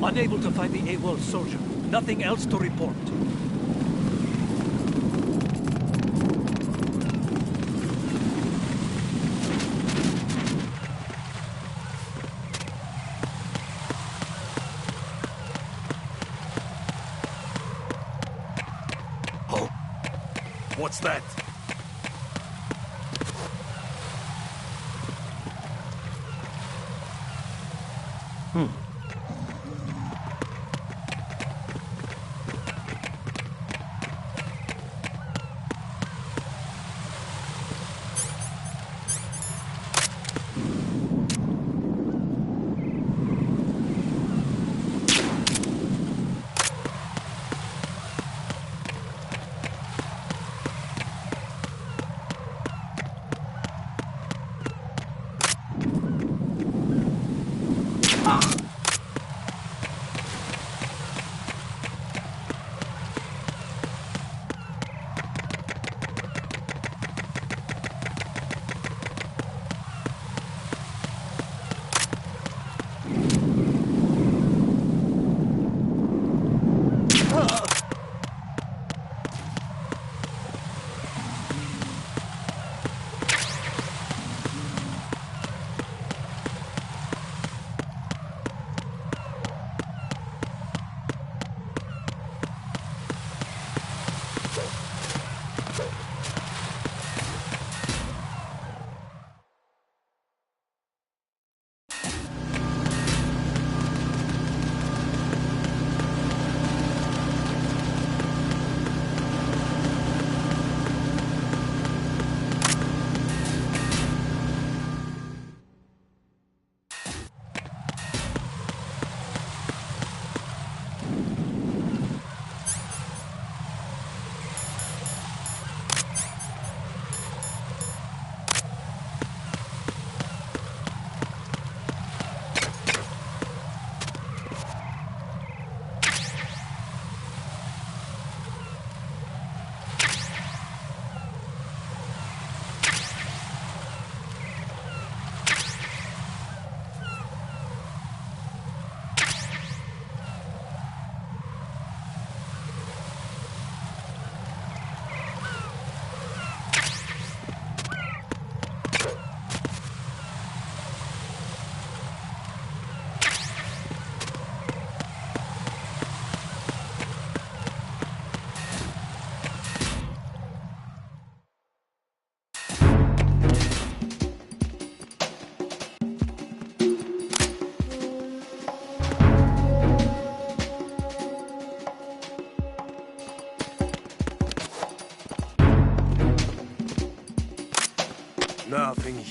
Unable to find the AWOL soldier. Nothing else to report. Oh, what's that?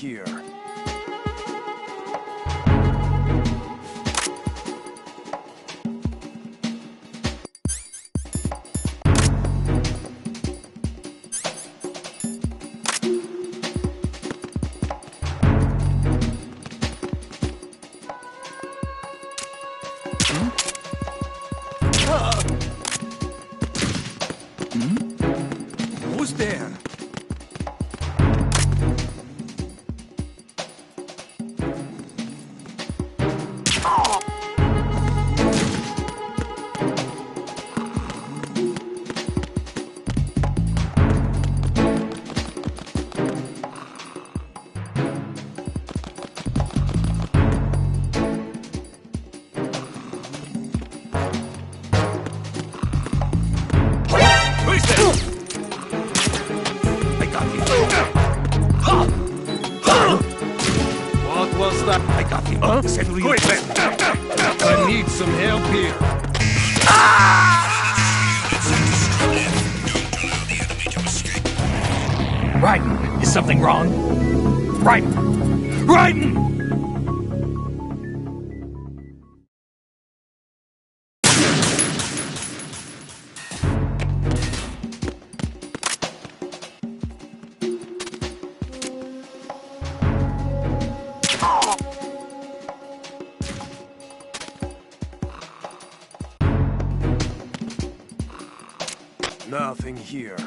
here. Who's there? What was that? I got him. Quick, I need some help here. Raiden, is something wrong? Raiden! Raiden! Nothing here.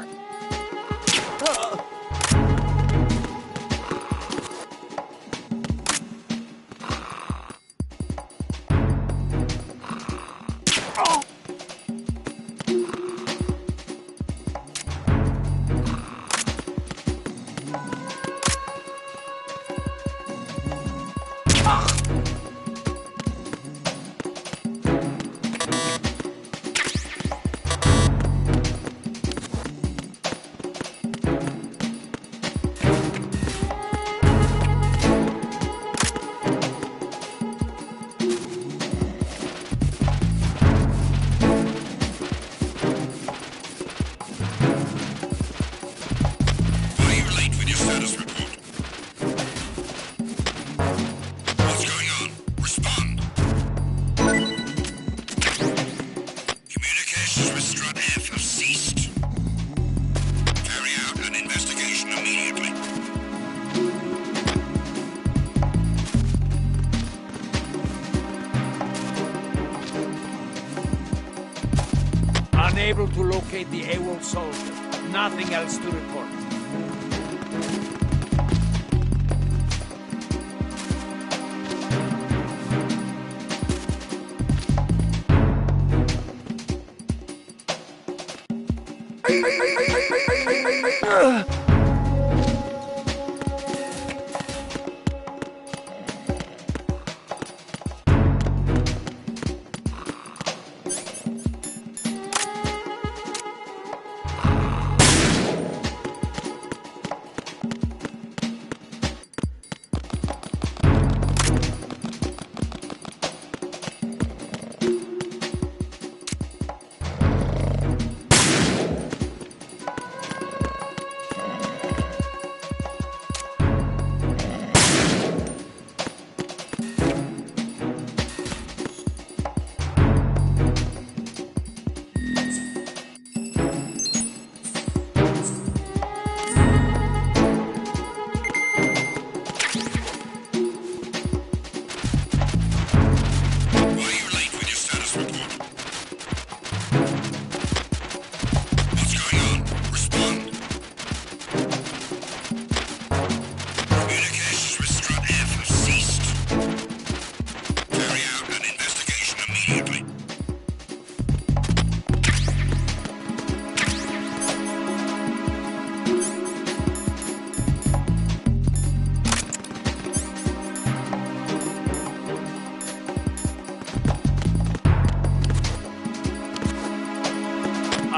Unable to locate the AWOL soldier. Nothing else to report.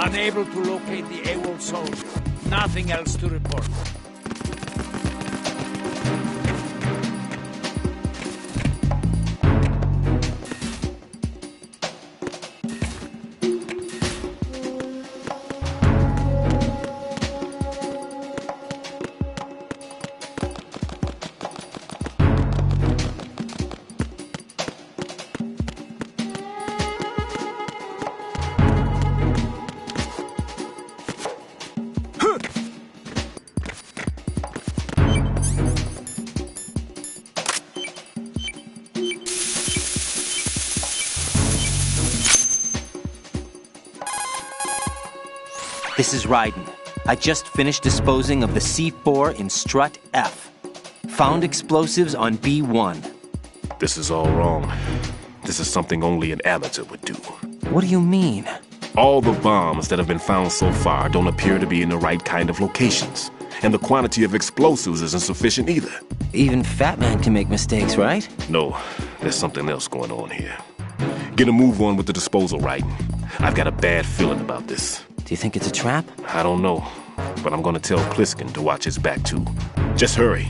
Unable to locate the AWOL soldier. Nothing else to report. This is Raiden. I just finished disposing of the C4 in Strut F. Found explosives on B1. This is all wrong. This is something only an amateur would do. What do you mean? All the bombs that have been found so far don't appear to be in the right kind of locations. And the quantity of explosives isn't sufficient either. Even Fat Man can make mistakes, right? No, there's something else going on here. Get a move on with the disposal, Raiden. I've got a bad feeling about this. Do you think it's a trap? I don't know, but I'm gonna tell Pliskin to watch his back too. Just hurry.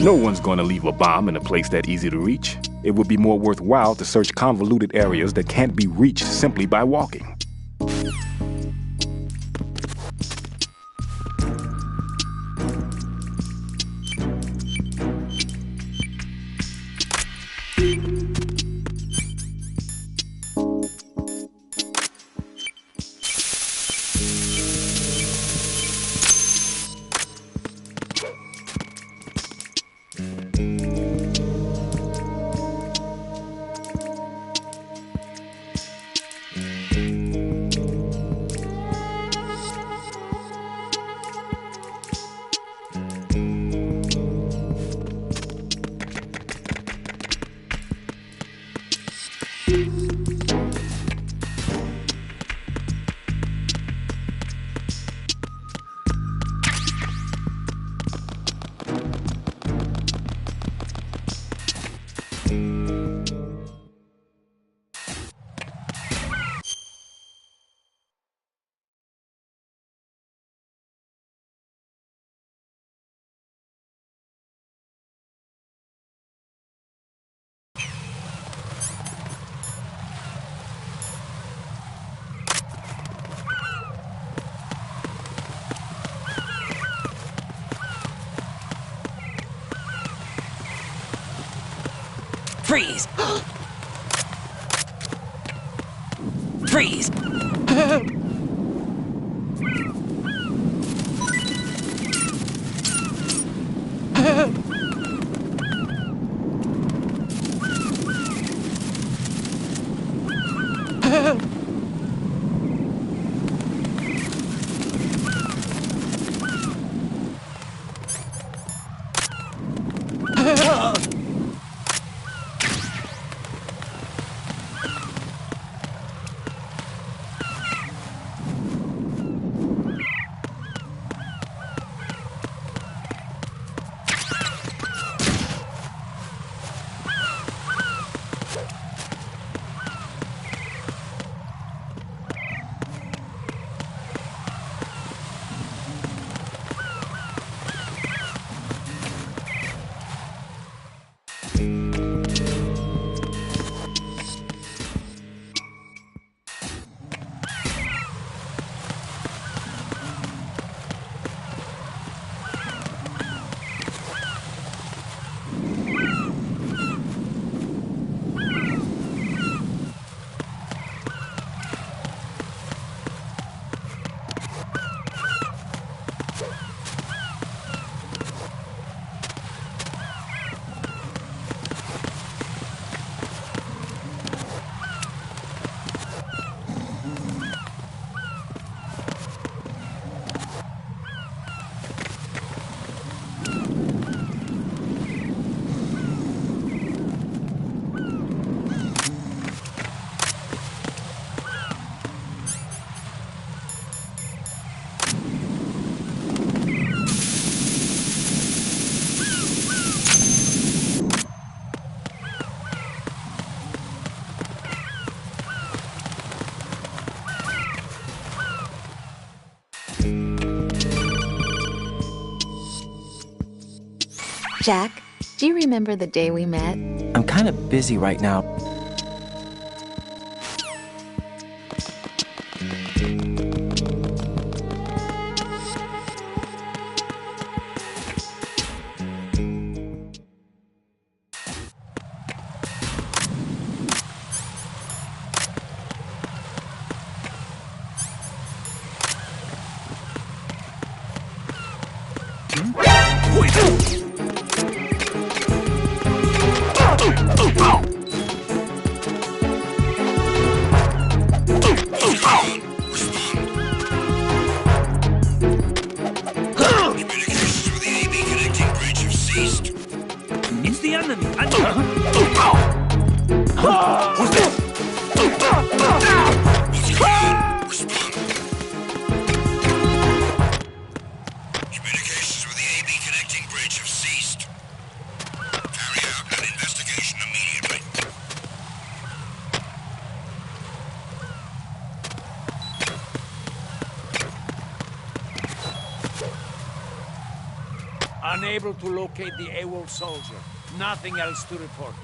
No one's going to leave a bomb in a place that easy to reach. It would be more worthwhile to search convoluted areas that can't be reached simply by walking. Freeze! Freeze! Jack, do you remember the day we met? I'm kind of busy right now. Communications with the AB connecting bridge have ceased. It's the enemy. Who's there? Communications with the AB connecting bridge have ceased. Carry out an investigation immediately. Unable to locate the AWOL soldier. Nothing else to report.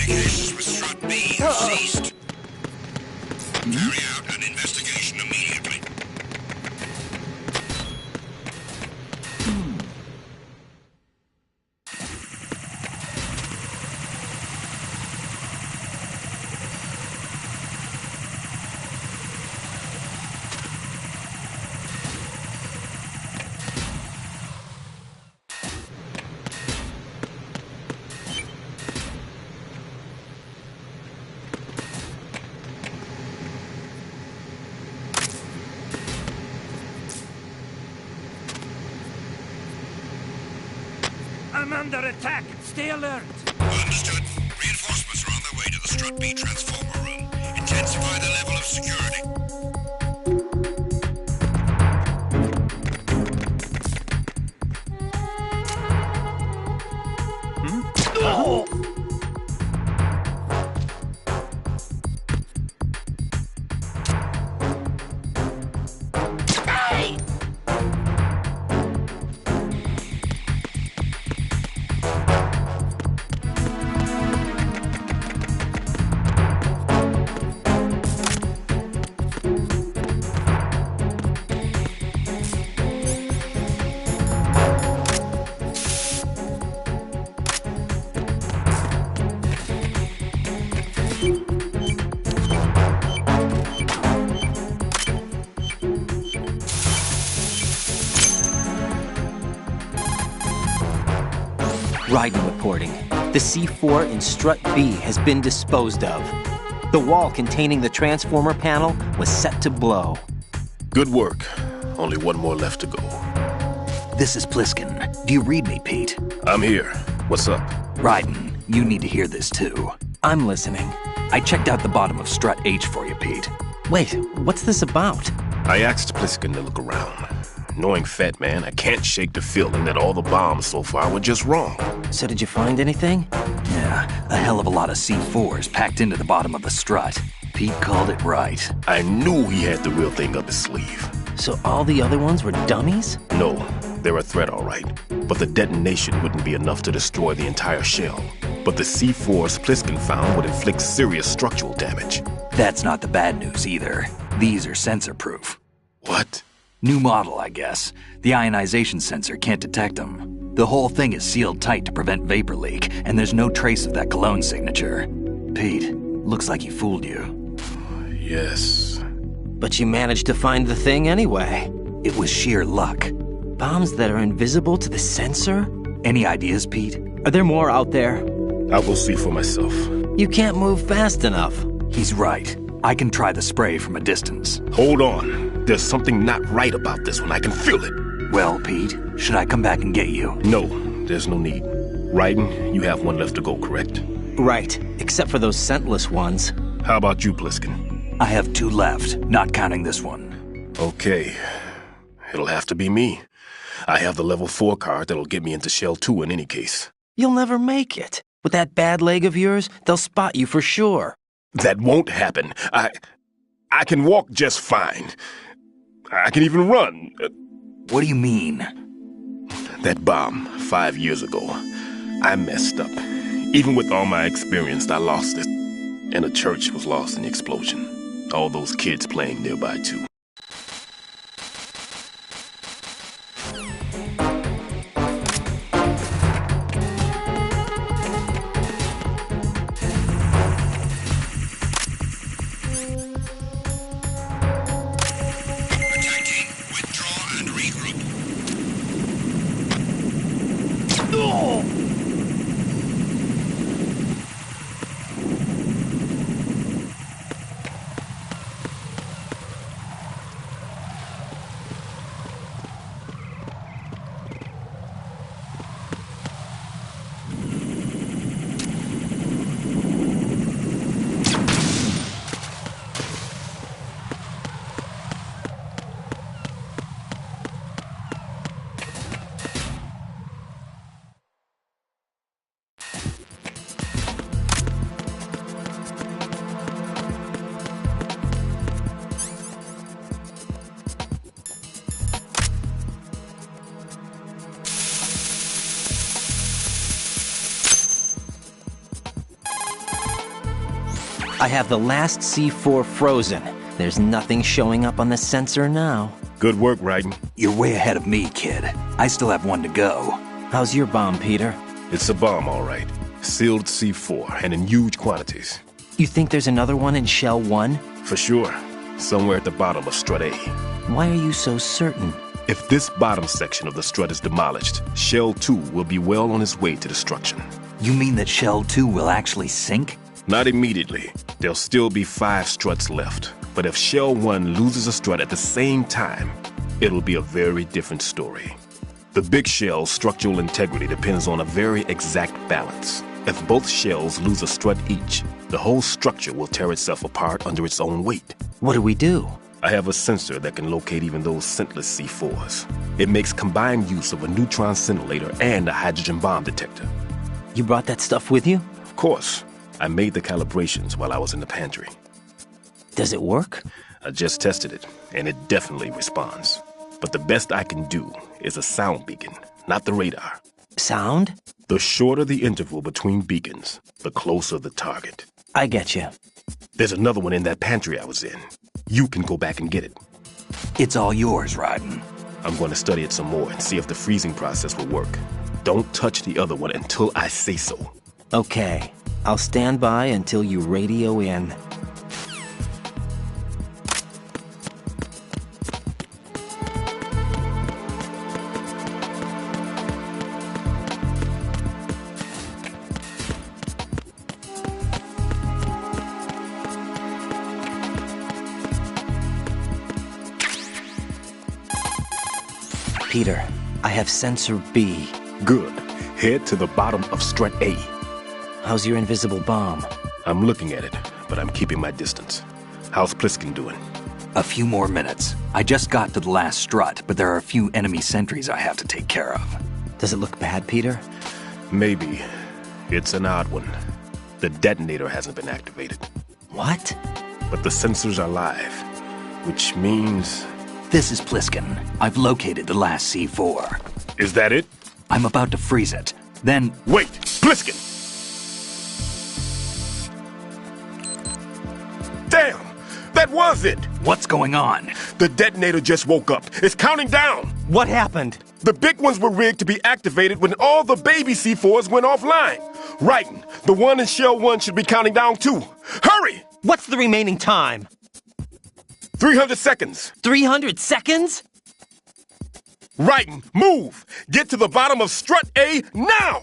Communications with Strut B have ceased. Carry out an investigation immediately. I'm under attack. Stay alert. Understood. Reinforcements are on their way to the Strut B transformer room. Intensify the level of security. Raiden reporting. The C4 in Strut B has been disposed of. The wall containing the transformer panel was set to blow. Good work. Only one more left to go. This is Pliskin. Do you read me, Pete? I'm here. What's up? Raiden, you need to hear this too. I'm listening. I checked out the bottom of Strut H for you, Pete. Wait, what's this about? I asked Pliskin to look around. Knowing Fat Man, I can't shake the feeling that all the bombs so far were just wrong. So did you find anything? Yeah, a hell of a lot of C4s packed into the bottom of the strut. Pete called it right. I knew he had the real thing up his sleeve. So all the other ones were dummies? No, they're a threat, all right. But the detonation wouldn't be enough to destroy the entire shell. But the C4s Pliskin found would inflict serious structural damage. That's not the bad news either. These are sensor-proof. What? New model, I guess. The ionization sensor can't detect them. The whole thing is sealed tight to prevent vapor leak, and there's no trace of that cologne signature. Pete, looks like he fooled you. Yes. But you managed to find the thing anyway. It was sheer luck. Bombs that are invisible to the sensor? Any ideas, Pete? Are there more out there? I'll go see for myself. You can't move fast enough. He's right. I can try the spray from a distance. Hold on. There's something not right about this one. I can feel it. Well, Pete, should I come back and get you? No, there's no need. Raiden, you have one left to go, correct? Right, except for those scentless ones. How about you, Pliskin? I have 2 left, not counting this one. Okay. It'll have to be me. I have the level 4 card that'll get me into Shell 2 in any case. You'll never make it. With that bad leg of yours, they'll spot you for sure. That won't happen. I can walk just fine. I can even run. What do you mean? That bomb 5 years ago. I messed up. Even with all my experience, I lost it. And the church was lost in the explosion. All those kids playing nearby, too. I have the last C4 frozen. There's nothing showing up on the sensor now. Good work, Raiden. You're way ahead of me, kid. I still have one to go. How's your bomb, Peter? It's a bomb, all right. Sealed C4, and in huge quantities. You think there's another one in Shell 1? For sure. Somewhere at the bottom of Strut A. Why are you so certain? If this bottom section of the strut is demolished, Shell 2 will be well on its way to destruction. You mean that Shell 2 will actually sink? Not immediately. There'll still be 5 struts left. But if Shell 1 loses a strut at the same time, it'll be a very different story. The big shell's structural integrity depends on a very exact balance. If both shells lose a strut each, the whole structure will tear itself apart under its own weight. What do we do? I have a sensor that can locate even those scentless C4s. It makes combined use of a neutron scintillator and a hydrogen bomb detector. You brought that stuff with you? Of course. I made the calibrations while I was in the pantry. Does it work? I just tested it, and it definitely responds. But the best I can do is a sound beacon, not the radar. Sound? The shorter the interval between beacons, the closer the target. I get you. There's another one in that pantry I was in. You can go back and get it. It's all yours, Raiden. I'm going to study it some more and see if the freezing process will work. Don't touch the other one until I say so. Okay. I'll stand by until you radio in. Peter, I have sensor B. Good. Head to the bottom of Strut A. How's your invisible bomb? I'm looking at it, but I'm keeping my distance. How's Pliskin doing? A few more minutes. I just got to the last strut, but there are a few enemy sentries I have to take care of. Does it look bad, Peter? Maybe. It's an odd one. The detonator hasn't been activated. What? But the sensors are live, which means... This is Pliskin. I've located the last C4. Is that it? I'm about to freeze it. Then... Wait! Pliskin! Damn! That was it! What's going on? The detonator just woke up. It's counting down! What happened? The big ones were rigged to be activated when all the baby C4s went offline. Raiden, the one in Shell 1 should be counting down too. Hurry! What's the remaining time? 300 seconds. 300 seconds? Raiden, move! Get to the bottom of Strut A now!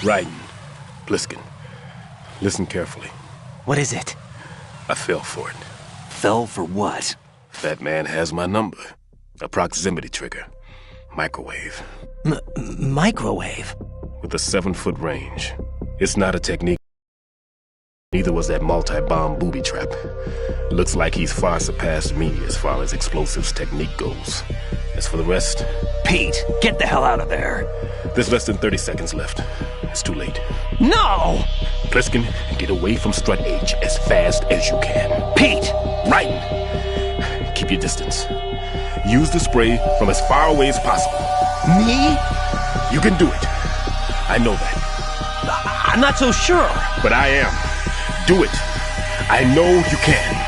Raiden, Pliskin, listen carefully. What is it? I fell for it. Fell for what? That man has my number. A proximity trigger. Microwave. Microwave? With a 7-foot range. It's not a technique. Neither was that multi-bomb booby trap. Looks like he's far surpassed me as far as explosives technique goes. As for the rest... Pete, get the hell out of there! There's less than 30 seconds left. It's too late. No! Pliskin, get away from Strut H as fast as you can. Pete! Right! Keep your distance. Use the spray from as far away as possible. Me? You can do it. I know that. I'm not so sure. But I am. Do it. I know you can.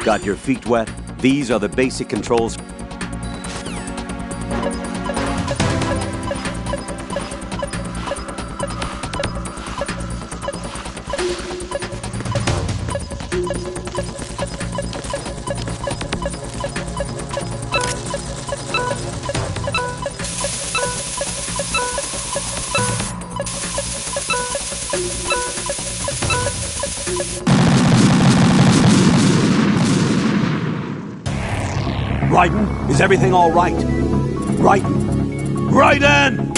Got your feet wet? These are the basic controls. Raiden, is everything all right? Right then!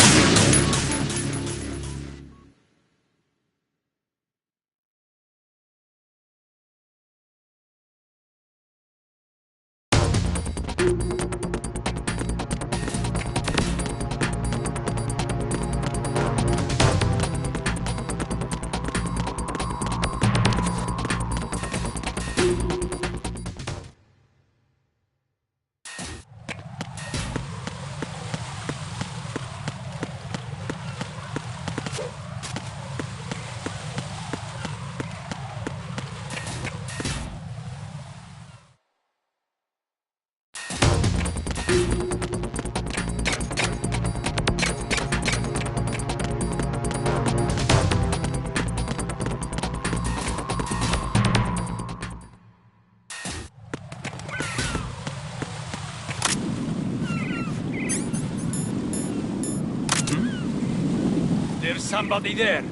There's somebody there.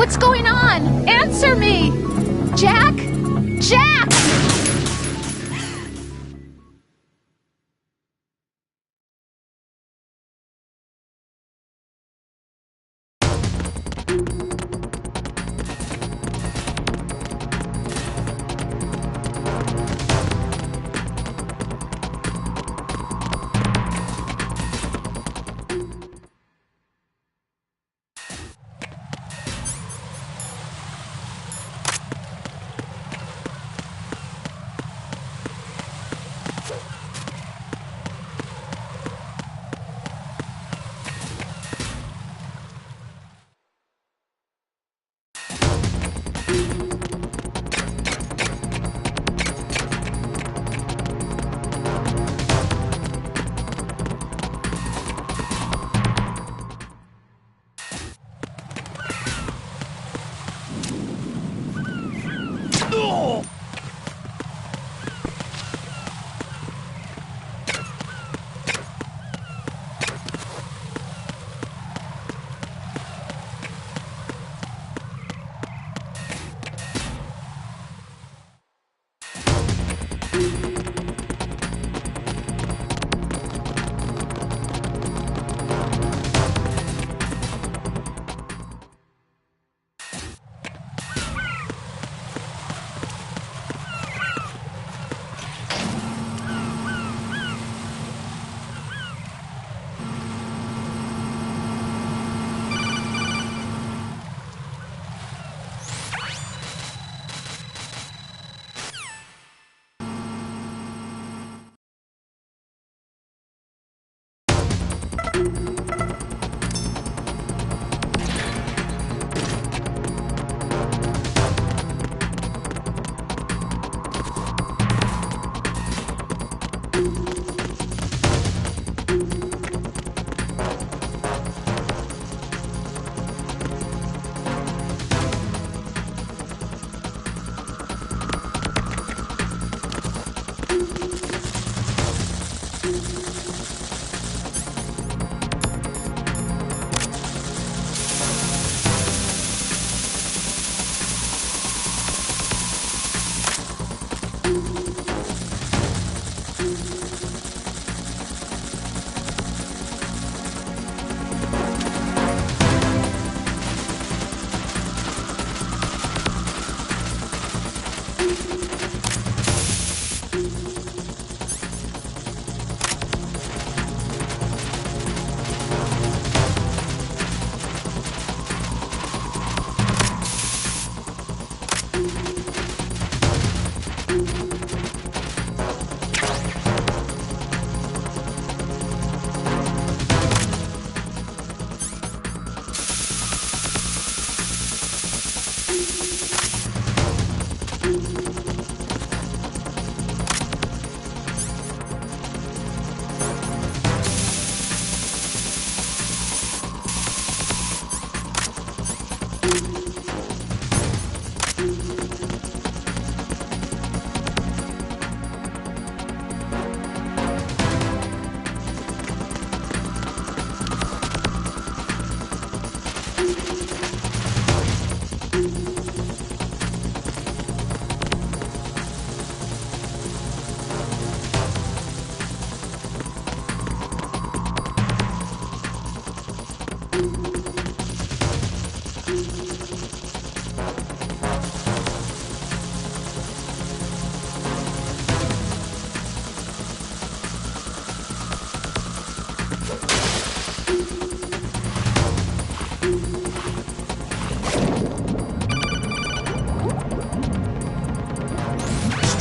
What's going on? Answer me! Jack? Jack!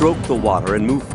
Stroke the water and move.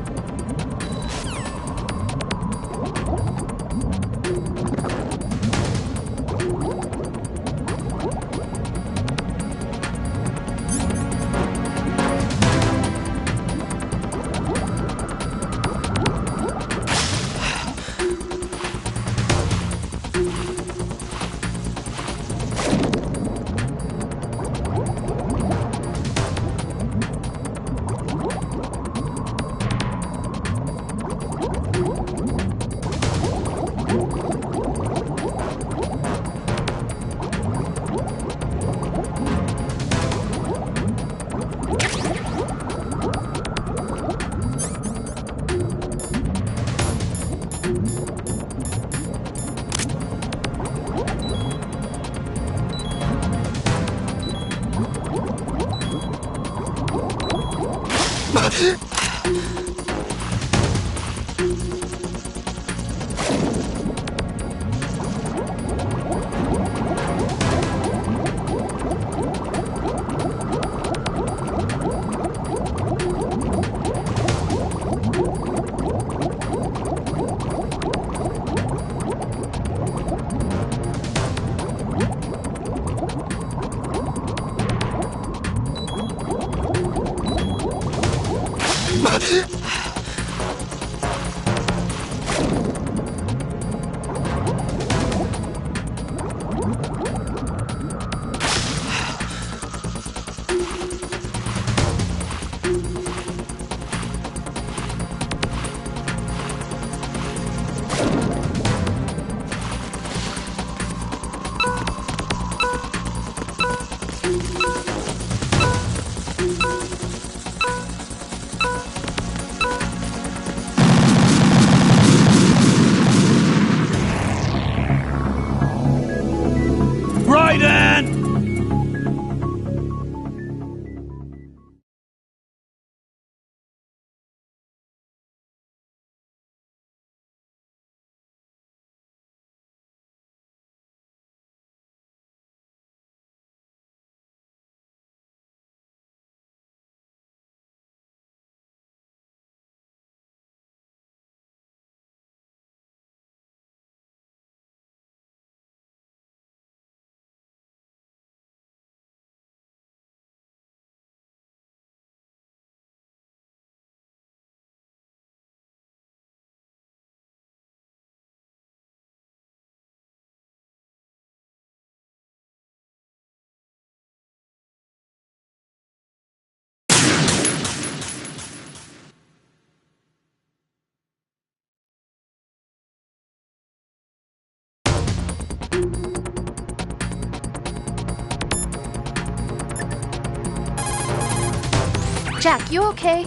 Jack, you okay?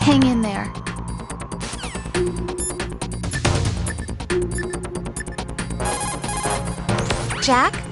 Hang in there. Jack?